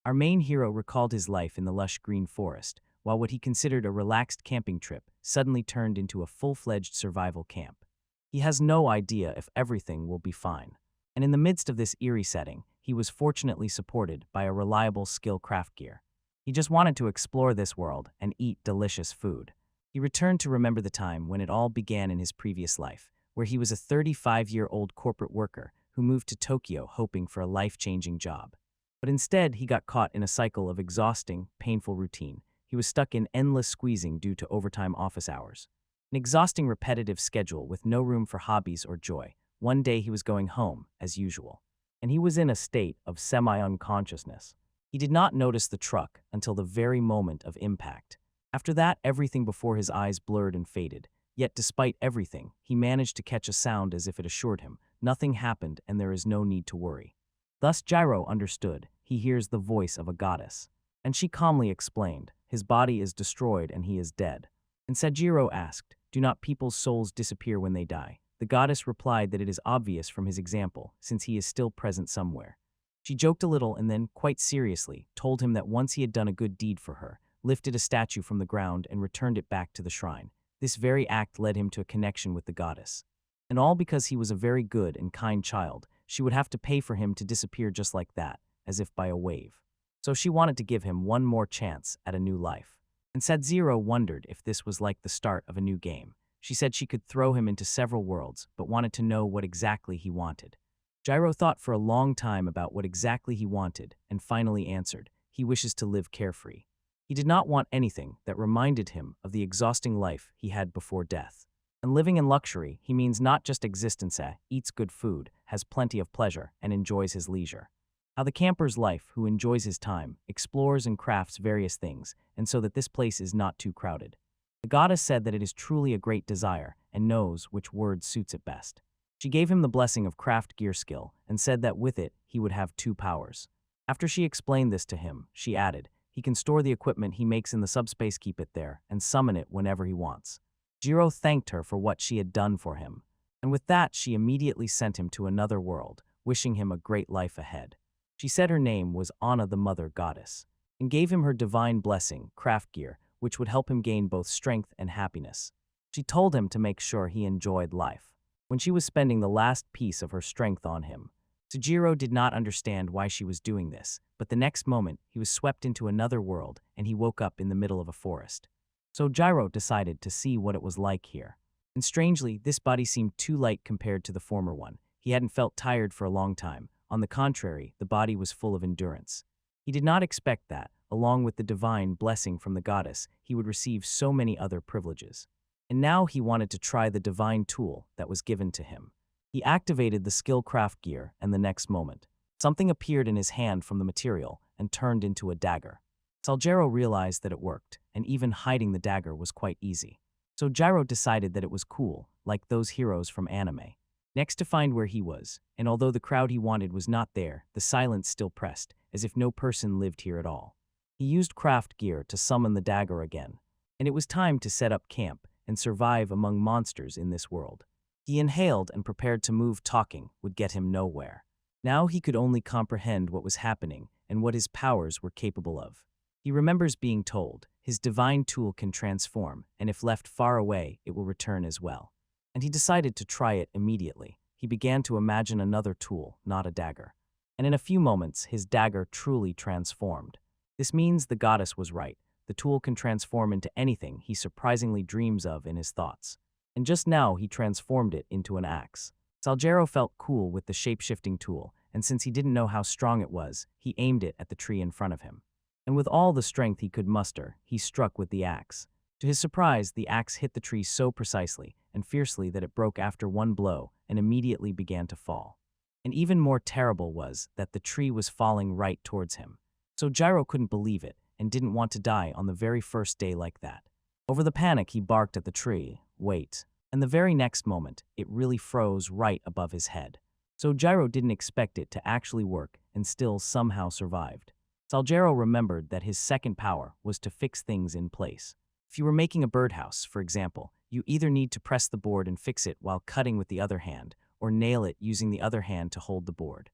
Our main hero recalled his life in the lush green forest, while what he considered a relaxed camping trip suddenly turned into a full-fledged survival camp. He has no idea if everything will be fine. And in the midst of this eerie setting, he was fortunately supported by a reliable skill craft gear. He just wanted to explore this world and eat delicious food. He returned to remember the time when it all began in his previous life, where he was a 35-year-old corporate worker who moved to Tokyo hoping for a life-changing job. But instead, he got caught in a cycle of exhausting, painful routine. He was stuck in endless squeezing due to overtime office hours. An exhausting, repetitive schedule with no room for hobbies or joy. One day he was going home, as usual, and he was in a state of semi-unconsciousness. He did not notice the truck until the very moment of impact. After that, everything before his eyes blurred and faded. Yet despite everything, he managed to catch a sound as if it assured him, nothing happened and there is no need to worry. Thus Gyro understood. He hears the voice of a goddess. And she calmly explained, his body is destroyed and he is dead. And Sajiro asked, do not people's souls disappear when they die? The goddess replied that it is obvious from his example, since he is still present somewhere. She joked a little and then, quite seriously, told him that once he had done a good deed for her, lifted a statue from the ground and returned it back to the shrine. This very act led him to a connection with the goddess. And all because he was a very good and kind child, she would have to pay for him to disappear just like that, as if by a wave. So she wanted to give him one more chance at a new life. And Sadzero wondered if this was like the start of a new game. She said she could throw him into several worlds, but wanted to know what exactly he wanted. Gyro thought for a long time about what exactly he wanted, and finally answered, he wishes to live carefree. He did not want anything that reminded him of the exhausting life he had before death. And living in luxury, he means not just existence, eats good food, has plenty of pleasure, and enjoys his leisure. How the camper's life, who enjoys his time, explores and crafts various things, and so that this place is not too crowded. The goddess said that it is truly a great desire, and knows which word suits it best. She gave him the blessing of craft gear skill, and said that with it, he would have 2 powers. After she explained this to him, she added, he can store the equipment he makes in the subspace, keep it there, and summon it whenever he wants. Jiro thanked her for what she had done for him, and with that she immediately sent him to another world, wishing him a great life ahead. She said her name was Anna the Mother Goddess, and gave him her divine blessing, craft gear, which would help him gain both strength and happiness. She told him to make sure he enjoyed life. When she was spending the last piece of her strength on him, Sujiro did not understand why she was doing this, but the next moment he was swept into another world and he woke up in the middle of a forest. So Gyro decided to see what it was like here. And strangely, this body seemed too light compared to the former one. He hadn't felt tired for a long time. On the contrary, the body was full of endurance. He did not expect that, along with the divine blessing from the goddess, he would receive so many other privileges. And now he wanted to try the divine tool that was given to him. He activated the skill craft gear, and the next moment, something appeared in his hand from the material and turned into a dagger. Salgero realized that it worked, and even hiding the dagger was quite easy. So Gyro decided that it was cool, like those heroes from anime. Next to find where he was, and although the crowd he wanted was not there, the silence still pressed, as if no person lived here at all. He used craft gear to summon the dagger again, and it was time to set up camp and survive among monsters in this world. He inhaled and prepared to move. Talking would get him nowhere. Now he could only comprehend what was happening and what his powers were capable of. He remembers being told, his divine tool can transform, and if left far away, it will return as well. And he decided to try it immediately. He began to imagine another tool, not a dagger. And in a few moments, his dagger truly transformed. This means the goddess was right. The tool can transform into anything he surprisingly dreams of in his thoughts. And just now, he transformed it into an axe. Salgero felt cool with the shape-shifting tool, and since he didn't know how strong it was, he aimed it at the tree in front of him. And with all the strength he could muster, he struck with the axe. To his surprise, the axe hit the tree so precisely and fiercely that it broke after one blow and immediately began to fall. And even more terrible was that the tree was falling right towards him. So Gyro couldn't believe it and didn't want to die on the very first day like that. Over the panic, he barked at the tree, "Wait." And the very next moment, it really froze right above his head. So Gyro didn't expect it to actually work and still somehow survived. Salgero remembered that his second power was to fix things in place. If you were making a birdhouse, for example, you either need to press the board and fix it while cutting with the other hand, or nail it using the other hand to hold the board.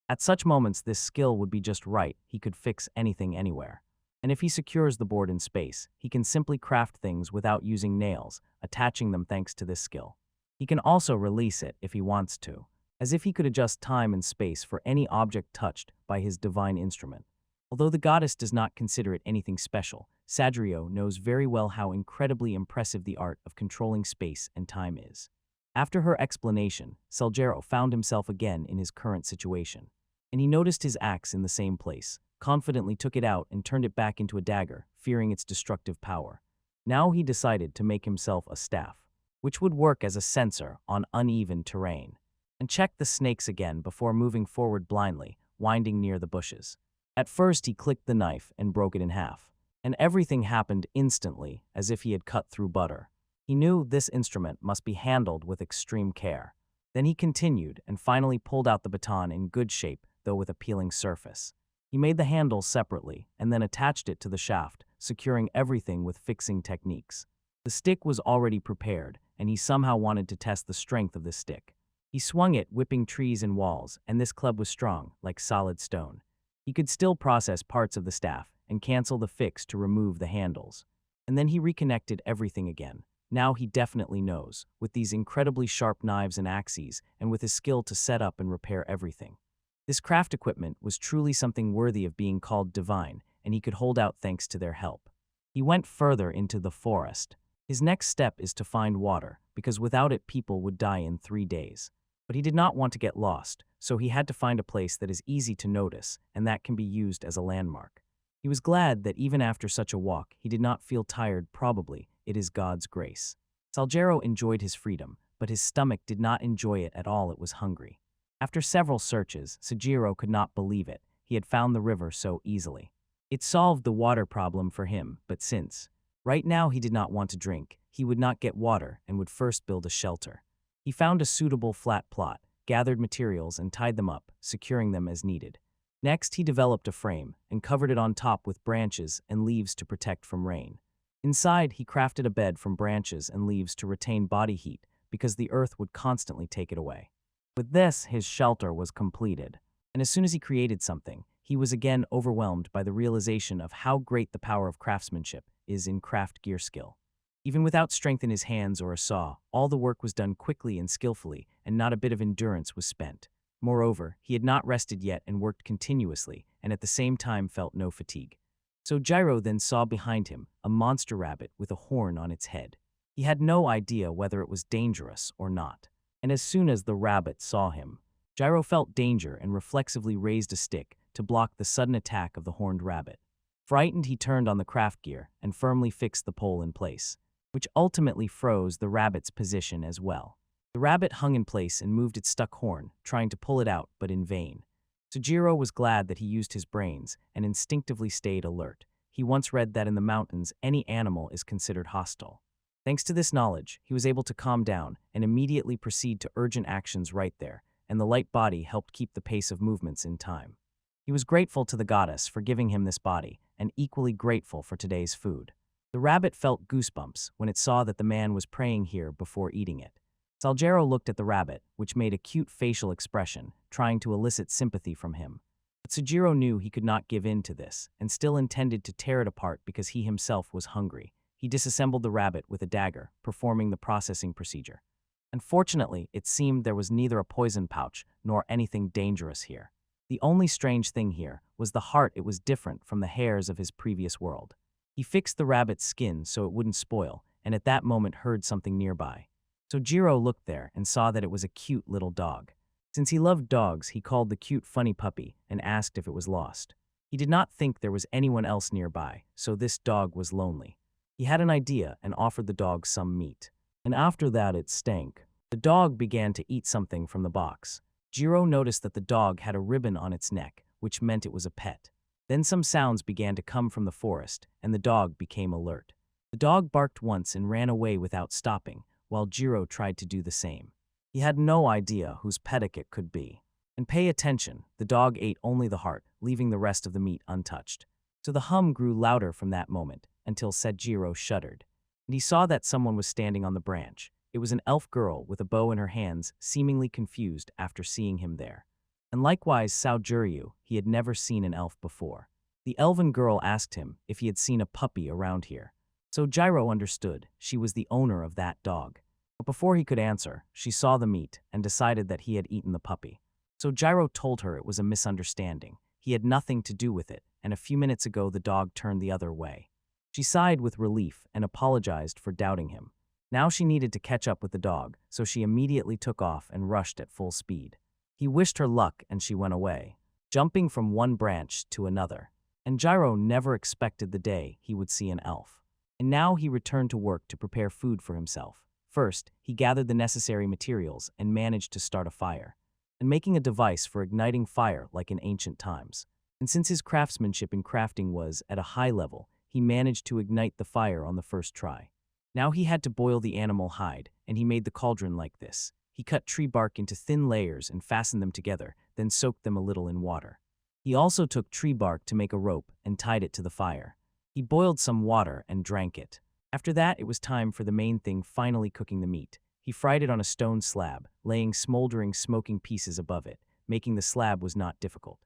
At such moments, this skill would be just right. He could fix anything anywhere. And if he secures the board in space, he can simply craft things without using nails, attaching them thanks to this skill. He can also release it if he wants to, as if he could adjust time and space for any object touched by his divine instrument. Although the goddess does not consider it anything special, Sagirio knows very well how incredibly impressive the art of controlling space and time is. After her explanation, Saljero found himself again in his current situation, and he noticed his axe in the same place, confidently took it out and turned it back into a dagger, fearing its destructive power. Now he decided to make himself a staff, which would work as a sensor on uneven terrain, and checked the snakes again before moving forward blindly, winding near the bushes. At first he clicked the knife and broke it in half, and everything happened instantly as if he had cut through butter. He knew this instrument must be handled with extreme care. Then he continued and finally pulled out the baton in good shape, though with a peeling surface. He made the handle separately and then attached it to the shaft, securing everything with fixing techniques. The stick was already prepared, and he somehow wanted to test the strength of this stick. He swung it, whipping trees and walls, and this club was strong, like solid stone. He could still process parts of the staff and cancel the fix to remove the handles. And then he reconnected everything again. Now he definitely knows, with these incredibly sharp knives and axes, and with his skill to set up and repair everything. This craft equipment was truly something worthy of being called divine, and he could hold out thanks to their help. He went further into the forest. His next step is to find water, because without it people would die in 3 days. But he did not want to get lost, so he had to find a place that is easy to notice and that can be used as a landmark. He was glad that even after such a walk, he did not feel tired. Probably it is God's grace. Saljero enjoyed his freedom, but his stomach did not enjoy it at all. It was hungry. After several searches, Sajiro could not believe it. He had found the river so easily. It solved the water problem for him, but since right now he did not want to drink, he would not get water and would first build a shelter. He found a suitable flat plot, gathered materials and tied them up, securing them as needed. Next, he developed a frame and covered it on top with branches and leaves to protect from rain. Inside, he crafted a bed from branches and leaves to retain body heat because the earth would constantly take it away. With this, his shelter was completed. And as soon as he created something, he was again overwhelmed by the realization of how great the power of craftsmanship is in craft gear skill. Even without strength in his hands or a saw, all the work was done quickly and skillfully, and not a bit of endurance was spent. Moreover, he had not rested yet and worked continuously, and at the same time felt no fatigue. So Gyro then saw behind him a monster rabbit with a horn on its head. He had no idea whether it was dangerous or not. And as soon as the rabbit saw him, Gyro felt danger and reflexively raised a stick to block the sudden attack of the horned rabbit. Frightened, he turned on the craft gear and firmly fixed the pole in place, which ultimately froze the rabbit's position as well. The rabbit hung in place and moved its stuck horn, trying to pull it out, but in vain. Sujiro was glad that he used his brains and instinctively stayed alert. He once read that in the mountains, any animal is considered hostile. Thanks to this knowledge, he was able to calm down and immediately proceed to urgent actions right there, and the light body helped keep the pace of movements in time. He was grateful to the goddess for giving him this body, and equally grateful for today's food. The rabbit felt goosebumps when it saw that the man was praying here before eating it. Saljero looked at the rabbit, which made a cute facial expression, trying to elicit sympathy from him. But Sujiro knew he could not give in to this, and still intended to tear it apart because he himself was hungry. He disassembled the rabbit with a dagger, performing the processing procedure. Unfortunately, it seemed there was neither a poison pouch nor anything dangerous here. The only strange thing here was the heart. It was different from the hairs of his previous world. He fixed the rabbit's skin so it wouldn't spoil, and at that moment heard something nearby. So Jiro looked there and saw that it was a cute little dog. Since he loved dogs, he called the cute funny puppy and asked if it was lost. He did not think there was anyone else nearby, so this dog was lonely. He had an idea and offered the dog some meat. And after that it stank. The dog began to eat something from the box. Jiro noticed that the dog had a ribbon on its neck, which meant it was a pet. Then some sounds began to come from the forest, and the dog became alert. The dog barked once and ran away without stopping, while Jiro tried to do the same. He had no idea whose pet it could be. And pay attention, the dog ate only the heart, leaving the rest of the meat untouched. So the hum grew louder from that moment, until Jiro shuddered. And he saw that someone was standing on the branch. It was an elf girl with a bow in her hands, seemingly confused after seeing him there. And likewise Saojuryu, he had never seen an elf before. The elven girl asked him if he had seen a puppy around here. So Gyro understood she was the owner of that dog. But before he could answer, she saw the meat and decided that he had eaten the puppy. So Gyro told her it was a misunderstanding. He had nothing to do with it, and a few minutes ago the dog turned the other way. She sighed with relief and apologized for doubting him. Now she needed to catch up with the dog, so she immediately took off and rushed at full speed. He wished her luck and she went away, jumping from one branch to another. And Gyro never expected the day he would see an elf. And now he returned to work to prepare food for himself. First, he gathered the necessary materials and managed to start a fire, and making a device for igniting fire like in ancient times. And since his craftsmanship in crafting was at a high level, he managed to ignite the fire on the first try. Now he had to boil the animal hide, and he made the cauldron like this. He cut tree bark into thin layers and fastened them together, then soaked them a little in water. He also took tree bark to make a rope and tied it to the fire. He boiled some water and drank it. After that, it was time for the main thing, finally cooking the meat. He fried it on a stone slab, laying smoldering, smoking pieces above it. Making the slab was not difficult,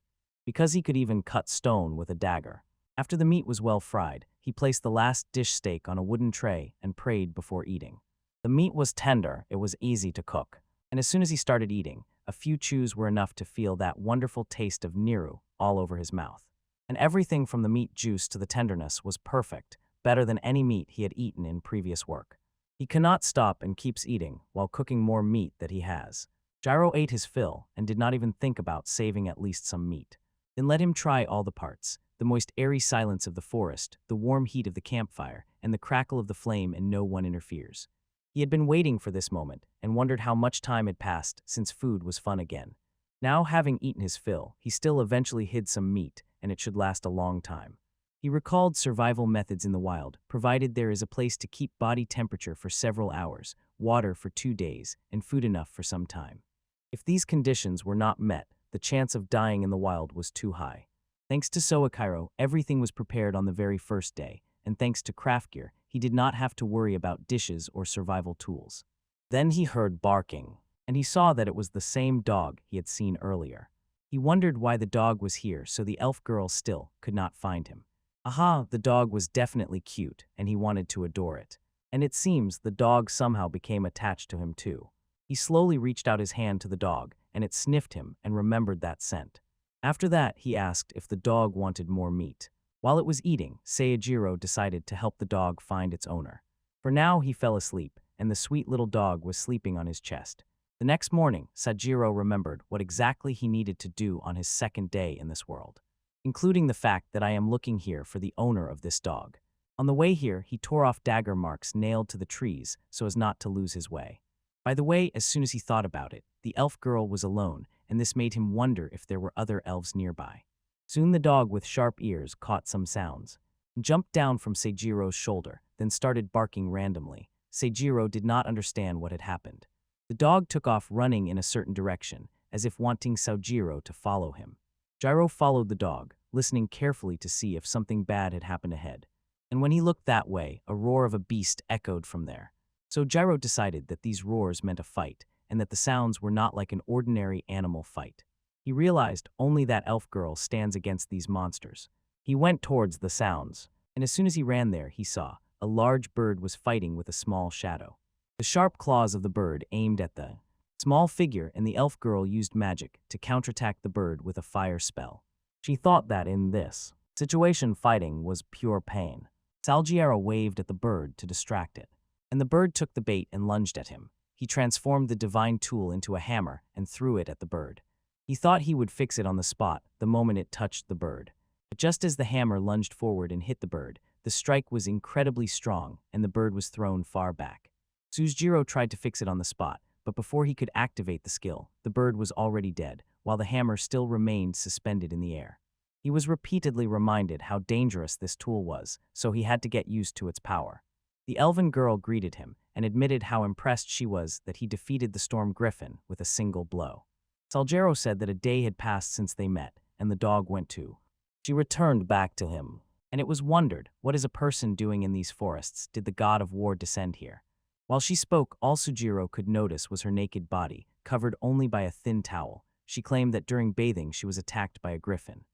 because he could even cut stone with a dagger. After the meat was well fried, he placed the last dish steak on a wooden tray and prayed before eating. The meat was tender, it was easy to cook, and as soon as he started eating, a few chews were enough to feel that wonderful taste of niru all over his mouth. And everything from the meat juice to the tenderness was perfect, better than any meat he had eaten in previous work. He cannot stop and keeps eating while cooking more meat that he has. Gyro ate his fill and did not even think about saving at least some meat. Then let him try all the parts. The moist airy silence of the forest, the warm heat of the campfire, and the crackle of the flame, and no one interferes. He had been waiting for this moment and wondered how much time had passed since food was fun again. Now, having eaten his fill, he still eventually hid some meat, and it should last a long time. He recalled survival methods in the wild, provided there is a place to keep body temperature for several hours, water for 2 days, and food enough for some time. If these conditions were not met, the chance of dying in the wild was too high. Thanks to Soakairo, everything was prepared on the very first day, and thanks to craft gear, he did not have to worry about dishes or survival tools. Then he heard barking, and he saw that it was the same dog he had seen earlier. He wondered why the dog was here, so the elf girl still could not find him. Aha, the dog was definitely cute, and he wanted to adore it. And it seems the dog somehow became attached to him too. He slowly reached out his hand to the dog, and it sniffed him and remembered that scent. After that, he asked if the dog wanted more meat. While it was eating, Seijiro decided to help the dog find its owner. For now, he fell asleep, and the sweet little dog was sleeping on his chest. The next morning, Seijiro remembered what exactly he needed to do on his second day in this world, including the fact that I am looking here for the owner of this dog. On the way here, he tore off dagger marks nailed to the trees so as not to lose his way. By the way, as soon as he thought about it, the elf girl was alone, and this made him wonder if there were other elves nearby. Soon the dog with sharp ears caught some sounds, and jumped down from Seijiro's shoulder, then started barking randomly. Seijiro did not understand what had happened. The dog took off running in a certain direction, as if wanting Seijiro to follow him. Gyro followed the dog, listening carefully to see if something bad had happened ahead. And when he looked that way, a roar of a beast echoed from there. So Gyro decided that these roars meant a fight, and that the sounds were not like an ordinary animal fight. He realized only that elf girl stands against these monsters. He went towards the sounds, and as soon as he ran there, he saw a large bird was fighting with a small shadow. The sharp claws of the bird aimed at the small figure, and the elf girl used magic to counterattack the bird with a fire spell. She thought that in this situation fighting was pure pain. Salgiero waved at the bird to distract it, and the bird took the bait and lunged at him. He transformed the divine tool into a hammer and threw it at the bird. He thought he would fix it on the spot the moment it touched the bird. But just as the hammer lunged forward and hit the bird, the strike was incredibly strong and the bird was thrown far back. Suzjiro tried to fix it on the spot, but before he could activate the skill, the bird was already dead, while the hammer still remained suspended in the air. He was repeatedly reminded how dangerous this tool was, so he had to get used to its power. The elven girl greeted him and admitted how impressed she was that he defeated the Storm Griffin with a single blow. Salgero said that a day had passed since they met, and the dog went too. She returned back to him, and it was wondered, what is a person doing in these forests? Did the god of war descend here? While she spoke, all Sujiro could notice was her naked body, covered only by a thin towel. she claimed that during bathing she was attacked by a griffin.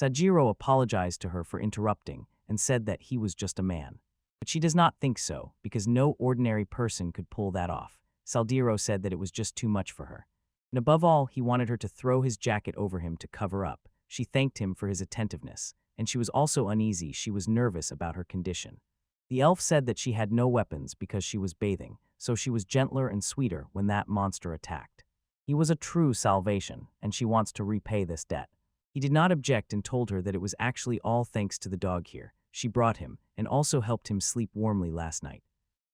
Sajiro apologized to her for interrupting and said that he was just a man. But she does not think so, because no ordinary person could pull that off. Saldiro said that it was just too much for her. And above all, he wanted her to throw his jacket over him to cover up. She thanked him for his attentiveness, and she was also uneasy. She was nervous about her condition. The elf said that she had no weapons because she was bathing, so she was gentler and sweeter when that monster attacked. He was a true salvation, and she wants to repay this debt. He did not object and told her that it was actually all thanks to the dog here. She brought him, and also helped him sleep warmly last night.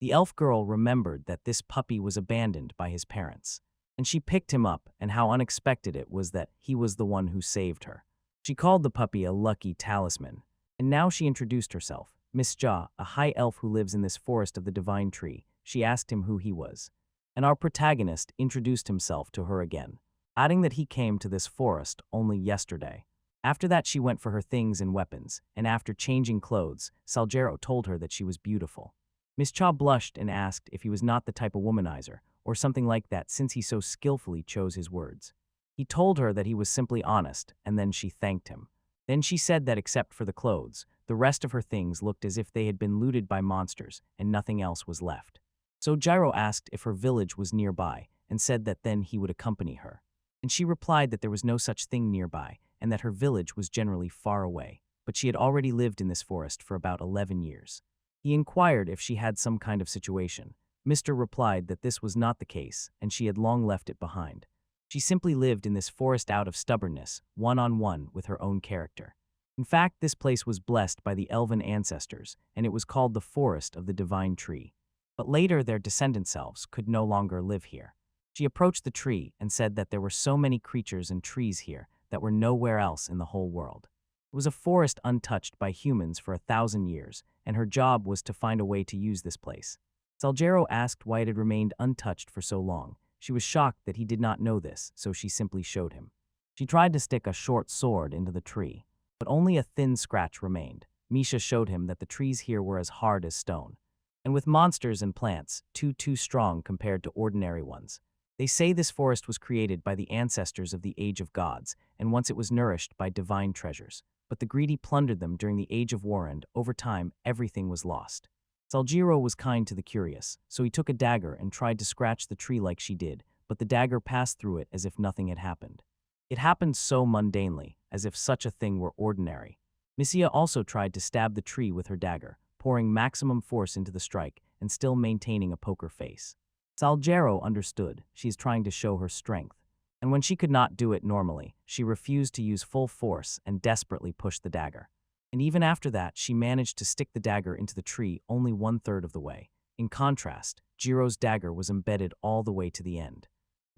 The elf girl remembered that this puppy was abandoned by his parents, and she picked him up, and how unexpected it was that he was the one who saved her. She called the puppy a lucky talisman, and now she introduced herself. Miss Ja, a high elf who lives in this forest of the divine tree. She asked him who he was, and our protagonist introduced himself to her again, adding that he came to this forest only yesterday. After that she went for her things and weapons, and after changing clothes, Salgero told her that she was beautiful. Miss Cha blushed and asked if he was not the type of womanizer, or something like that, since he so skillfully chose his words. He told her that he was simply honest, and then she thanked him. Then she said that except for the clothes, the rest of her things looked as if they had been looted by monsters, and nothing else was left. So Gyro asked if her village was nearby, and said that then he would accompany her. And she replied that there was no such thing nearby, and that her village was generally far away, but she had already lived in this forest for about 11 years. He inquired if she had some kind of situation. Mr. replied that this was not the case, and she had long left it behind. She simply lived in this forest out of stubbornness, one-on-one with her own character. In fact, this place was blessed by the elven ancestors, and it was called the Forest of the Divine Tree. But later their descendant selves could no longer live here. She approached the tree and said that there were so many creatures and trees here that were nowhere else in the whole world. It was a forest untouched by humans for 1,000 years, and her job was to find a way to use this place. Salgero asked why it had remained untouched for so long. She was shocked that he did not know this, so she simply showed him. She tried to stick a short sword into the tree, but only a thin scratch remained. Misha showed him that the trees here were as hard as stone, and with monsters and plants, too strong compared to ordinary ones. They say this forest was created by the ancestors of the Age of Gods, and once it was nourished by divine treasures. But the greedy plundered them during the Age of War, and over time, everything was lost. Salgero was kind to the curious, so he took a dagger and tried to scratch the tree like she did, but the dagger passed through it as if nothing had happened. It happened so mundanely, as if such a thing were ordinary. Missia also tried to stab the tree with her dagger, pouring maximum force into the strike and still maintaining a poker face. Salgero understood. She is trying to show her strength. And when she could not do it normally, she refused to use full force and desperately pushed the dagger. And even after that, she managed to stick the dagger into the tree only 1/3 of the way. In contrast, Jiro's dagger was embedded all the way to the end.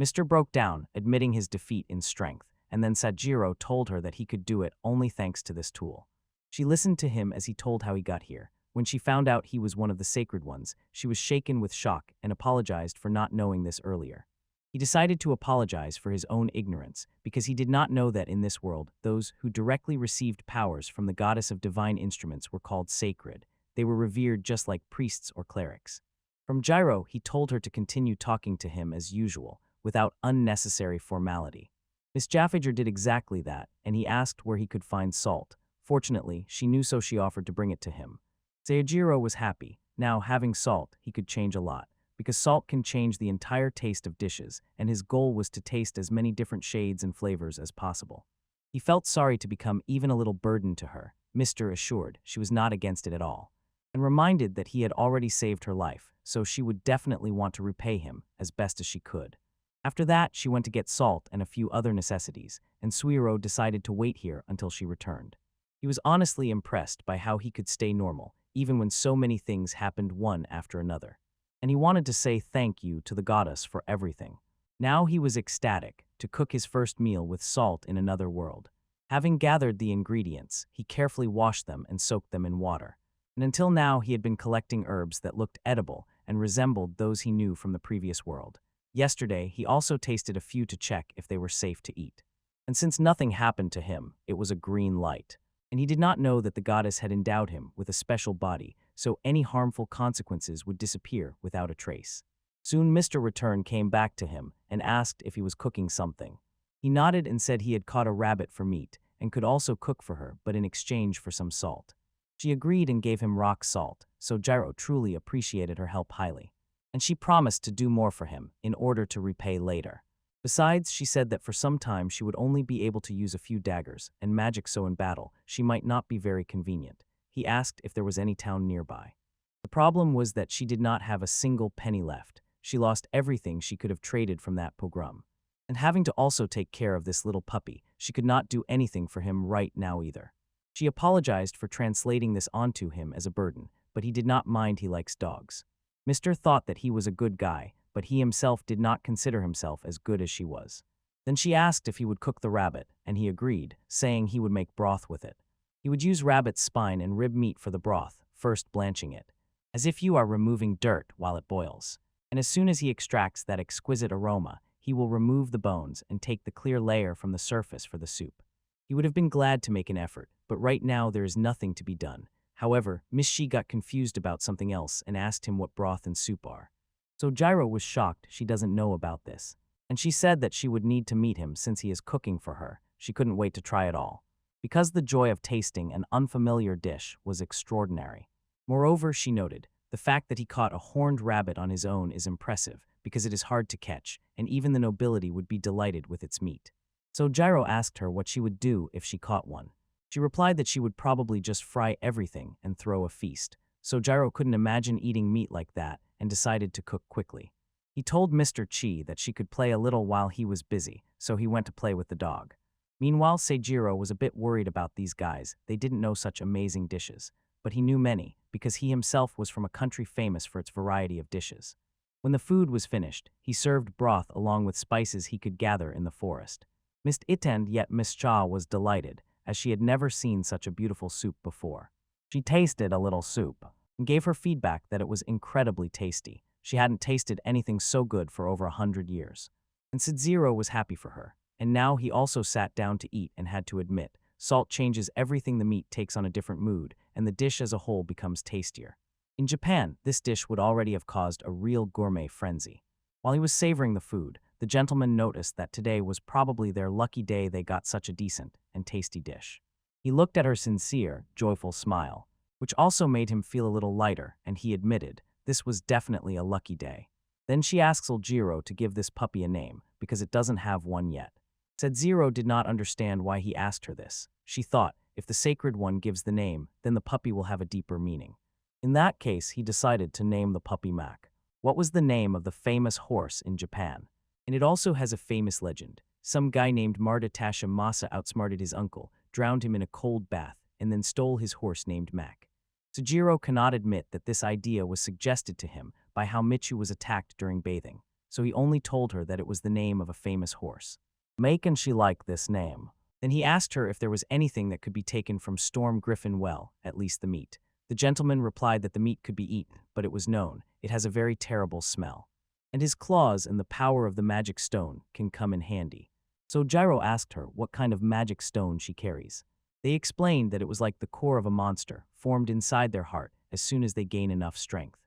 Mr. broke down, admitting his defeat in strength, and then Sajiro told her that he could do it only thanks to this tool. She listened to him as he told how he got here. When she found out he was one of the sacred ones, she was shaken with shock and apologized for not knowing this earlier. He decided to apologize for his own ignorance, because he did not know that in this world, those who directly received powers from the goddess of divine instruments were called sacred. They were revered just like priests or clerics. From Gyro, he told her to continue talking to him as usual, without unnecessary formality. Miss Jaffager did exactly that, and he asked where he could find salt. Fortunately, she knew, so she offered to bring it to him. Sayajiro was happy. Now, having salt, he could change a lot, because salt can change the entire taste of dishes, and his goal was to taste as many different shades and flavors as possible. He felt sorry to become even a little burden to her. Mr. assured she was not against it at all, and reminded that he had already saved her life, so she would definitely want to repay him as best as she could. After that, she went to get salt and a few other necessities, and Suiro decided to wait here until she returned. He was honestly impressed by how he could stay normal, even when so many things happened one after another. And he wanted to say thank you to the goddess for everything. Now he was ecstatic to cook his first meal with salt in another world. Having gathered the ingredients, he carefully washed them and soaked them in water. And until now, he had been collecting herbs that looked edible and resembled those he knew from the previous world. Yesterday, he also tasted a few to check if they were safe to eat. And since nothing happened to him, it was a green light. And he did not know that the goddess had endowed him with a special body, so any harmful consequences would disappear without a trace. Soon Mr. Return came back to him and asked if he was cooking something. He nodded and said he had caught a rabbit for meat and could also cook for her, but in exchange for some salt. She agreed and gave him rock salt, so Gyro truly appreciated her help highly. And she promised to do more for him in order to repay later. Besides, she said that for some time she would only be able to use a few daggers and magic, so in battle she might not be very convenient. He asked if there was any town nearby. The problem was that she did not have a single penny left. She lost everything she could have traded from that pogrom. And having to also take care of this little puppy, she could not do anything for him right now either. She apologized for translating this onto him as a burden, but he did not mind. He likes dogs. Mr. thought that he was a good guy, but he himself did not consider himself as good as she was. Then she asked if he would cook the rabbit, and he agreed, saying he would make broth with it. He would use rabbit's spine and rib meat for the broth, first blanching it, as if you are removing dirt while it boils. And as soon as he extracts that exquisite aroma, he will remove the bones and take the clear layer from the surface for the soup. He would have been glad to make an effort, but right now there is nothing to be done. However, Miss Shi got confused about something else and asked him what broth and soup are. So Gyro was shocked she doesn't know about this. And she said that she would need to meet him since he is cooking for her. She couldn't wait to try it all, because the joy of tasting an unfamiliar dish was extraordinary. Moreover, she noted, the fact that he caught a horned rabbit on his own is impressive, because it is hard to catch, and even the nobility would be delighted with its meat. So Gyro asked her what she would do if she caught one. She replied that she would probably just fry everything and throw a feast. So Gyro couldn't imagine eating meat like that and decided to cook quickly. He told Mr. Chi that she could play a little while he was busy, so he went to play with the dog. Meanwhile, Seijiro was a bit worried about these guys. They didn't know such amazing dishes, but he knew many because he himself was from a country famous for its variety of dishes. When the food was finished, he served broth along with spices he could gather in the forest. Miss Itend yet Miss Cha was delighted, as she had never seen such a beautiful soup before. She tasted a little soup and gave her feedback that it was incredibly tasty. She hadn't tasted anything so good for over 100 years. And Sub-Zero was happy for her, and now he also sat down to eat and had to admit, salt changes everything. The meat takes on a different mood, and the dish as a whole becomes tastier. In Japan, this dish would already have caused a real gourmet frenzy. While he was savoring the food, the gentleman noticed that today was probably their lucky day they got such a decent and tasty dish. He looked at her sincere, joyful smile, which also made him feel a little lighter, and he admitted this was definitely a lucky day. Then she asked Sub-Zero to give this puppy a name, because it doesn't have one yet. Sub-Zero did not understand why he asked her this. She thought, if the sacred one gives the name, then the puppy will have a deeper meaning. In that case, he decided to name the puppy Mac. What was the name of the famous horse in Japan? And it also has a famous legend. Some guy named Marta Tasha Masa outsmarted his uncle, drowned him in a cold bath, and then stole his horse named Mac. Sub-Zero cannot admit that this idea was suggested to him by how Michu was attacked during bathing, so he only told her that it was the name of a famous horse. Mac, and she liked this name. Then he asked her if there was anything that could be taken from Storm Griffin well, at least the meat. The gentleman replied that the meat could be eaten, but it was known, it has a very terrible smell. And his claws and the power of the magic stone can come in handy. So Gyro asked her what kind of magic stone she carries. They explained that it was like the core of a monster, formed inside their heart as soon as they gain enough strength.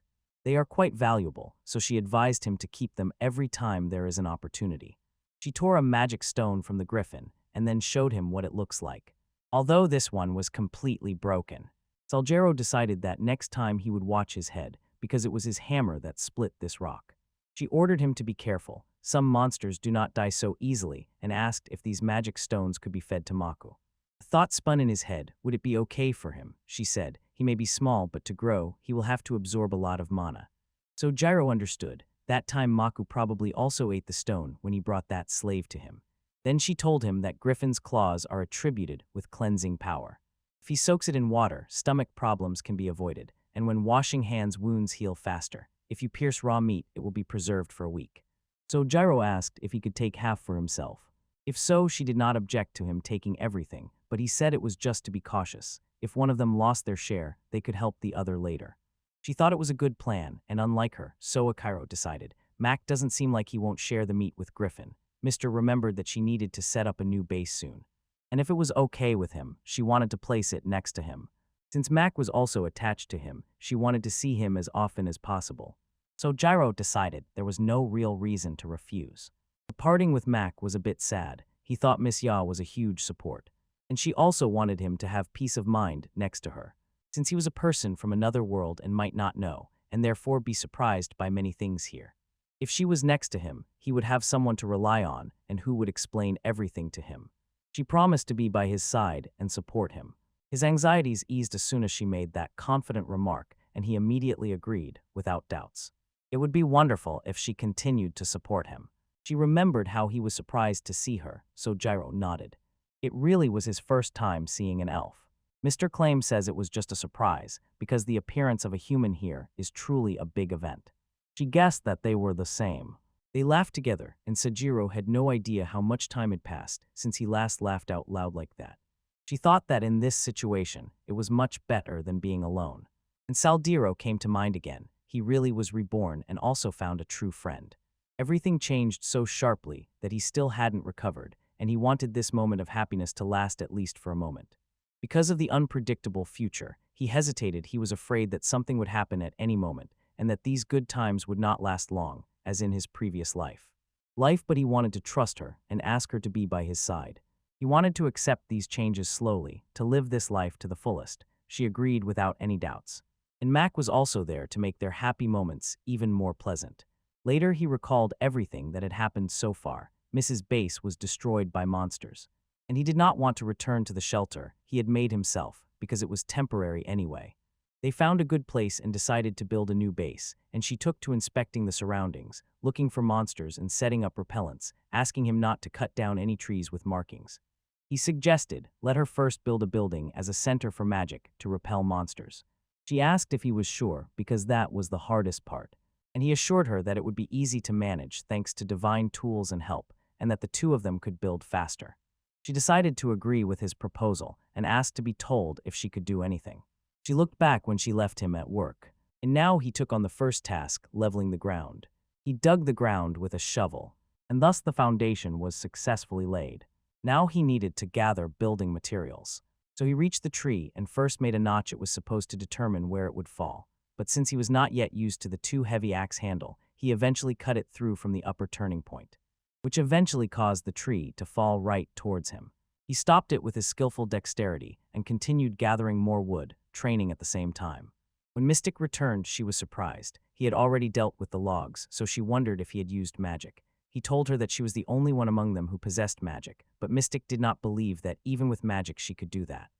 They are quite valuable, so she advised him to keep them every time there is an opportunity. She tore a magic stone from the griffin and then showed him what it looks like. Although this one was completely broken, Sub-Zero decided that next time he would watch his head, because it was his hammer that split this rock. She ordered him to be careful. Some monsters do not die so easily, and asked if these magic stones could be fed to Maku. A thought spun in his head. Would it be okay for him? She said. He may be small, but to grow, he will have to absorb a lot of mana. So Gyro understood. That time Maku probably also ate the stone when he brought that slave to him. Then she told him that Griffin's claws are attributed with cleansing power. If he soaks it in water, stomach problems can be avoided, and when washing hands, wounds heal faster. If you pierce raw meat, it will be preserved for a week. So Gyro asked if he could take half for himself. If so, she did not object to him taking everything, but he said it was just to be cautious. If one of them lost their share, they could help the other later. She thought it was a good plan, and unlike her, so Akiro decided, Mac doesn't seem like he won't share the meat with Griffin. Mr. remembered that she needed to set up a new base soon. And if it was okay with him, she wanted to place it next to him. Since Mac was also attached to him, she wanted to see him as often as possible. So Gyro decided there was no real reason to refuse. The parting with Mac was a bit sad. he thought Miss Ya was a huge support. And she also wanted him to have peace of mind next to her, since he was a person from another world and might not know, and therefore be surprised by many things here. If she was next to him, he would have someone to rely on and who would explain everything to him. She promised to be by his side and support him. His anxieties eased as soon as she made that confident remark, and he immediately agreed, without doubts. It would be wonderful if she continued to support him. She remembered how he was surprised to see her, so Gyro nodded. It really was his first time seeing an elf. Mr. Claim says it was just a surprise, because the appearance of a human here is truly a big event. She guessed that they were the same. They laughed together, and Sajiro had no idea how much time had passed since he last laughed out loud like that. She thought that in this situation, it was much better than being alone. And Saldiro came to mind again. He really was reborn and also found a true friend. Everything changed so sharply that he still hadn't recovered, and he wanted this moment of happiness to last at least for a moment. Because of the unpredictable future, he hesitated. He was afraid that something would happen at any moment, and that these good times would not last long, as in his previous life. But he wanted to trust her and ask her to be by his side. He wanted to accept these changes slowly, to live this life to the fullest. She agreed without any doubts. And Mac was also there to make their happy moments even more pleasant. Later, he recalled everything that had happened so far. Mrs. Base was destroyed by monsters. And he did not want to return to the shelter he had made himself, because it was temporary anyway. They found a good place and decided to build a new base, and she took to inspecting the surroundings, looking for monsters and setting up repellents, asking him not to cut down any trees with markings. He suggested, let her first build a building as a center for magic to repel monsters. She asked if he was sure, because that was the hardest part, and he assured her that it would be easy to manage thanks to divine tools and help, and that the two of them could build faster. She decided to agree with his proposal and asked to be told if she could do anything. She looked back when she left him at work, and now he took on the first task, leveling the ground. He dug the ground with a shovel, and thus the foundation was successfully laid. Now he needed to gather building materials. So he reached the tree and first made a notch it was supposed to determine where it would fall. But since he was not yet used to the too heavy axe handle, he eventually cut it through from the upper turning point, which eventually caused the tree to fall right towards him. He stopped it with his skillful dexterity and continued gathering more wood, training at the same time. When Mystic returned, she was surprised. He had already dealt with the logs, so she wondered if he had used magic. He told her that she was the only one among them who possessed magic, but Mystic did not believe that even with magic she could do that.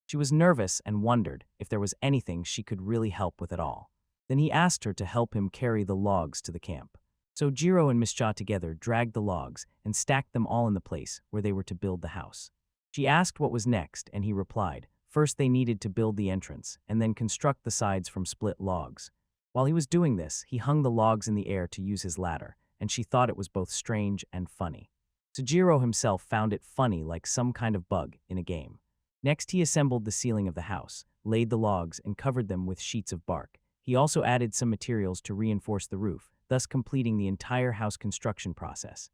She was nervous and wondered if there was anything she could really help with at all. Then he asked her to help him carry the logs to the camp. So Jiro and Miss Cha together dragged the logs and stacked them all in the place where they were to build the house. She asked what was next, and he replied, first they needed to build the entrance and then construct the sides from split logs. While he was doing this, he hung the logs in the air to use his ladder, and she thought it was both strange and funny. Sujiro himself found it funny, like some kind of bug in a game. Next, he assembled the ceiling of the house, laid the logs, and covered them with sheets of bark. He also added some materials to reinforce the roof, thus completing the entire house construction process.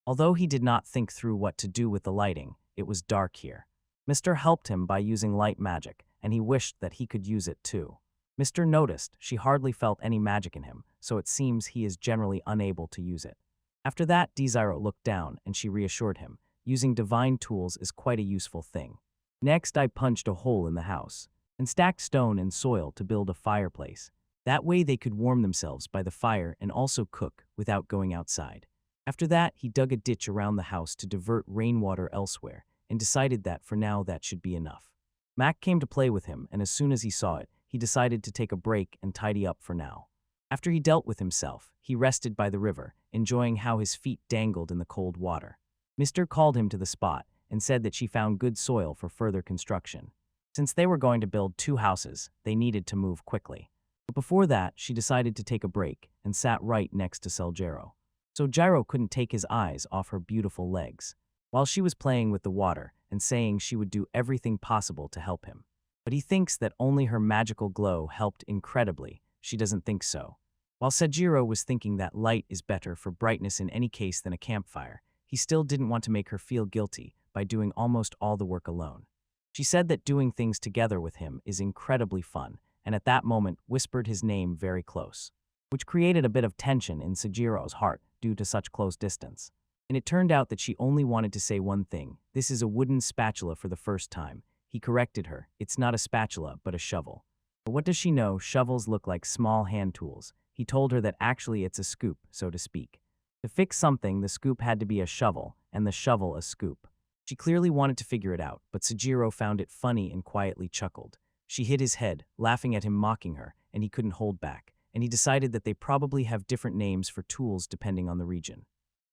Although he did not think through what to do with the lighting, it was dark here. Mr. helped him by using light magic, and he wished that he could use it too. Mr. noticed she hardly felt any magic in him, so it seems he is generally unable to use it. After that, Desiro looked down, and she reassured him. Using divine tools is quite a useful thing. Next, I punched a hole in the house and stacked stone and soil to build a fireplace. That way they could warm themselves by the fire and also cook without going outside. After that, he dug a ditch around the house to divert rainwater elsewhere and decided that for now that should be enough. Mac came to play with him, and as soon as he saw it, he decided to take a break and tidy up for now. After he dealt with himself, he rested by the river, enjoying how his feet dangled in the cold water. Mr. called him to the spot and said that she found good soil for further construction. Since they were going to build 2 houses, they needed to move quickly. But before that, she decided to take a break and sat right next to Seljiro. So Gyro couldn't take his eyes off her beautiful legs, while she was playing with the water and saying she would do everything possible to help him. But he thinks that only her magical glow helped incredibly. She doesn't think so. While Sejiro was thinking that light is better for brightness in any case than a campfire, he still didn't want to make her feel guilty by doing almost all the work alone. She said that doing things together with him is incredibly fun, and at that moment whispered his name very close, which created a bit of tension in Sejiro's heart due to such close distance. and it turned out that she only wanted to say one thing. This is a wooden spatula for the first time. He corrected her. It's not a spatula, but a shovel. But what does she know? Shovels look like small hand tools. He told her that actually it's a scoop, so to speak. To fix something, the scoop had to be a shovel, and the shovel a scoop. She clearly wanted to figure it out, but Sujiro found it funny and quietly chuckled. She hid his head, laughing at him mocking her, and he couldn't hold back, and he decided that they probably have different names for tools depending on the region.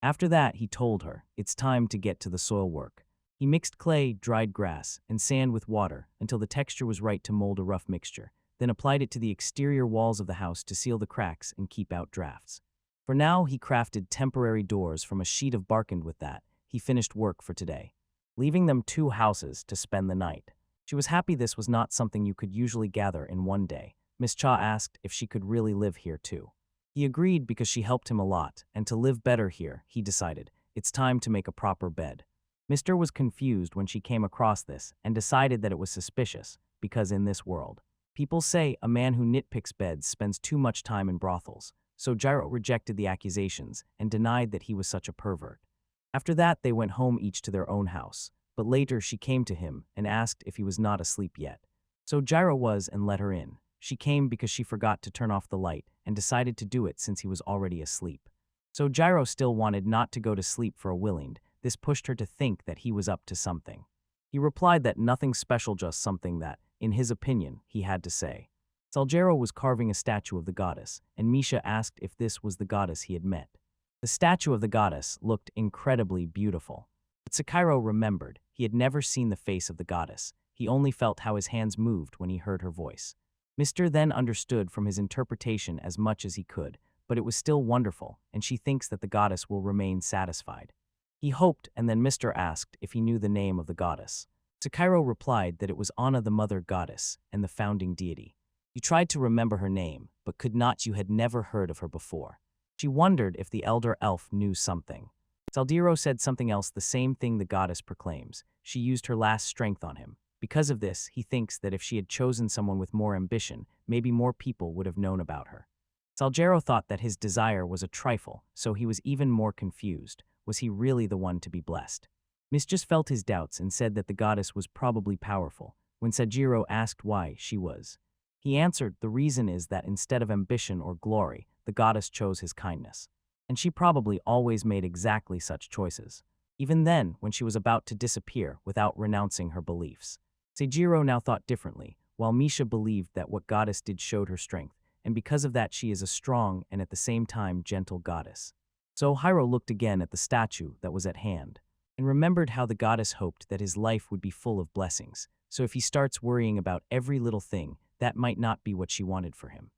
After that, he told her, it's time to get to the soil work. He mixed clay, dried grass, and sand with water until the texture was right to mold a rough mixture, then applied it to the exterior walls of the house to seal the cracks and keep out drafts. For now, he crafted temporary doors from a sheet of bark, and with that, he finished work for today, leaving them 2 houses to spend the night. She was happy this was not something you could usually gather in one day. Miss Cha asked if she could really live here too. He agreed because she helped him a lot, and to live better here, he decided, it's time to make a proper bed. Mr. was confused when she came across this and decided that it was suspicious, because in this world, people say a man who nitpicks beds spends too much time in brothels, so Jiro rejected the accusations and denied that he was such a pervert. After that, they went home each to their own house, but later she came to him and asked if he was not asleep yet. So Jiro was and let her in. She came because she forgot to turn off the light and decided to do it since he was already asleep. So Jiro still wanted not to go to sleep for a willing. This pushed her to think that he was up to something. He replied that nothing special, just something that, in his opinion, he had to say. Saljiro was carving a statue of the goddess, and Misha asked if this was the goddess he had met. The statue of the goddess looked incredibly beautiful. But Sakiro remembered he had never seen the face of the goddess. He only felt how his hands moved when he heard her voice. Mr. then understood from his interpretation as much as he could, but it was still wonderful, and she thinks that the goddess will remain satisfied. He hoped, and then Mr. asked if he knew the name of the goddess. Sakiro replied that it was Anna, the mother goddess and the founding deity. You tried to remember her name, but could not. You had never heard of her before. She wondered if the elder elf knew something. Saldiro said something else, the same thing the goddess proclaims. She used her last strength on him. Because of this, he thinks that if she had chosen someone with more ambition, maybe more people would have known about her. Saljiro thought that his desire was a trifle, so he was even more confused. Was he really the one to be blessed? Miss just felt his doubts and said that the goddess was probably powerful. When Sajiro asked why she was, he answered, the reason is that instead of ambition or glory, the goddess chose his kindness. And she probably always made exactly such choices. Even then, when she was about to disappear without renouncing her beliefs. Seijiro now thought differently, while Misha believed that what goddess did showed her strength, and because of that she is a strong and at the same time gentle goddess. So Hiro looked again at the statue that was at hand, and remembered how the goddess hoped that his life would be full of blessings, so if he starts worrying about every little thing, that might not be what she wanted for him.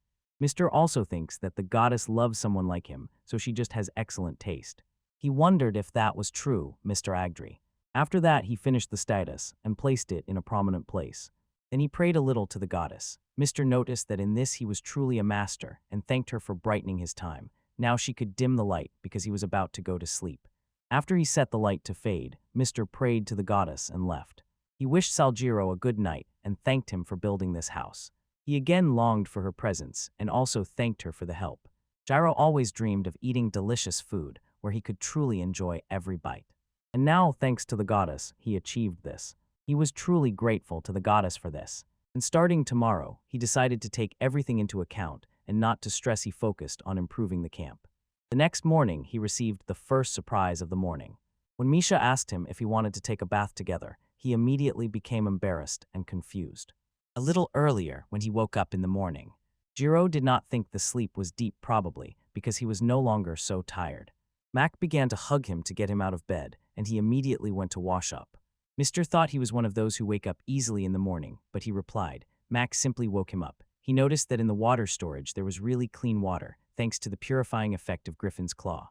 Mr. also thinks that the goddess loves someone like him, so she just has excellent taste. He wondered if that was true, Mr. Agdri. After that, he finished the status and placed it in a prominent place. Then he prayed a little to the goddess. Mr. noticed that in this he was truly a master and thanked her for brightening his time. Now she could dim the light because he was about to go to sleep. After he set the light to fade, Mr. prayed to the goddess and left. He wished Saljiro a good night and thanked him for building this house. He again longed for her presence and also thanked her for the help. Jiro always dreamed of eating delicious food where he could truly enjoy every bite. And now, thanks to the goddess, he achieved this. He was truly grateful to the goddess for this. And starting tomorrow, he decided to take everything into account and not to stress. He focused on improving the camp. The next morning, he received the first surprise of the morning. When Misha asked him if he wanted to take a bath together, he immediately became embarrassed and confused. A little earlier, when he woke up in the morning, Jiro did not think the sleep was deep, probably because he was no longer so tired. Mac began to hug him to get him out of bed, and he immediately went to wash up. Mr. thought he was one of those who wake up easily in the morning, but he replied. Mac simply woke him up. He noticed that in the water storage there was really clean water, thanks to the purifying effect of Griffin's claw.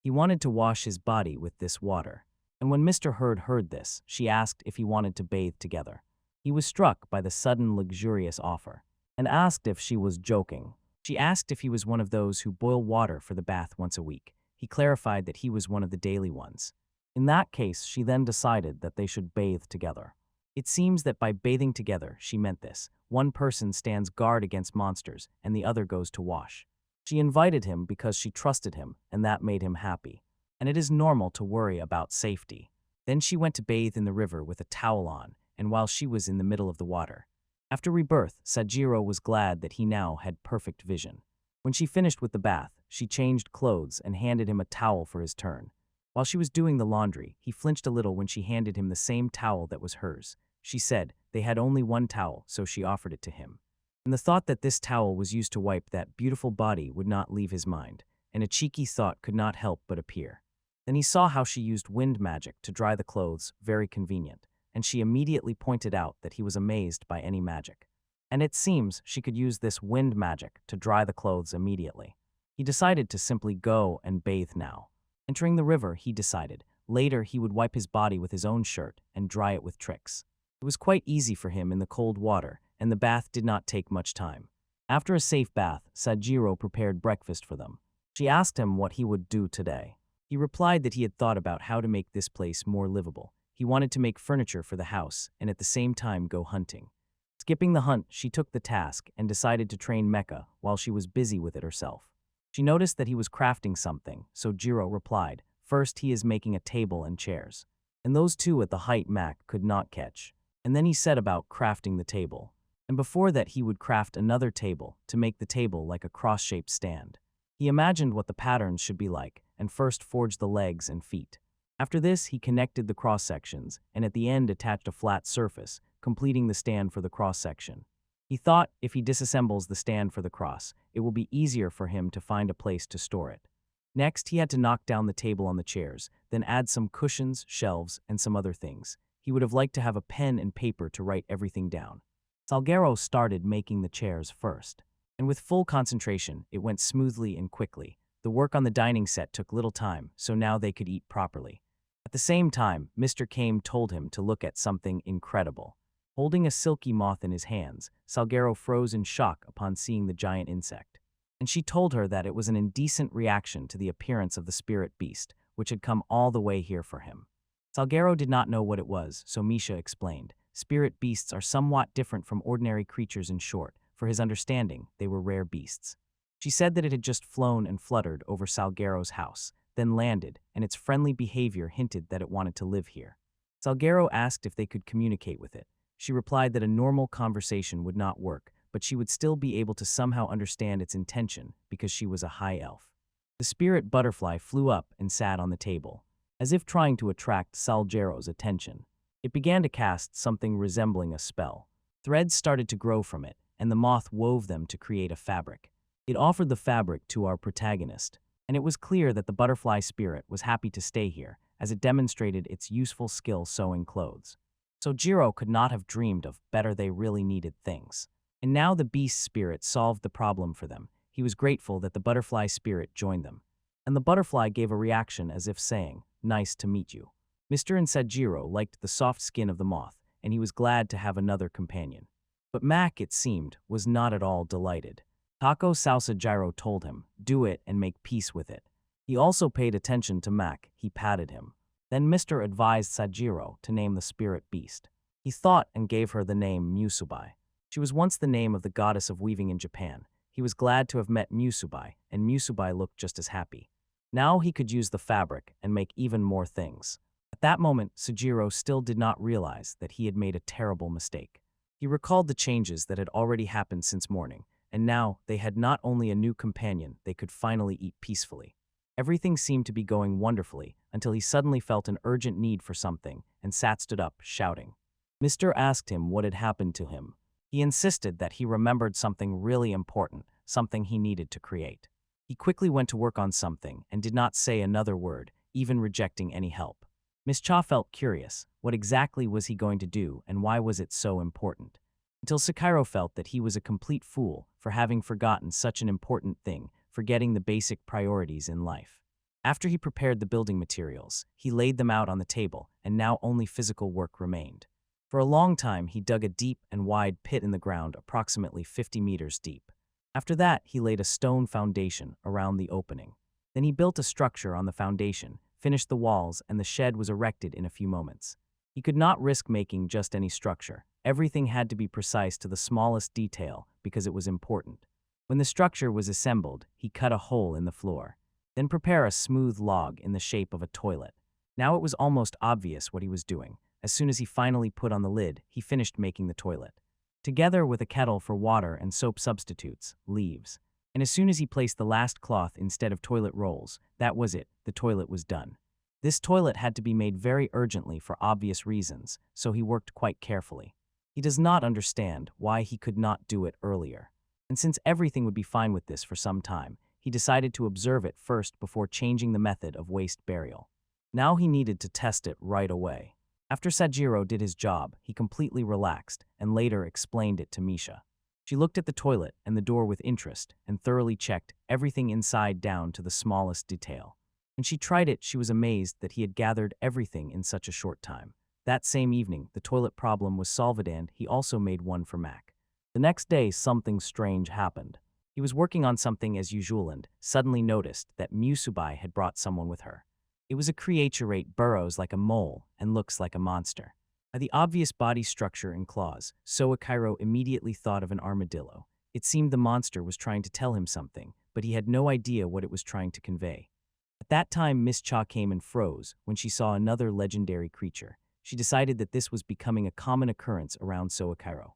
He wanted to wash his body with this water. And when Mr. heard this, she asked if he wanted to bathe together. He was struck by the sudden luxurious offer, and asked if she was joking. She asked if he was one of those who boil water for the bath once a week. He clarified that he was one of the daily ones. In that case, she then decided that they should bathe together. It seems that by bathing together, she meant this. One person stands guard against monsters, and the other goes to wash. She invited him because she trusted him, and that made him happy. and it is normal to worry about safety. Then she went to bathe in the river with a towel on, and while she was in the middle of the water. After rebirth, Sajiro was glad that he now had perfect vision. When she finished with the bath, she changed clothes and handed him a towel for his turn. While she was doing the laundry, he flinched a little when she handed him the same towel that was hers. She said they had only one towel, so she offered it to him. And the thought that this towel was used to wipe that beautiful body would not leave his mind, and a cheeky thought could not help but appear. Then he saw how she used wind magic to dry the clothes, very convenient, and she immediately pointed out that he was amazed by any magic. And it seems she could use this wind magic to dry the clothes immediately. He decided to simply go and bathe now. Entering the river, he decided. Later, he would wipe his body with his own shirt and dry it with tricks. It was quite easy for him in the cold water, and the bath did not take much time. After a safe bath, Sajiro prepared breakfast for them. She asked him what he would do today. He replied that he had thought about how to make this place more livable. He wanted to make furniture for the house and at the same time go hunting. Skipping the hunt, she took the task and decided to train Mecha while she was busy with it herself. She noticed that he was crafting something, so Jiro replied, "First he is making a table and chairs." And those two at the height Mac could not catch. And then he set about crafting the table. And before that he would craft another table to make the table like a cross-shaped stand. He imagined what the patterns should be like and first forged the legs and feet. After this, he connected the cross-sections and at the end attached a flat surface, completing the stand for the cross-section. He thought if he disassembles the stand for the cross, it will be easier for him to find a place to store it. Next, he had to knock down the table on the chairs, then add some cushions, shelves, and some other things. He would have liked to have a pen and paper to write everything down. Salguero started making the chairs first. And with full concentration, it went smoothly and quickly. The work on the dining set took little time, so now they could eat properly. At the same time, Mr. Kame told him to look at something incredible. Holding a silky moth in his hands, Salguero froze in shock upon seeing the giant insect. And she told her that it was an indecent reaction to the appearance of the spirit beast, which had come all the way here for him. Salguero did not know what it was, so Misha explained. Spirit beasts are somewhat different from ordinary creatures in short. For his understanding, they were rare beasts. She said that it had just flown and fluttered over Salguero's house, then landed, and its friendly behavior hinted that it wanted to live here. Salguero asked if they could communicate with it. She replied that a normal conversation would not work, but she would still be able to somehow understand its intention because she was a high elf. The spirit butterfly flew up and sat on the table, as if trying to attract Salguero's attention. It began to cast something resembling a spell. Threads started to grow from it, and the moth wove them to create a fabric. It offered the fabric to our protagonist, and it was clear that the butterfly spirit was happy to stay here, as it demonstrated its useful skill sewing clothes. So Jiro could not have dreamed of better they really needed things. And now the beast spirit solved the problem for them. He was grateful that the butterfly spirit joined them. And the butterfly gave a reaction as if saying, "Nice to meet you." Mr. and Sajiro liked the soft skin of the moth, and he was glad to have another companion. But Mac, it seemed, was not at all delighted. Taco Salsa Gyro told him, "Do it and make peace with it." He also paid attention to Mac. He patted him. Then Mr. advised Sajiro to name the spirit beast. He thought and gave her the name Musubai. She was once the name of the goddess of weaving in Japan. He was glad to have met Musubai, and Musubai looked just as happy. Now he could use the fabric and make even more things. At that moment, Sajiro still did not realize that he had made a terrible mistake. He recalled the changes that had already happened since morning, and now they had not only a new companion, they could finally eat peacefully. Everything seemed to be going wonderfully until he suddenly felt an urgent need for something and stood up, shouting. Mr. asked him what had happened to him. He insisted that he remembered something really important, something he needed to create. He quickly went to work on something and did not say another word, even rejecting any help. Miss Cha felt curious. What exactly was he going to do, and why was it so important? Until Sakiro felt that he was a complete fool for having forgotten such an important thing, forgetting the basic priorities in life. After he prepared the building materials, he laid them out on the table, and now only physical work remained. For a long time, he dug a deep and wide pit in the ground approximately 50 meters deep. After that, he laid a stone foundation around the opening. Then he built a structure on the foundation, finished the walls, and the shed was erected in a few moments. He could not risk making just any structure. Everything had to be precise to the smallest detail because it was important. When the structure was assembled, he cut a hole in the floor. Then prepare a smooth log in the shape of a toilet. Now it was almost obvious what he was doing. As soon as he finally put on the lid, he finished making the toilet. Together with a kettle for water and soap substitutes, leaves. And as soon as he placed the last cloth instead of toilet rolls, that was it, the toilet was done. This toilet had to be made very urgently for obvious reasons, so he worked quite carefully. He does not understand why he could not do it earlier. And since everything would be fine with this for some time, he decided to observe it first before changing the method of waste burial. Now he needed to test it right away. After Sajiro did his job, he completely relaxed and later explained it to Misha. She looked at the toilet and the door with interest and thoroughly checked everything inside down to the smallest detail. When she tried it, she was amazed that he had gathered everything in such a short time. That same evening, the toilet problem was solved and he also made one for Mac. The next day, something strange happened. He was working on something as usual and suddenly noticed that Musubai had brought someone with her. It was a creature burrows like a mole and looks like a monster. By the obvious body structure and claws, Soichiro immediately thought of an armadillo. It seemed the monster was trying to tell him something, but he had no idea what it was trying to convey. At that time, Miss Cha came and froze when she saw another legendary creature. She decided that this was becoming a common occurrence around Soichiro.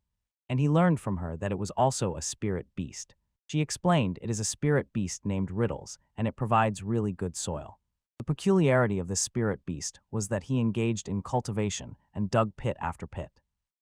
And he learned from her that it was also a spirit beast. She explained it is a spirit beast named Riddles, and it provides really good soil. The peculiarity of this spirit beast was that he engaged in cultivation and dug pit after pit.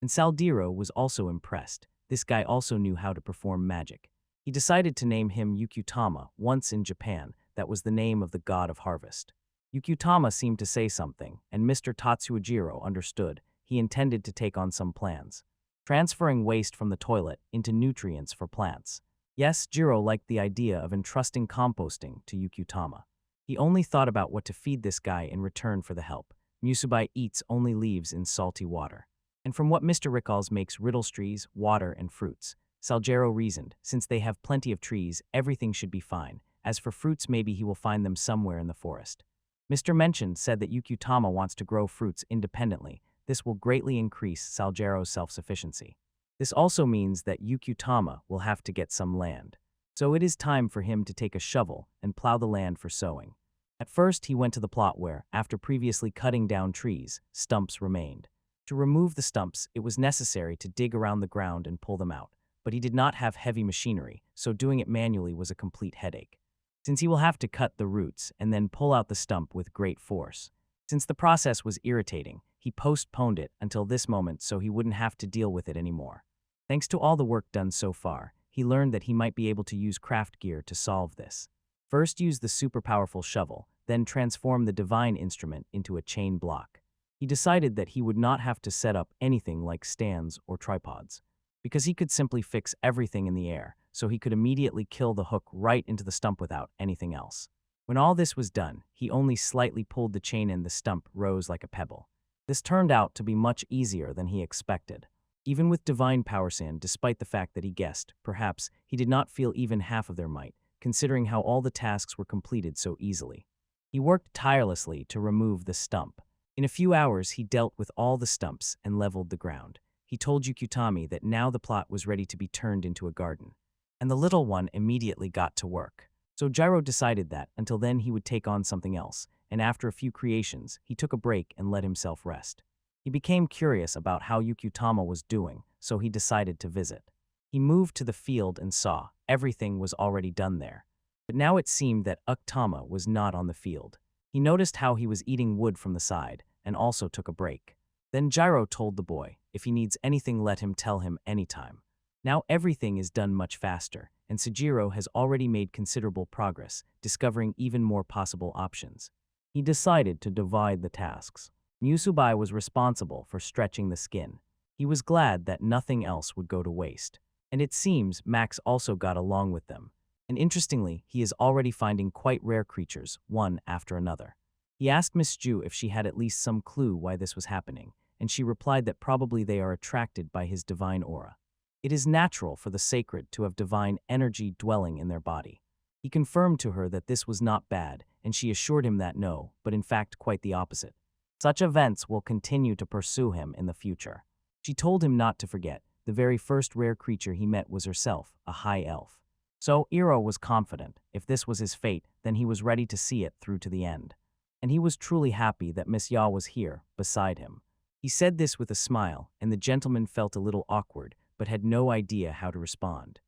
And Saldiro was also impressed. This guy also knew how to perform magic. He decided to name him Yukutama. Once in Japan, that was the name of the god of harvest. Yukutama seemed to say something, and Mr. Tatsuojiro understood. He intended to take on some plans. Transferring waste from the toilet into nutrients for plants. Yes, Jiro liked the idea of entrusting composting to Yukutama. He only thought about what to feed this guy in return for the help. Musubai eats only leaves in salty water. And from what Mr. Rickles makes riddles trees, water, and fruits. Saljero reasoned, since they have plenty of trees, everything should be fine. As for fruits, maybe he will find them somewhere in the forest. Mr. Mention said that Yukutama wants to grow fruits independently. This will greatly increase Saljero's self-sufficiency. This also means that Yukutama will have to get some land. So it is time for him to take a shovel and plow the land for sowing. At first, he went to the plot where, after previously cutting down trees, stumps remained. To remove the stumps, it was necessary to dig around the ground and pull them out, but he did not have heavy machinery, so doing it manually was a complete headache. Since he will have to cut the roots and then pull out the stump with great force. Since the process was irritating, he postponed it until this moment so he wouldn't have to deal with it anymore. Thanks to all the work done so far, he learned that he might be able to use craft gear to solve this. First, use the super powerful shovel, then transform the divine instrument into a chain block. He decided that he would not have to set up anything like stands or tripods, because he could simply fix everything in the air, so he could immediately kill the hook right into the stump without anything else. When all this was done, he only slightly pulled the chain and the stump rose like a pebble. This turned out to be much easier than he expected. Even with divine power sand, despite the fact that he guessed, perhaps, he did not feel even half of their might, considering how all the tasks were completed so easily. He worked tirelessly to remove the stump. In a few hours, he dealt with all the stumps and leveled the ground. He told Yukutami that now the plot was ready to be turned into a garden. And the little one immediately got to work. So Jiro decided that, until then he would take on something else, and after a few creations, he took a break and let himself rest. He became curious about how Yukutama was doing, so he decided to visit. He moved to the field and saw everything was already done there. But now it seemed that Uktama was not on the field. He noticed how he was eating wood from the side, and also took a break. Then Jiro told the boy, if he needs anything, let him tell him anytime. Now everything is done much faster, and Sujiro has already made considerable progress, discovering even more possible options. He decided to divide the tasks. Musubai was responsible for stretching the skin. He was glad that nothing else would go to waste. And it seems Max also got along with them. And interestingly, he is already finding quite rare creatures, one after another. He asked Miss Ju if she had at least some clue why this was happening, and she replied that probably they are attracted by his divine aura. It is natural for the sacred to have divine energy dwelling in their body. He confirmed to her that this was not bad, and she assured him that no, but in fact quite the opposite. Such events will continue to pursue him in the future. She told him not to forget, the very first rare creature he met was herself, a high elf. So Iro was confident. If this was his fate, then he was ready to see it through to the end. And he was truly happy that Miss Ya was here, beside him. He said this with a smile, and the gentleman felt a little awkward, but had no idea how to respond.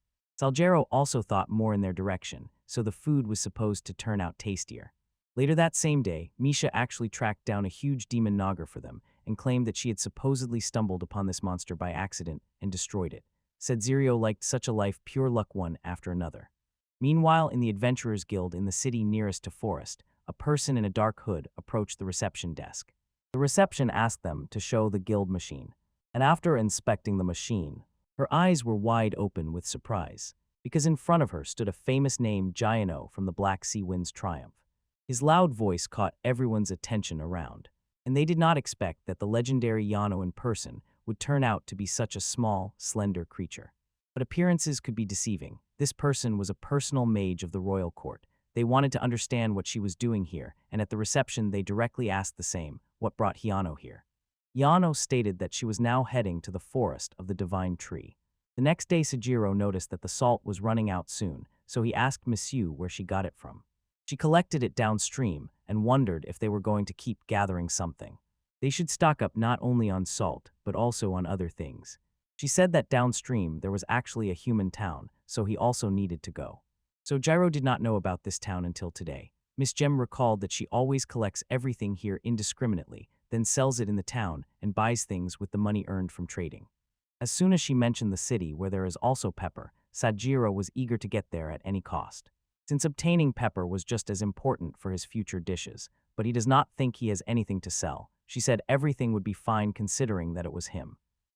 Salguero also thought more in their direction, so the food was supposed to turn out tastier. Later that same day, Misha actually tracked down a huge demon Naga for them and claimed that she had supposedly stumbled upon this monster by accident and destroyed it. Said Zirio liked such a life, pure luck one after another. Meanwhile, in the Adventurers Guild in the city nearest to Forest, a person in a dark hood approached the reception desk. The reception asked them to show the guild machine, and after inspecting the machine, her eyes were wide open with surprise, because in front of her stood a famous name, Giano from the Black Sea Wind's Triumph. His loud voice caught everyone's attention around, and they did not expect that the legendary Yano in person would turn out to be such a small, slender creature. But appearances could be deceiving. This person was a personal mage of the royal court. They wanted to understand what she was doing here, and at the reception they directly asked the same, what brought Yano here. Yano stated that she was now heading to the forest of the divine tree. The next day Sujiro noticed that the salt was running out soon, so he asked Monsieur where she got it from. She collected it downstream and wondered if they were going to keep gathering something. They should stock up not only on salt, but also on other things. She said that downstream there was actually a human town, so he also needed to go. So Gyro did not know about this town until today. Miss Gem recalled that she always collects everything here indiscriminately, then sells it in the town and buys things with the money earned from trading. As soon as she mentioned the city where there is also pepper, Sajiro was eager to get there at any cost. Since obtaining pepper was just as important for his future dishes, but he does not think he has anything to sell. She said everything would be fine considering that it was him.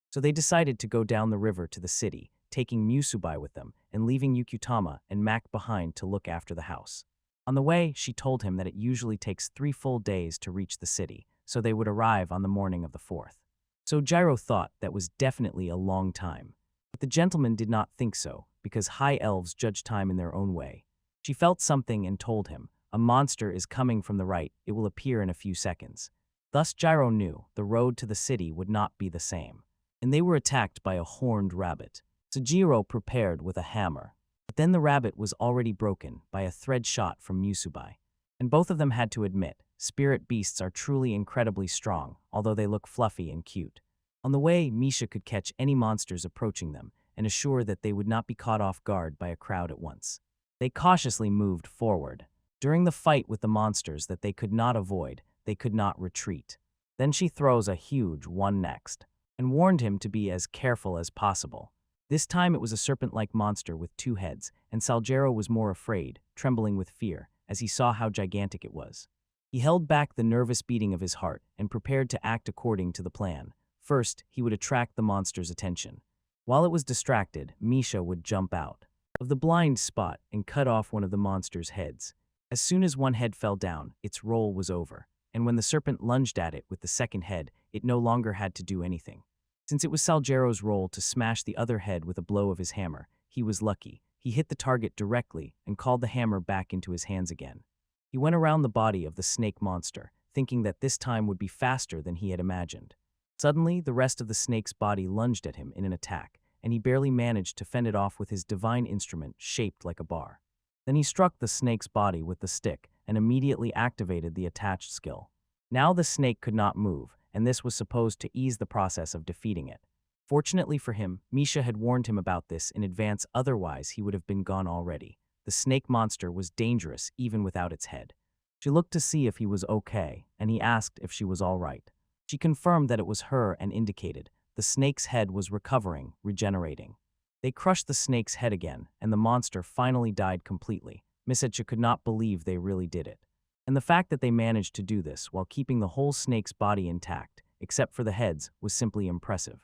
So they decided to go down the river to the city, taking Musubai with them and leaving Yukutama and Mac behind to look after the house. On the way, she told him that it usually takes 3 full days to reach the city, so they would arrive on the morning of the 4th. So Gyro thought that was definitely a long time. But the gentleman did not think so, because high elves judge time in their own way. She felt something and told him, a monster is coming from the right, it will appear in a few seconds. Thus Gyro knew the road to the city would not be the same, and they were attacked by a horned rabbit. Sujiro prepared with a hammer, but then the rabbit was already broken by a thread shot from Musubai. And both of them had to admit, spirit beasts are truly incredibly strong, although they look fluffy and cute. On the way, Misha could catch any monsters approaching them and assure that they would not be caught off guard by a crowd at once. They cautiously moved forward. During the fight with the monsters that they could not avoid, they could not retreat. Then she throws a huge one next, and warned him to be as careful as possible. This time it was a serpent-like monster with 2 heads, and Salguero was more afraid, trembling with fear, as he saw how gigantic it was. He held back the nervous beating of his heart and prepared to act according to the plan. First, he would attract the monster's attention. While it was distracted, Misha would jump out of the blind spot and cut off one of the monster's heads. As soon as one head fell down, its role was over, and when the serpent lunged at it with the second head, it no longer had to do anything. Since it was Salguero's role to smash the other head with a blow of his hammer, he was lucky. He hit the target directly and called the hammer back into his hands again. He went around the body of the snake monster, thinking that this time would be faster than he had imagined. Suddenly, the rest of the snake's body lunged at him in an attack, and he barely managed to fend it off with his divine instrument shaped like a bar. Then he struck the snake's body with the stick and immediately activated the attached skill. Now the snake could not move, and this was supposed to ease the process of defeating it. Fortunately for him, Misha had warned him about this in advance, otherwise he would have been gone already. The snake monster was dangerous even without its head. She looked to see if he was okay, and he asked if she was all right. She confirmed that it was her and indicated the snake's head was recovering, regenerating. They crushed the snake's head again, and the monster finally died completely. Misacha could not believe they really did it. And the fact that they managed to do this while keeping the whole snake's body intact, except for the heads, was simply impressive.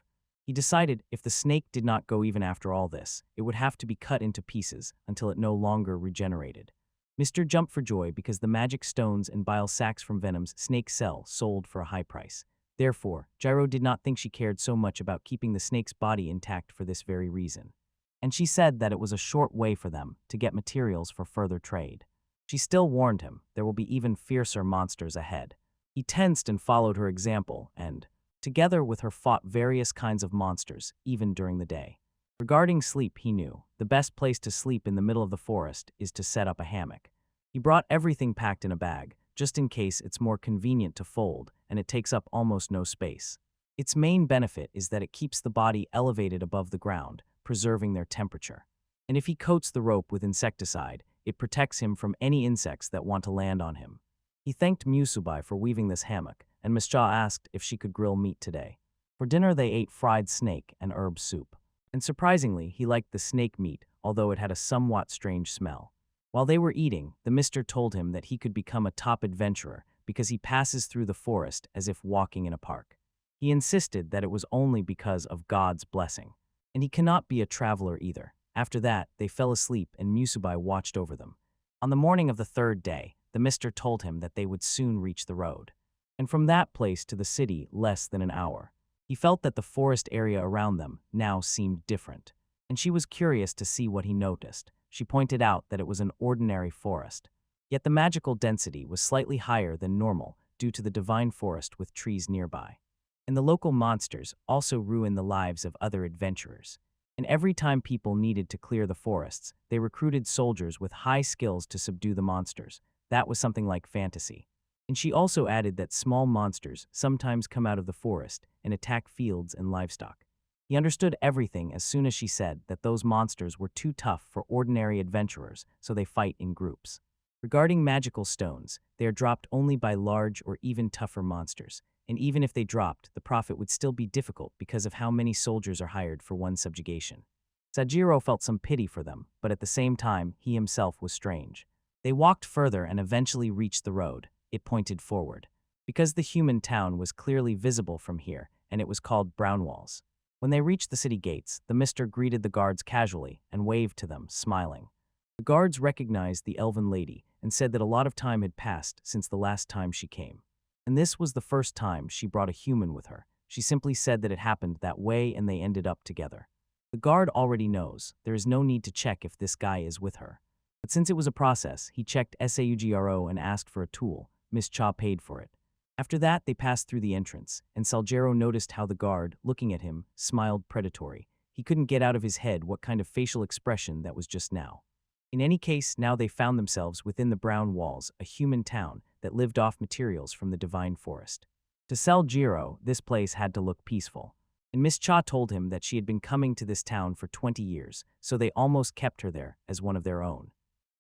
He decided if the snake did not go even after all this, it would have to be cut into pieces until it no longer regenerated. Mr. jumped for joy because the magic stones and bile sacs from Venom's snake cell sold for a high price. Therefore, Gyro did not think she cared so much about keeping the snake's body intact for this very reason. And she said that it was a short way for them to get materials for further trade. She still warned him there will be even fiercer monsters ahead. He tensed and followed her example and, together with her, fought various kinds of monsters, even during the day. Regarding sleep, he knew the best place to sleep in the middle of the forest is to set up a hammock. He brought everything packed in a bag, just in case it's more convenient to fold and it takes up almost no space. Its main benefit is that it keeps the body elevated above the ground, preserving their temperature. And if he coats the rope with insecticide, it protects him from any insects that want to land on him. He thanked Musubai for weaving this hammock, and Miss Cha asked if she could grill meat today. For dinner they ate fried snake and herb soup. And surprisingly, he liked the snake meat, although it had a somewhat strange smell. While they were eating, the mister told him that he could become a top adventurer because he passes through the forest as if walking in a park. He insisted that it was only because of God's blessing. And he cannot be a traveler either. After that, they fell asleep and Musubai watched over them. On the morning of the third day, the mister told him that they would soon reach the road. And from that place to the city, less than an hour. He felt that the forest area around them now seemed different. And she was curious to see what he noticed. She pointed out that it was an ordinary forest. Yet the magical density was slightly higher than normal due to the divine forest with trees nearby. And the local monsters also ruined the lives of other adventurers. And every time people needed to clear the forests, they recruited soldiers with high skills to subdue the monsters. That was something like fantasy. And she also added that small monsters sometimes come out of the forest and attack fields and livestock. He understood everything as soon as she said that those monsters were too tough for ordinary adventurers, so they fight in groups. Regarding magical stones, they are dropped only by large or even tougher monsters, and even if they dropped, the profit would still be difficult because of how many soldiers are hired for one subjugation. Sajiro felt some pity for them, but at the same time, he himself was strange. They walked further and eventually reached the road. It pointed forward. Because the human town was clearly visible from here, and it was called Brownwalls. When they reached the city gates, the mister greeted the guards casually and waved to them, smiling. The guards recognized the elven lady and said that a lot of time had passed since the last time she came. And this was the first time she brought a human with her. She simply said that it happened that way and they ended up together. The guard already knows. There is no need to check if this guy is with her. But since it was a process, he checked Saugro and asked for a tool. Miss Cha paid for it. After that, they passed through the entrance, and Saljero noticed how the guard, looking at him, smiled predatory. He couldn't get out of his head what kind of facial expression that was just now. In any case, now they found themselves within the brown walls, a human town that lived off materials from the divine forest. To Saljero, this place had to look peaceful. And Miss Cha told him that she had been coming to this town for 20 years, so they almost kept her there as one of their own.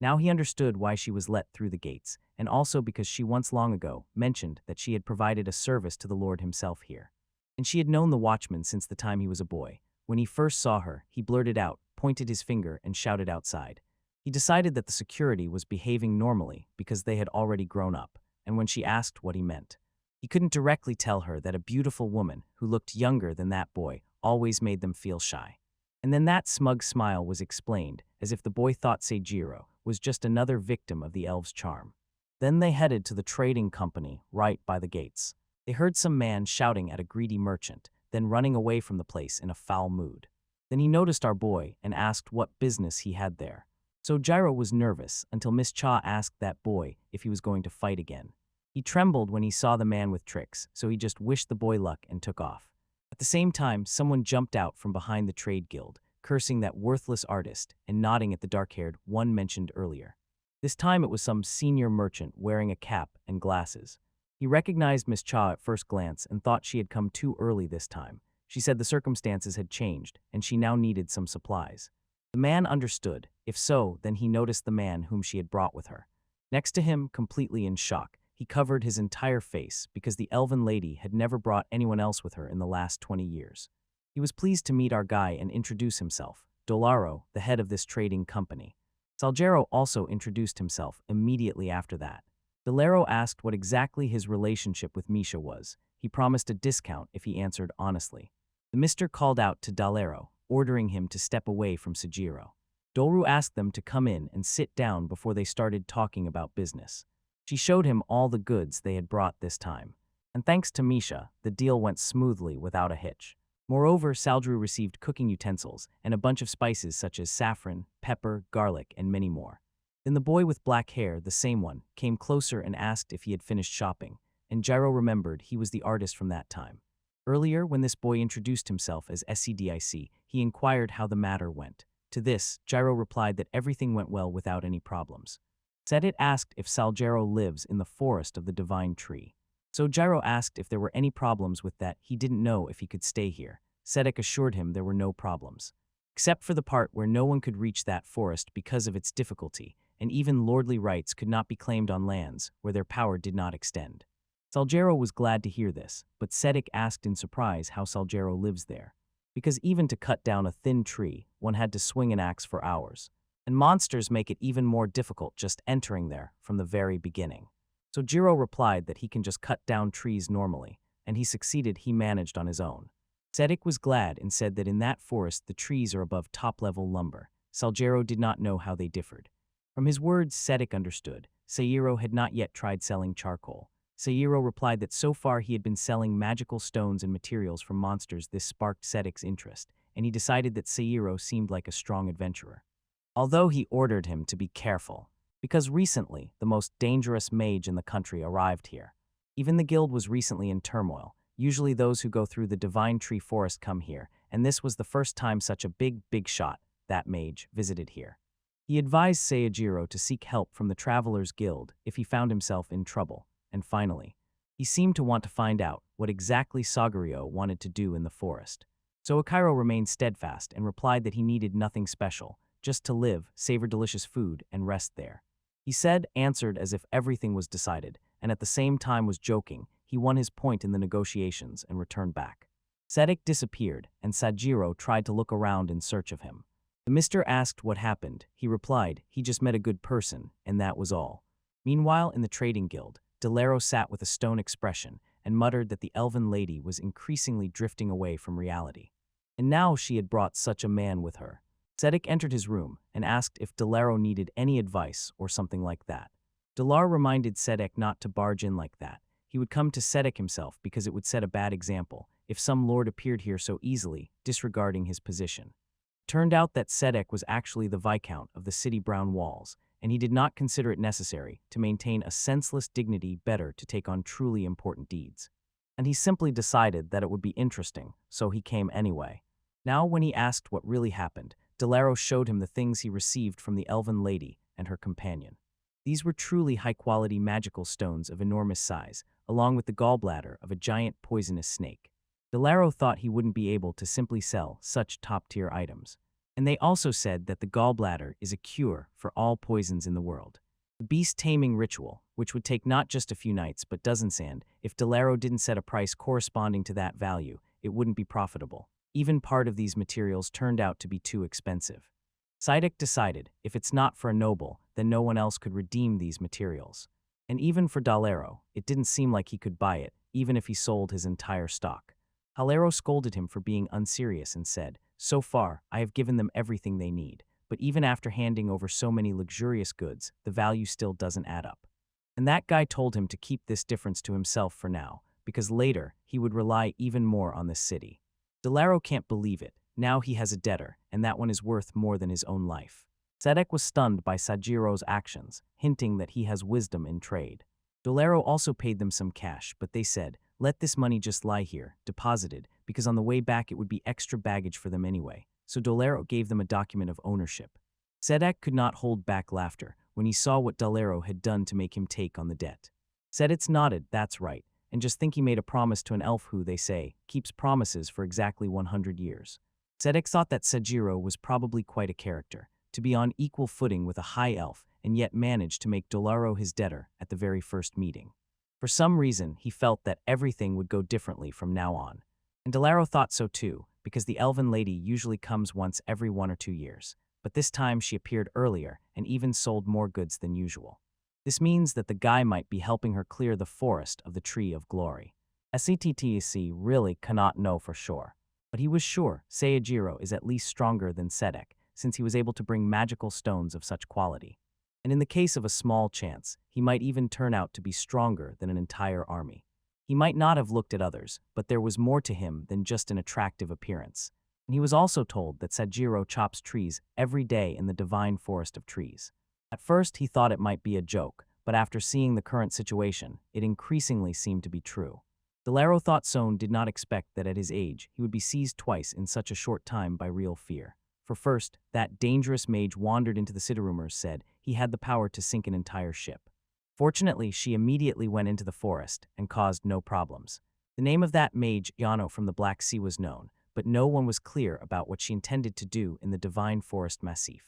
Now he understood why she was let through the gates, and also because she once long ago mentioned that she had provided a service to the Lord himself here. And she had known the watchman since the time he was a boy. When he first saw her, he blurted out, pointed his finger, and shouted outside. He decided that the security was behaving normally because they had already grown up, and when she asked what he meant, he couldn't directly tell her that a beautiful woman who looked younger than that boy always made them feel shy. And then that smug smile was explained, as if the boy thought Seijiro was just another victim of the elves' charm. Then they headed to the trading company right by the gates. They heard some man shouting at a greedy merchant, then running away from the place in a foul mood. Then he noticed our boy and asked what business he had there. So Jiro was nervous until Miss Cha asked that boy if he was going to fight again. He trembled when he saw the man with tricks, so he just wished the boy luck and took off. At the same time, someone jumped out from behind the trade guild, cursing that worthless artist and nodding at the dark-haired one mentioned earlier. This time it was some senior merchant wearing a cap and glasses. He recognized Miss Cha at first glance and thought she had come too early this time. She said the circumstances had changed and she now needed some supplies. The man understood. If so, then he noticed the man whom she had brought with her. Next to him, completely in shock, he covered his entire face because the elven lady had never brought anyone else with her in the last 20 years. He was pleased to meet our guy and introduce himself, Dolaro, the head of this trading company. Saljero also introduced himself immediately after that. Dolaro asked what exactly his relationship with Misha was. He promised a discount if he answered honestly. The mister called out to Dolaro, ordering him to step away from Sajiro. Dolru asked them to come in and sit down before they started talking about business. She showed him all the goods they had brought this time. And thanks to Misha, the deal went smoothly without a hitch. Moreover, Saldru received cooking utensils and a bunch of spices such as saffron, pepper, garlic, and many more. Then the boy with black hair, the same one, came closer and asked if he had finished shopping, and Jiro remembered he was the artist from that time. Earlier, when this boy introduced himself as SCDIC, he inquired how the matter went. To this, Gyro replied that everything went well without any problems. Sedek asked if Saljero lives in the forest of the divine tree. So Gyro asked if there were any problems with that. He didn't know if he could stay here. Sedek assured him there were no problems, except for the part where no one could reach that forest because of its difficulty, and even lordly rights could not be claimed on lands where their power did not extend. Saljero was glad to hear this, but Sedek asked in surprise how Saljero lives there. Because even to cut down a thin tree, one had to swing an axe for hours. And monsters make it even more difficult just entering there from the very beginning. So Jiro replied that he can just cut down trees normally, and he succeeded. He managed on his own. Sedek was glad and said that in that forest the trees are above top-level lumber. Saljero did not know how they differed. From his words, Sedek understood. Seiro had not yet tried selling charcoal. Seiro replied that so far he had been selling magical stones and materials from monsters. This sparked Sedek's interest, and he decided that Seiro seemed like a strong adventurer. Although he ordered him to be careful, because recently the most dangerous mage in the country arrived here. Even the guild was recently in turmoil. Usually those who go through the Divine Tree Forest come here, and this was the first time such a big shot, that mage, visited here. He advised Seijiro to seek help from the Travelers Guild if he found himself in trouble, and finally, he seemed to want to find out what exactly Sagario wanted to do in the forest. So Akiro remained steadfast and replied that he needed nothing special, just to live, savor delicious food, and rest there. He answered as if everything was decided, and at the same time was joking. He won his point in the negotiations and returned back. Sedek disappeared, and Sajiro tried to look around in search of him. The mister asked what happened. He replied he just met a good person, and that was all. Meanwhile, in the trading guild, Delero sat with a stone expression and muttered that the elven lady was increasingly drifting away from reality. And now she had brought such a man with her. Sedek entered his room and asked if Delero needed any advice or something like that. Delar reminded Sedek not to barge in like that. He would come to Sedek himself because it would set a bad example if some lord appeared here so easily, disregarding his position. Turned out that Sedek was actually the Viscount of the city Brown Walls, and he did not consider it necessary to maintain a senseless dignity, better to take on truly important deeds. And he simply decided that it would be interesting, so he came anyway. Now when he asked what really happened, Delero showed him the things he received from the elven lady and her companion. These were truly high-quality magical stones of enormous size, along with the gallbladder of a giant poisonous snake. Delero thought he wouldn't be able to simply sell such top-tier items. And they also said that the gallbladder is a cure for all poisons in the world. The beast-taming ritual, which would take not just a few nights but dozens, and if Delero didn't set a price corresponding to that value, it wouldn't be profitable. Even part of these materials turned out to be too expensive. Sedek decided, if it's not for a noble, then no one else could redeem these materials. And even for Dalero, it didn't seem like he could buy it, even if he sold his entire stock. Halero scolded him for being unserious and said, "So far, I have given them everything they need, but even after handing over so many luxurious goods, the value still doesn't add up." And that guy told him to keep this difference to himself for now, because later, he would rely even more on this city. Delero can't believe it. Now he has a debtor, and that one is worth more than his own life. Sedek was stunned by Sajiro's actions, hinting that he has wisdom in trade. Delero also paid them some cash, but they said, let this money just lie here, deposited, because on the way back it would be extra baggage for them anyway. So Delero gave them a document of ownership. Sedek could not hold back laughter when he saw what Delero had done to make him take on the debt. Sedek nodded, that's right, and just think he made a promise to an elf who, they say, keeps promises for exactly 100 years. Sedek thought that Sajiro was probably quite a character, to be on equal footing with a high elf and yet manage to make Delero his debtor at the very first meeting. For some reason, he felt that everything would go differently from now on. And Delero thought so too, because the elven lady usually comes once every 1 or 2 years, but this time she appeared earlier and even sold more goods than usual. This means that the guy might be helping her clear the forest of the Tree of Glory. SETTC really cannot know for sure, but he was sure Seijiro is at least stronger than Sedek, since he was able to bring magical stones of such quality. And in the case of a small chance, he might even turn out to be stronger than an entire army. He might not have looked at others, but there was more to him than just an attractive appearance. And he was also told that Sajiro chops trees every day in the divine forest of trees. At first, he thought it might be a joke, but after seeing the current situation, it increasingly seemed to be true. Delaro thought Son did not expect that at his age he would be seized twice in such a short time by real fear. For first, that dangerous mage wandered into the city said he had the power to sink an entire ship. Fortunately, she immediately went into the forest and caused no problems. The name of that mage, Yano from the Black Sea, was known, but no one was clear about what she intended to do in the divine forest massif.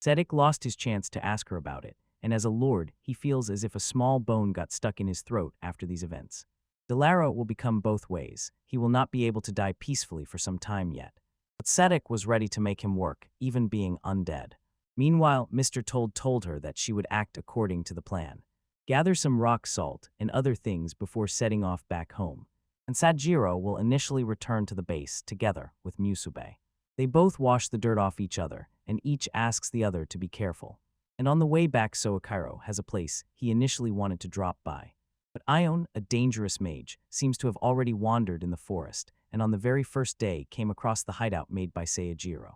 Sedek lost his chance to ask her about it, and as a lord, he feels as if a small bone got stuck in his throat after these events. Delaro will become both ways. He will not be able to die peacefully for some time yet. But Sedek was ready to make him work, even being undead. Meanwhile, Mr. Told her that she would act according to the plan. Gather some rock salt and other things before setting off back home. And Sajiro will initially return to the base together with Musube. They both wash the dirt off each other, and each asks the other to be careful. And on the way back, Soakairo has a place he initially wanted to drop by. But Ion, a dangerous mage, seems to have already wandered in the forest, and on the very first day came across the hideout made by Seijiro.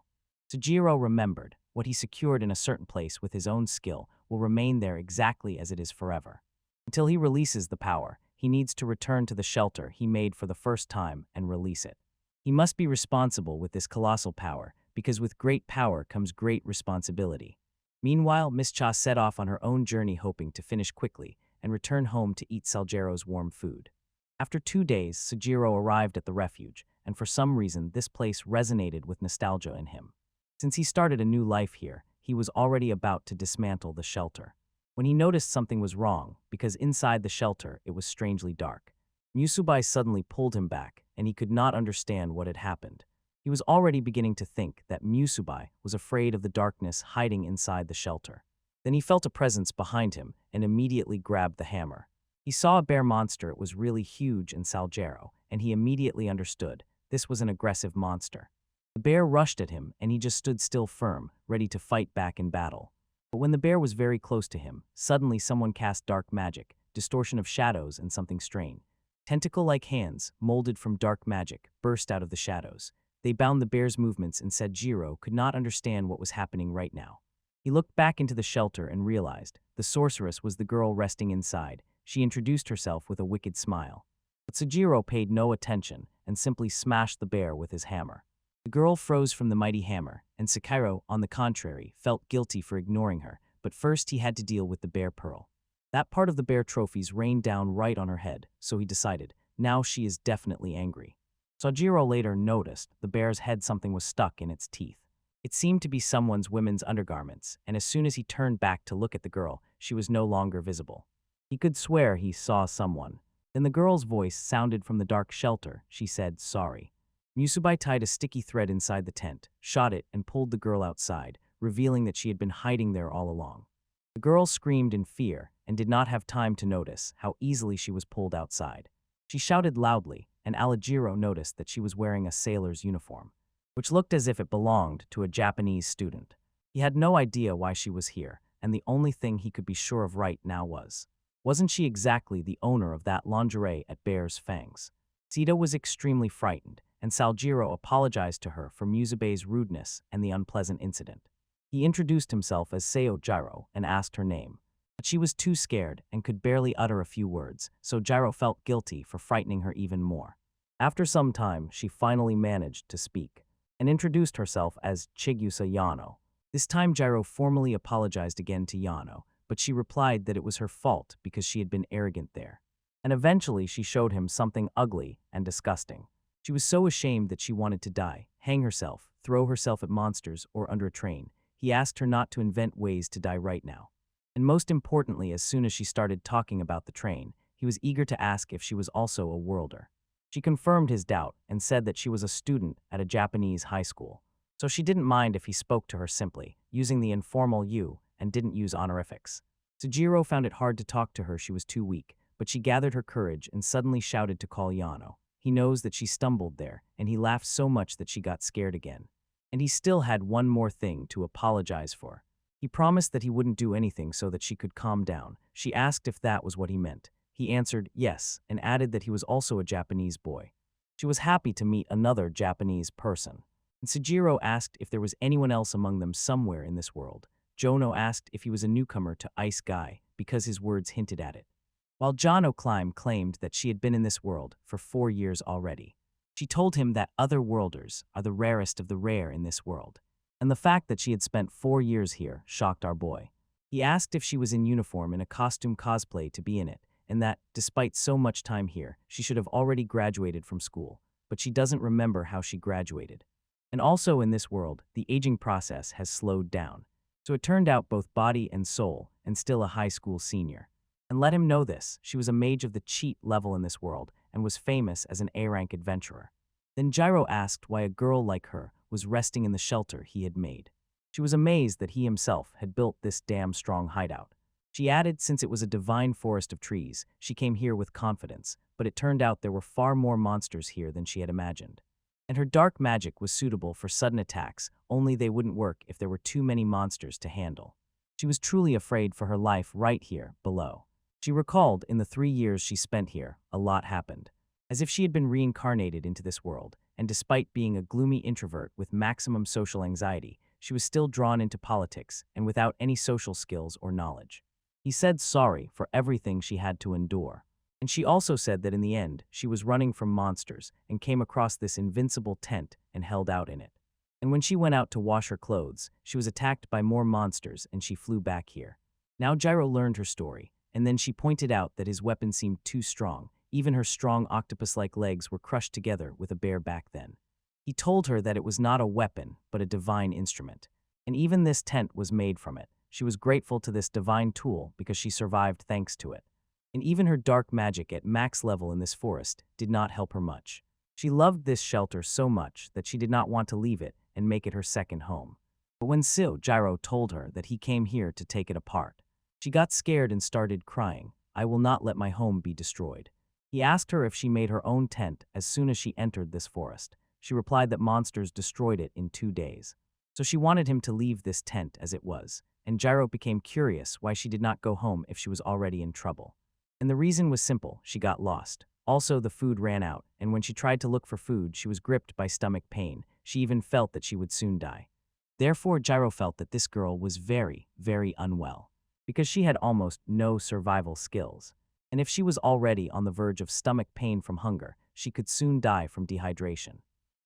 Sejiro remembered what he secured in a certain place with his own skill will remain there exactly as it is forever. Until he releases the power, he needs to return to the shelter he made for the first time and release it. He must be responsible with this colossal power, because with great power comes great responsibility. Meanwhile, Miss Cha set off on her own journey hoping to finish quickly and return home to eat Salgero's warm food. After 2 days, Sejiro arrived at the refuge, and for some reason this place resonated with nostalgia in him. Since he started a new life here, he was already about to dismantle the shelter. When he noticed something was wrong, because inside the shelter it was strangely dark, Musubai suddenly pulled him back, and he could not understand what had happened. He was already beginning to think that Musubai was afraid of the darkness hiding inside the shelter. Then he felt a presence behind him and immediately grabbed the hammer. He saw a bear monster. It was really huge and Salgero, and he immediately understood this was an aggressive monster. The bear rushed at him, and he just stood still firm, ready to fight back in battle. But when the bear was very close to him, suddenly someone cast dark magic, distortion of shadows, and something strange. Tentacle-like hands, molded from dark magic, burst out of the shadows. They bound the bear's movements and said Jiro could not understand what was happening right now. He looked back into the shelter and realized the sorceress was the girl resting inside. She introduced herself with a wicked smile. But Sejiro paid no attention and simply smashed the bear with his hammer. The girl froze from the mighty hammer, and Sakairo, on the contrary, felt guilty for ignoring her, but first he had to deal with the bear pearl. That part of the bear trophies rained down right on her head, so he decided, now she is definitely angry. Sojiro later noticed the bear's head something was stuck in its teeth. It seemed to be someone's women's undergarments, and as soon as he turned back to look at the girl, she was no longer visible. He could swear he saw someone. Then the girl's voice sounded from the dark shelter. She said, sorry. Musubai tied a sticky thread inside the tent, shot it, and pulled the girl outside, revealing that she had been hiding there all along. The girl screamed in fear and did not have time to notice how easily she was pulled outside. She shouted loudly, and Alajiro noticed that she was wearing a sailor's uniform, which looked as if it belonged to a Japanese student. He had no idea why she was here, and the only thing he could be sure of right now wasn't she exactly the owner of that lingerie at Bear's Fangs? Sita was extremely frightened, and Saljiro apologized to her for Musubei's rudeness and the unpleasant incident. He introduced himself as Seo Jiro and asked her name. But she was too scared and could barely utter a few words, so Jiro felt guilty for frightening her even more. After some time, she finally managed to speak and introduced herself as Chigusa Yano. This time Jiro formally apologized again to Yano, but she replied that it was her fault because she had been arrogant there. And eventually she showed him something ugly and disgusting. She was so ashamed that she wanted to die, hang herself, throw herself at monsters, or under a train. He asked her not to invent ways to die right now. And most importantly, as soon as she started talking about the train, he was eager to ask if she was also a worlder. She confirmed his doubt and said that she was a student at a Japanese high school. So she didn't mind if he spoke to her simply, using the informal you, and didn't use honorifics. Sujiro found it hard to talk to her. She was too weak, but she gathered her courage and suddenly shouted to call Yano. He knows that she stumbled there, and he laughed so much that she got scared again. And he still had one more thing to apologize for. He promised that he wouldn't do anything so that she could calm down. She asked if that was what he meant. He answered yes, and added that he was also a Japanese boy. She was happy to meet another Japanese person. And Sujiro asked if there was anyone else among them somewhere in this world. Jono asked if he was a newcomer to Ice Guy, because his words hinted at it. while John O'Clime claimed that she had been in this world for 4 years already. She told him that other worlders are the rarest of the rare in this world, and the fact that she had spent 4 years here shocked our boy. He asked if she was in uniform in a costume cosplay to be in it, and that, despite so much time here, she should have already graduated from school, but she doesn't remember how she graduated. And also in this world, the aging process has slowed down. So it turned out both body and soul, and still a high school senior. And let him know this, she was a mage of the cheat level in this world, and was famous as an A-rank adventurer. Then Gyro asked why a girl like her was resting in the shelter he had made. She was amazed that he himself had built this damn strong hideout. She added since it was a divine forest of trees, she came here with confidence, but it turned out there were far more monsters here than she had imagined. And her dark magic was suitable for sudden attacks, only they wouldn't work if there were too many monsters to handle. She was truly afraid for her life right here, below. She recalled in the 3 years she spent here, a lot happened. As if she had been reincarnated into this world, and despite being a gloomy introvert with maximum social anxiety, she was still drawn into politics and without any social skills or knowledge. He said sorry for everything she had to endure. And she also said that in the end, she was running from monsters and came across this invincible tent and held out in it. And when she went out to wash her clothes, she was attacked by more monsters and she flew back here. Now Gyro learned her story, and then she pointed out that his weapon seemed too strong. Even her strong octopus-like legs were crushed together with a bare back then. He told her that it was not a weapon, but a divine instrument. And even this tent was made from it. She was grateful to this divine tool because she survived thanks to it. And even her dark magic at max level in this forest did not help her much. She loved this shelter so much that she did not want to leave it and make it her second home. But when Gyro told her that he came here to take it apart, she got scared and started crying. I will not let my home be destroyed. He asked her if she made her own tent as soon as she entered this forest. She replied that monsters destroyed it in 2 days. So she wanted him to leave this tent as it was, and Gyro became curious why she did not go home if she was already in trouble. And the reason was simple, she got lost. Also, the food ran out, and when she tried to look for food, she was gripped by stomach pain. She even felt that she would soon die. Therefore, Gyro felt that this girl was very, very unwell, because she had almost no survival skills. And if she was already on the verge of stomach pain from hunger, she could soon die from dehydration.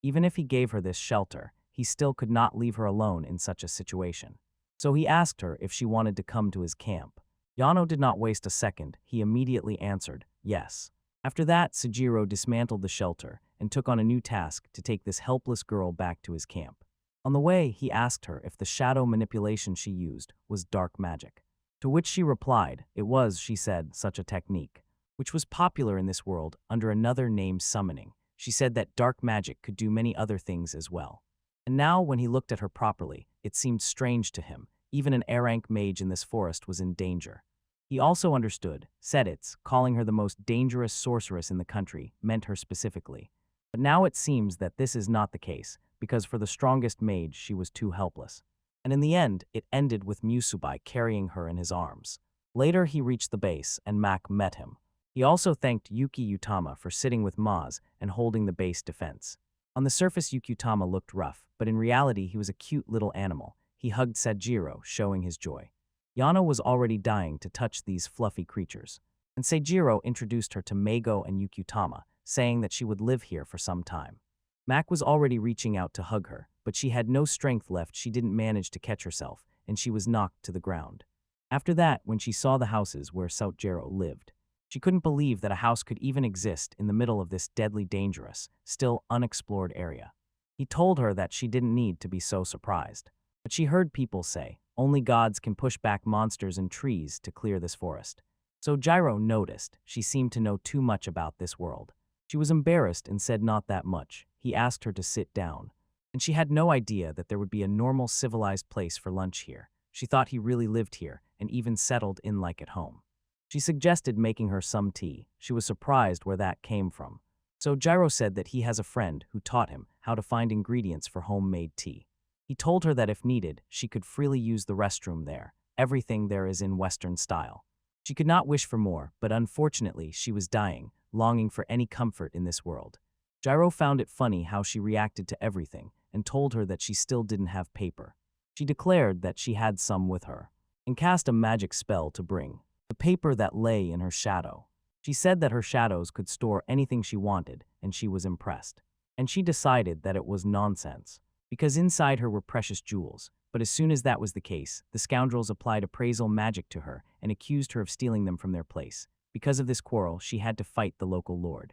Even if he gave her this shelter, he still could not leave her alone in such a situation. So he asked her if she wanted to come to his camp. Yano did not waste a second, he immediately answered, yes. After that, Sujiro dismantled the shelter and took on a new task to take this helpless girl back to his camp. On the way, he asked her if the shadow manipulation she used was dark magic. To which she replied, it was, she said, such a technique, which was popular in this world under another name summoning. She said that dark magic could do many other things as well. And now, when he looked at her properly, it seemed strange to him. Even an A-rank mage in this forest was in danger. He also understood, said it's, calling her the most dangerous sorceress in the country, meant her specifically. But now it seems that this is not the case, because for the strongest mage she was too helpless. And in the end, it ended with Musubai carrying her in his arms. Later he reached the base, and Mac met him. He also thanked Yuki Utama for sitting with Maz and holding the base defense. On the surface, Yuki Utama looked rough, but in reality he was a cute little animal. He hugged Seijiro, showing his joy. Yano was already dying to touch these fluffy creatures, and Seijiro introduced her to Meigo and Yuki Utama, saying that she would live here for some time. Mac was already reaching out to hug her, but she had no strength left. She didn't manage to catch herself, and she was knocked to the ground. After that, when she saw the houses where Seijiro lived, she couldn't believe that a house could even exist in the middle of this deadly dangerous, still unexplored area. He told her that she didn't need to be so surprised. But she heard people say, only gods can push back monsters and trees to clear this forest. So Gyro noticed she seemed to know too much about this world. She was embarrassed and said not that much. He asked her to sit down. And she had no idea that there would be a normal civilized place for lunch here. She thought he really lived here and even settled in like at home. She suggested making her some tea. She was surprised where that came from. So Gyro said that he has a friend who taught him how to find ingredients for homemade tea. He told her that if needed, she could freely use the restroom there. Everything there is in Western style. She could not wish for more, but unfortunately she was dying, longing for any comfort in this world. Gyro found it funny how she reacted to everything and told her that she still didn't have paper. She declared that she had some with her and cast a magic spell to bring. the paper that lay in her shadow. She said that her shadows could store anything she wanted, and she was impressed. And she decided that it was nonsense, because inside her were precious jewels. But as soon as that was the case, the scoundrels applied appraisal magic to her and accused her of stealing them from their place. Because of this quarrel, she had to fight the local lord.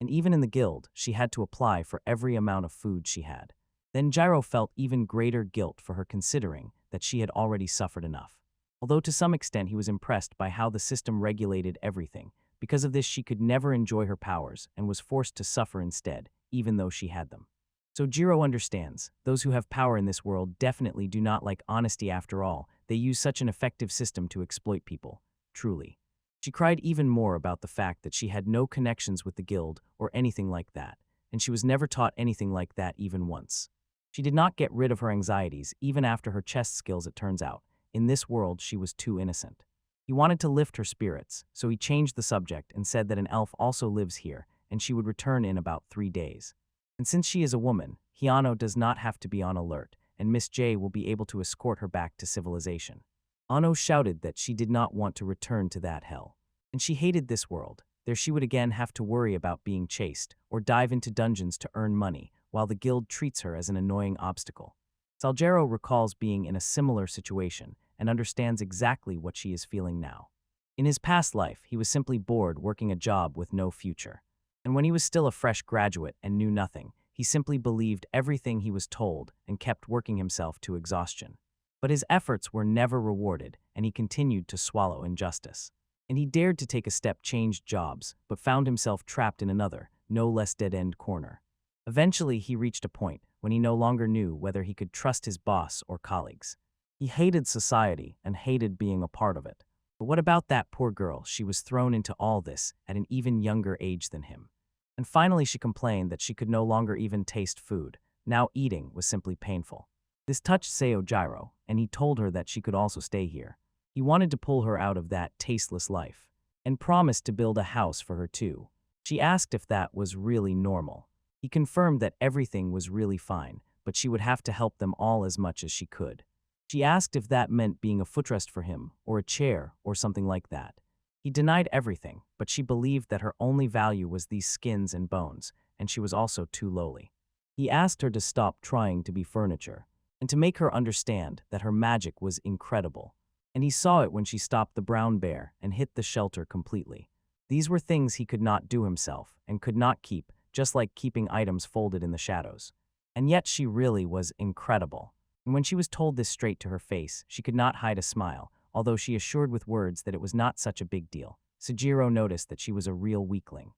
And even in the guild, she had to apply for every amount of food she had. Then Gyro felt even greater guilt for her, considering that she had already suffered enough. Although to some extent he was impressed by how the system regulated everything. Because of this, she could never enjoy her powers and was forced to suffer instead, even though she had them. So Jiro understands, those who have power in this world definitely do not like honesty after all. They use such an effective system to exploit people, truly. She cried even more about the fact that she had no connections with the guild or anything like that, and she was never taught anything like that even once. She did not get rid of her anxieties even after her chess skills, it turns out. In this world, she was too innocent. He wanted to lift her spirits, so he changed the subject and said that an elf also lives here, and she would return in about 3 days. And since she is a woman, Hiano does not have to be on alert, and Miss J will be able to escort her back to civilization. Ano shouted that she did not want to return to that hell. And she hated this world. There she would again have to worry about being chased, or dive into dungeons to earn money, while the guild treats her as an annoying obstacle. Salgero recalls being in a similar situation, and understands exactly what she is feeling now. In his past life, he was simply bored working a job with no future. And when he was still a fresh graduate and knew nothing, he simply believed everything he was told and kept working himself to exhaustion. But his efforts were never rewarded, and he continued to swallow injustice. And he dared to take a step, changed jobs, but found himself trapped in another, no less dead-end corner. Eventually, he reached a point when he no longer knew whether he could trust his boss or colleagues. He hated society and hated being a part of it. But what about that poor girl? She was thrown into all this at an even younger age than him. And finally she complained that she could no longer even taste food. Now eating was simply painful. This touched Seo Gyro, and he told her that she could also stay here. He wanted to pull her out of that tasteless life, and promised to build a house for her too. She asked if that was really normal. He confirmed that everything was really fine, but she would have to help them all as much as she could. She asked if that meant being a footrest for him, or a chair, or something like that. He denied everything, but she believed that her only value was these skins and bones, and she was also too lowly. He asked her to stop trying to be furniture, and to make her understand that her magic was incredible. And he saw it when she stopped the brown bear and hit the shelter completely. These were things he could not do himself, and could not keep, just like keeping items folded in the shadows. And yet she really was incredible. And when she was told this straight to her face, she could not hide a smile, although she assured with words that it was not such a big deal. Sujiro noticed that she was a real weakling.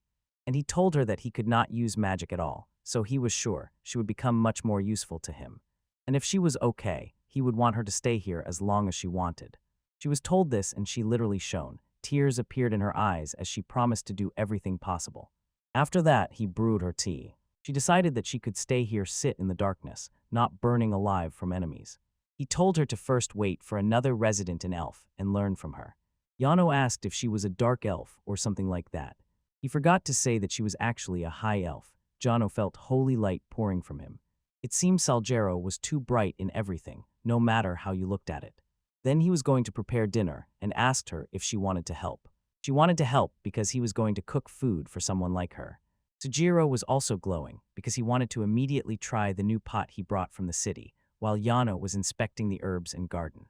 And he told her that he could not use magic at all, so he was sure she would become much more useful to him. And if she was okay, he would want her to stay here as long as she wanted. She was told this and she literally shone. Tears appeared in her eyes as she promised to do everything possible. After that, he brewed her tea. She decided that she could stay here, sit in the darkness, not burning alive from enemies. He told her to first wait for another resident in elf and learn from her. Yano asked if she was a dark elf or something like that. He forgot to say that she was actually a high elf. Jano felt holy light pouring from him. It seemed Salgero was too bright in everything, no matter how you looked at it. Then he was going to prepare dinner and asked her if she wanted to help. She wanted to help because he was going to cook food for someone like her. Sujiro was also glowing because he wanted to immediately try the new pot he brought from the city, while Yano was inspecting the herbs and garden.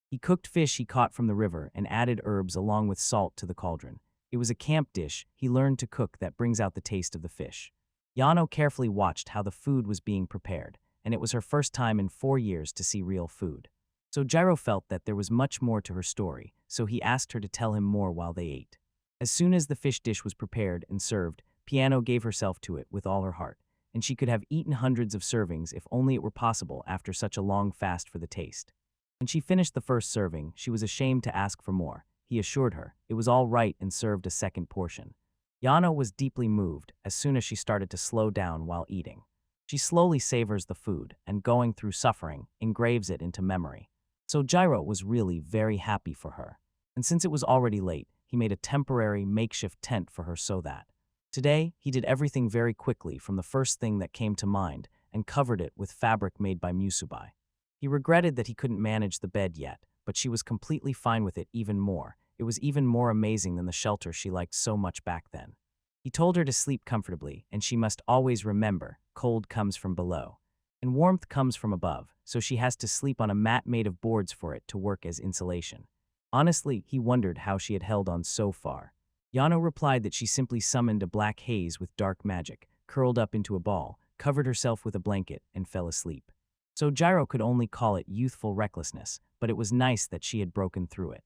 He cooked fish he caught from the river and added herbs along with salt to the cauldron. It was a camp dish he learned to cook that brings out the taste of the fish. Yano carefully watched how the food was being prepared, and it was her first time in 4 years to see real food. So Gyro felt that there was much more to her story, so he asked her to tell him more while they ate. As soon as the fish dish was prepared and served, Piano gave herself to it with all her heart, and she could have eaten hundreds of servings if only it were possible after such a long fast for the taste. When she finished the first serving, she was ashamed to ask for more. He assured her it was all right and served a second portion. Yano was deeply moved as soon as she started to slow down while eating. She slowly savors the food and, going through suffering, engraves it into memory. So Gyro was really very happy for her. And since it was already late, he made a temporary makeshift tent for her so that today, he did everything very quickly from the first thing that came to mind and covered it with fabric made by Musubai. He regretted that he couldn't manage the bed yet, but she was completely fine with it even more, it was even more amazing than the shelter she liked so much back then. He told her to sleep comfortably, and she must always remember, cold comes from below, and warmth comes from above, so she has to sleep on a mat made of boards for it to work as insulation. Honestly, he wondered how she had held on so far. Yano replied that she simply summoned a black haze with dark magic, curled up into a ball, covered herself with a blanket, and fell asleep. So Gyro could only call it youthful recklessness, but it was nice that she had broken through it.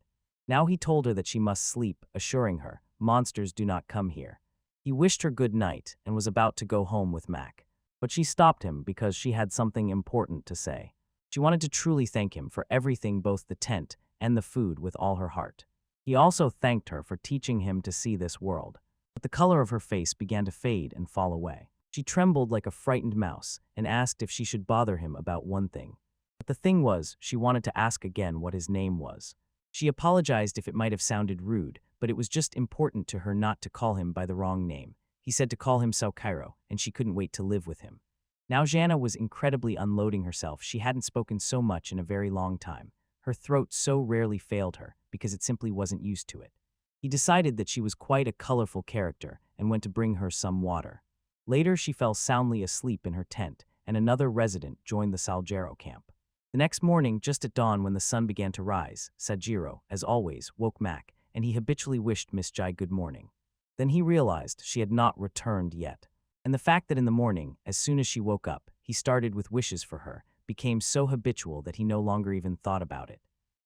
Now he told her that she must sleep, assuring her, monsters do not come here. He wished her good night and was about to go home with Mac. But she stopped him because she had something important to say. She wanted to truly thank him for everything, both the tent and the food, with all her heart. He also thanked her for teaching him to see this world. But the color of her face began to fade and fall away. She trembled like a frightened mouse and asked if she should bother him about one thing. But the thing was, she wanted to ask again what his name was. She apologized if it might have sounded rude, but it was just important to her not to call him by the wrong name. He said to call him Sao Cairo, and she couldn't wait to live with him. Now Jana was incredibly unloading herself. She hadn't spoken so much in a very long time. Her throat so rarely failed her because it simply wasn't used to it. He decided that she was quite a colorful character and went to bring her some water. Later, she fell soundly asleep in her tent, and another resident joined the Saljero camp. The next morning, just at dawn when the sun began to rise, Sajiro, as always, woke Mac, and he habitually wished Miss Jai good morning. Then he realized she had not returned yet. And the fact that in the morning, as soon as she woke up, he started with wishes for her, became so habitual that he no longer even thought about it.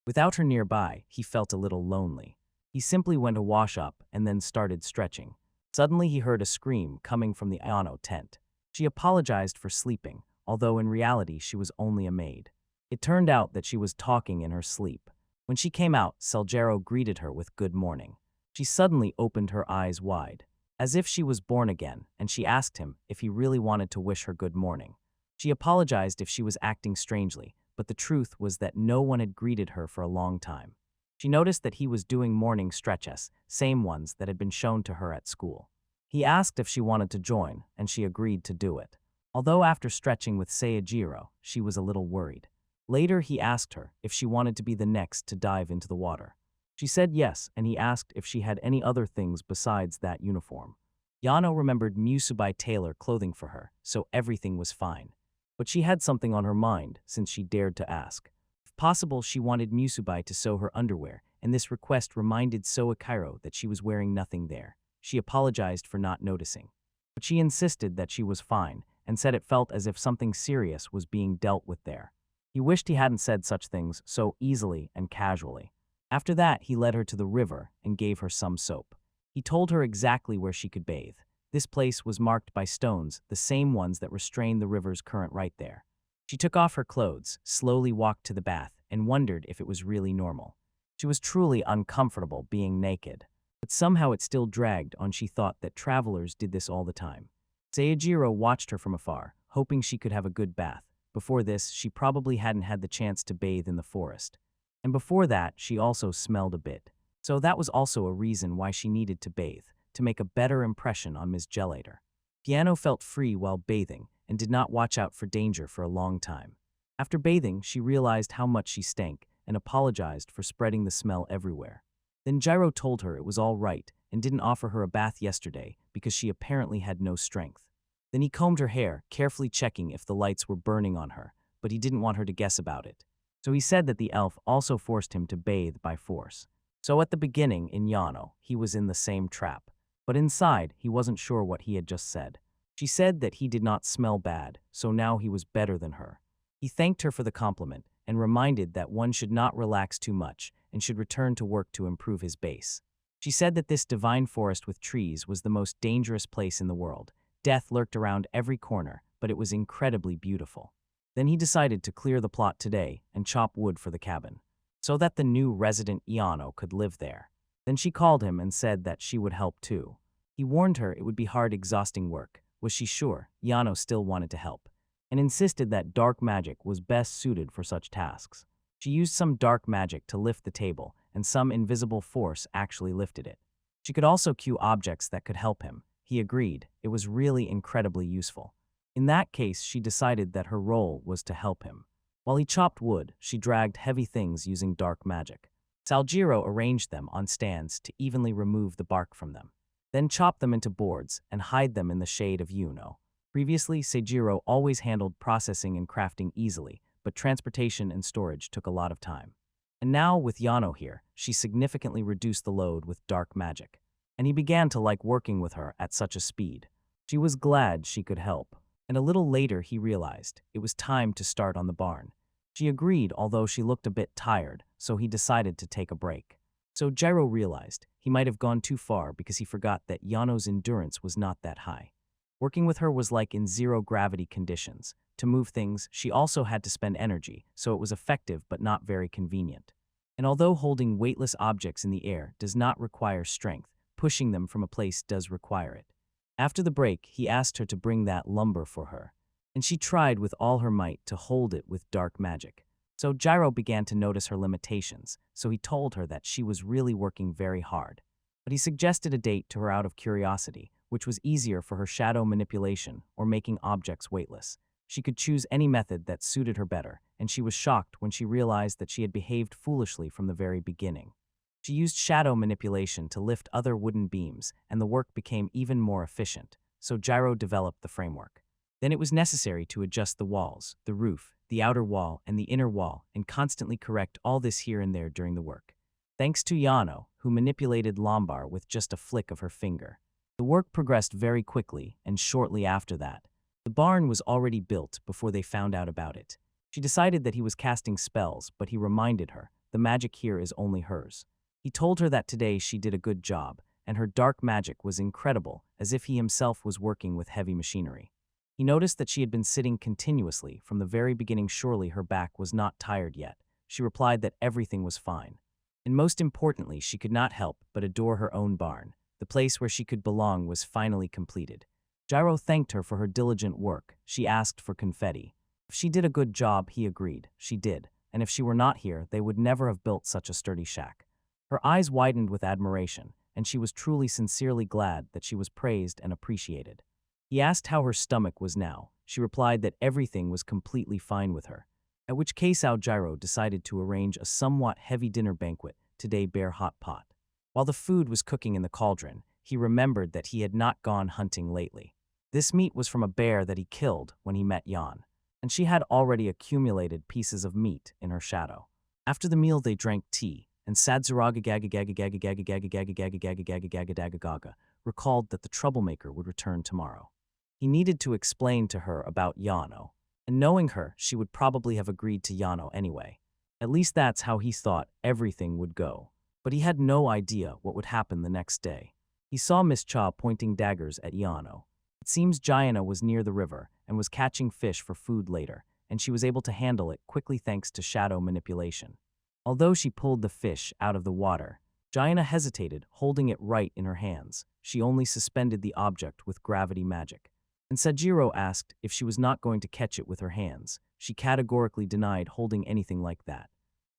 Without her nearby, he felt a little lonely. He simply went to wash up and then started stretching. Suddenly he heard a scream coming from the Ayano tent. She apologized for sleeping, although in reality she was only a maid. It turned out that she was talking in her sleep. When she came out, Saljero greeted her with good morning. She suddenly opened her eyes wide, as if she was born again, and she asked him if he really wanted to wish her good morning. She apologized if she was acting strangely, but the truth was that no one had greeted her for a long time. She noticed that he was doing morning stretches, same ones that had been shown to her at school. He asked if she wanted to join, and she agreed to do it. Although after stretching with Seijiro, she was a little worried. Later, he asked her if she wanted to be the next to dive into the water. She said yes, and he asked if she had any other things besides that uniform. Yano remembered Musubai tailor clothing for her, so everything was fine. But she had something on her mind since she dared to ask. If possible, she wanted Musubai to sew her underwear, and this request reminded Soa Cairo that she was wearing nothing there. She apologized for not noticing. But she insisted that she was fine, and said it felt as if something serious was being dealt with there. He wished he hadn't said such things so easily and casually. After that, he led her to the river and gave her some soap. He told her exactly where she could bathe. This place was marked by stones, the same ones that restrained the river's current right there. She took off her clothes, slowly walked to the bath, and wondered if it was really normal. She was truly uncomfortable being naked, but somehow it still dragged on. She thought that travelers did this all the time. Seijiro watched her from afar, hoping she could have a good bath. Before this, she probably hadn't had the chance to bathe in the forest. And before that, she also smelled a bit. So that was also a reason why she needed to bathe, to make a better impression on Ms. Gelator. Piano felt free while bathing and did not watch out for danger for a long time. After bathing, she realized how much she stank and apologized for spreading the smell everywhere. Then Gyro told her it was all right and didn't offer her a bath yesterday because she apparently had no strength. Then he combed her hair, carefully checking if the lights were burning on her, but he didn't want her to guess about it. So he said that the elf also forced him to bathe by force. So at the beginning, in Yano, he was in the same trap. But inside, he wasn't sure what he had just said. She said that he did not smell bad, so now he was better than her. He thanked her for the compliment and reminded that one should not relax too much and should return to work to improve his base. She said that this divine forest with trees was the most dangerous place in the world. Death lurked around every corner, but it was incredibly beautiful. Then he decided to clear the plot today and chop wood for the cabin, so that the new resident Iano could live there. Then she called him and said that she would help too. He warned her it would be hard, exhausting work. Was she sure? Iano still wanted to help, and insisted that dark magic was best suited for such tasks. She used some dark magic to lift the table, and some invisible force actually lifted it. She could also cue objects that could help him. He agreed. It was really incredibly useful. In that case, she decided that her role was to help him. While he chopped wood, she dragged heavy things using dark magic. Saljiro arranged them on stands to evenly remove the bark from them. Then chop them into boards and hide them in the shade of Yuno. Previously, Seijiro always handled processing and crafting easily, but transportation and storage took a lot of time. And now, with Yano here, she significantly reduced the load with dark magic. And he began to like working with her at such a speed. She was glad she could help. And a little later he realized it was time to start on the barn. She agreed, although she looked a bit tired, so he decided to take a break. So Jiro realized he might have gone too far because he forgot that Yano's endurance was not that high. Working with her was like in zero-gravity conditions. To move things, she also had to spend energy, so it was effective but not very convenient. And although holding weightless objects in the air does not require strength, pushing them from a place does require it. After the break, he asked her to bring that lumber for her. And she tried with all her might to hold it with dark magic. So Jiro began to notice her limitations, so he told her that she was really working very hard. But he suggested a date to her out of curiosity, which was easier for her shadow manipulation or making objects weightless. She could choose any method that suited her better, and she was shocked when she realized that she had behaved foolishly from the very beginning. She used shadow manipulation to lift other wooden beams, and the work became even more efficient, so Jiro developed the framework. Then it was necessary to adjust the walls, the roof, the outer wall, and the inner wall, and constantly correct all this here and there during the work. Thanks to Yano, who manipulated Lombar with just a flick of her finger. The work progressed very quickly, and shortly after that, the barn was already built before they found out about it. She decided that he was casting spells, but he reminded her, the magic here is only hers. He told her that today she did a good job, and her dark magic was incredible, as if he himself was working with heavy machinery. He noticed that she had been sitting continuously from the very beginning. Surely her back was not tired yet. She replied that everything was fine. And most importantly, she could not help but adore her own barn. The place where she could belong was finally completed. Jiro thanked her for her diligent work. She asked for confetti. If she did a good job, he agreed. She did. And if she were not here, they would never have built such a sturdy shack. Her eyes widened with admiration, and she was truly sincerely glad that she was praised and appreciated. He asked how her stomach was now. She replied that everything was completely fine with her. At which case Jiro decided to arrange a somewhat heavy dinner banquet, today bare hot pot. While the food was cooking in the cauldron, he remembered that he had not gone hunting lately. This meat was from a bear that he killed when he met Yan, and she had already accumulated pieces of meat in her shadow. After the meal they drank tea, and Sadzuraga recalled that the troublemaker would return tomorrow. He needed to explain to her about Yano, and knowing her, she would probably have agreed to Yano anyway. At least that's how he thought everything would go. But he had no idea what would happen the next day. He saw Miss Cha pointing daggers at Yano. It seems Jayana was near the river and was catching fish for food later, and she was able to handle it quickly thanks to shadow manipulation. Although she pulled the fish out of the water, Jayana hesitated, holding it right in her hands. She only suspended the object with gravity magic. And Sajiro asked if she was not going to catch it with her hands. She categorically denied holding anything like that.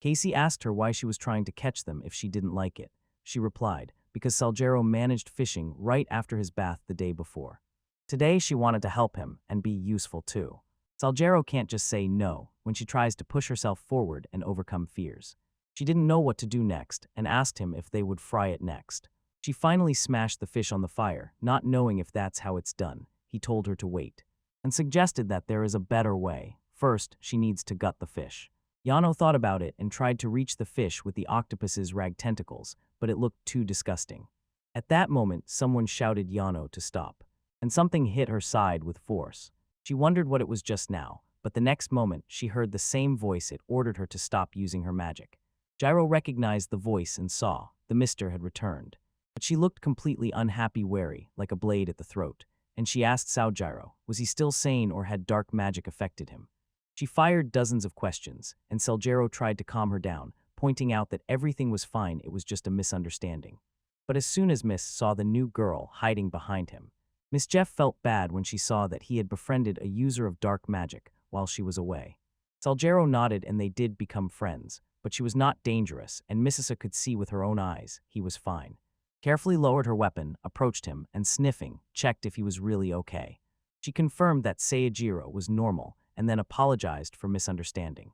Casey asked her why she was trying to catch them if she didn't like it. She replied, because Saljiro managed fishing right after his bath the day before. Today she wanted to help him and be useful too. Saljiro can't just say no when she tries to push herself forward and overcome fears. She didn't know what to do next and asked him if they would fry it next. She finally smashed the fish on the fire, not knowing if that's how it's done. He told her to wait, and suggested that there is a better way. First, she needs to gut the fish. Yano thought about it and tried to reach the fish with the octopus's rag tentacles, but it looked too disgusting. At that moment, someone shouted Yano to stop, and something hit her side with force. She wondered what it was just now, but the next moment, she heard the same voice. It ordered her to stop using her magic. Jiro recognized the voice and saw the mister had returned, but she looked completely unhappy, wary, like a blade at the throat. And she asked Saljiro, was he still sane or had dark magic affected him? She fired dozens of questions, and Saljiro tried to calm her down, pointing out that everything was fine, it was just a misunderstanding. But as soon as Miss saw the new girl hiding behind him, Miss Jeff felt bad when she saw that he had befriended a user of dark magic while she was away. Saljiro nodded and they did become friends, but she was not dangerous, and Misasa could see with her own eyes he was fine. Carefully lowered her weapon, approached him, and sniffing, checked if he was really okay. She confirmed that Seijiro was normal, and then apologized for misunderstanding.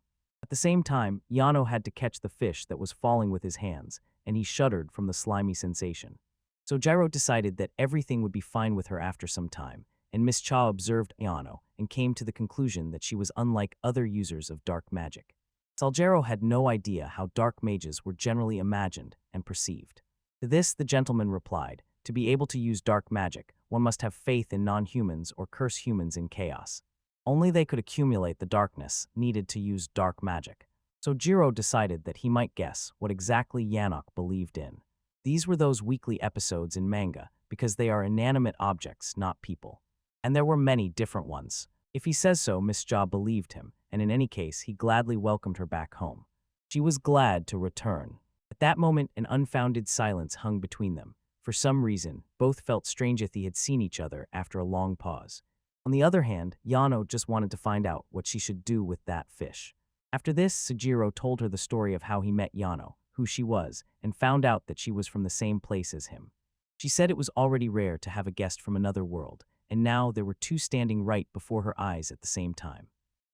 At the same time, Yano had to catch the fish that was falling with his hands, and he shuddered from the slimy sensation. So Jiro decided that everything would be fine with her after some time, and Miss Cha observed Yano and came to the conclusion that she was unlike other users of dark magic. Saljero had no idea how dark mages were generally imagined and perceived. To this, the gentleman replied, to be able to use dark magic, one must have faith in non-humans or curse humans in chaos. Only they could accumulate the darkness needed to use dark magic. So Jiro decided that he might guess what exactly Yanok believed in. These were those weekly episodes in manga, because they are inanimate objects, not people. And there were many different ones. If he says so, Miss Ja believed him, and in any case, he gladly welcomed her back home. She was glad to return. At that moment, an unfounded silence hung between them. For some reason, both felt strange if they had seen each other after a long pause. On the other hand, Yano just wanted to find out what she should do with that fish. After this, Sujiro told her the story of how he met Yano, who she was, and found out that she was from the same place as him. She said it was already rare to have a guest from another world, and now there were two standing right before her eyes at the same time.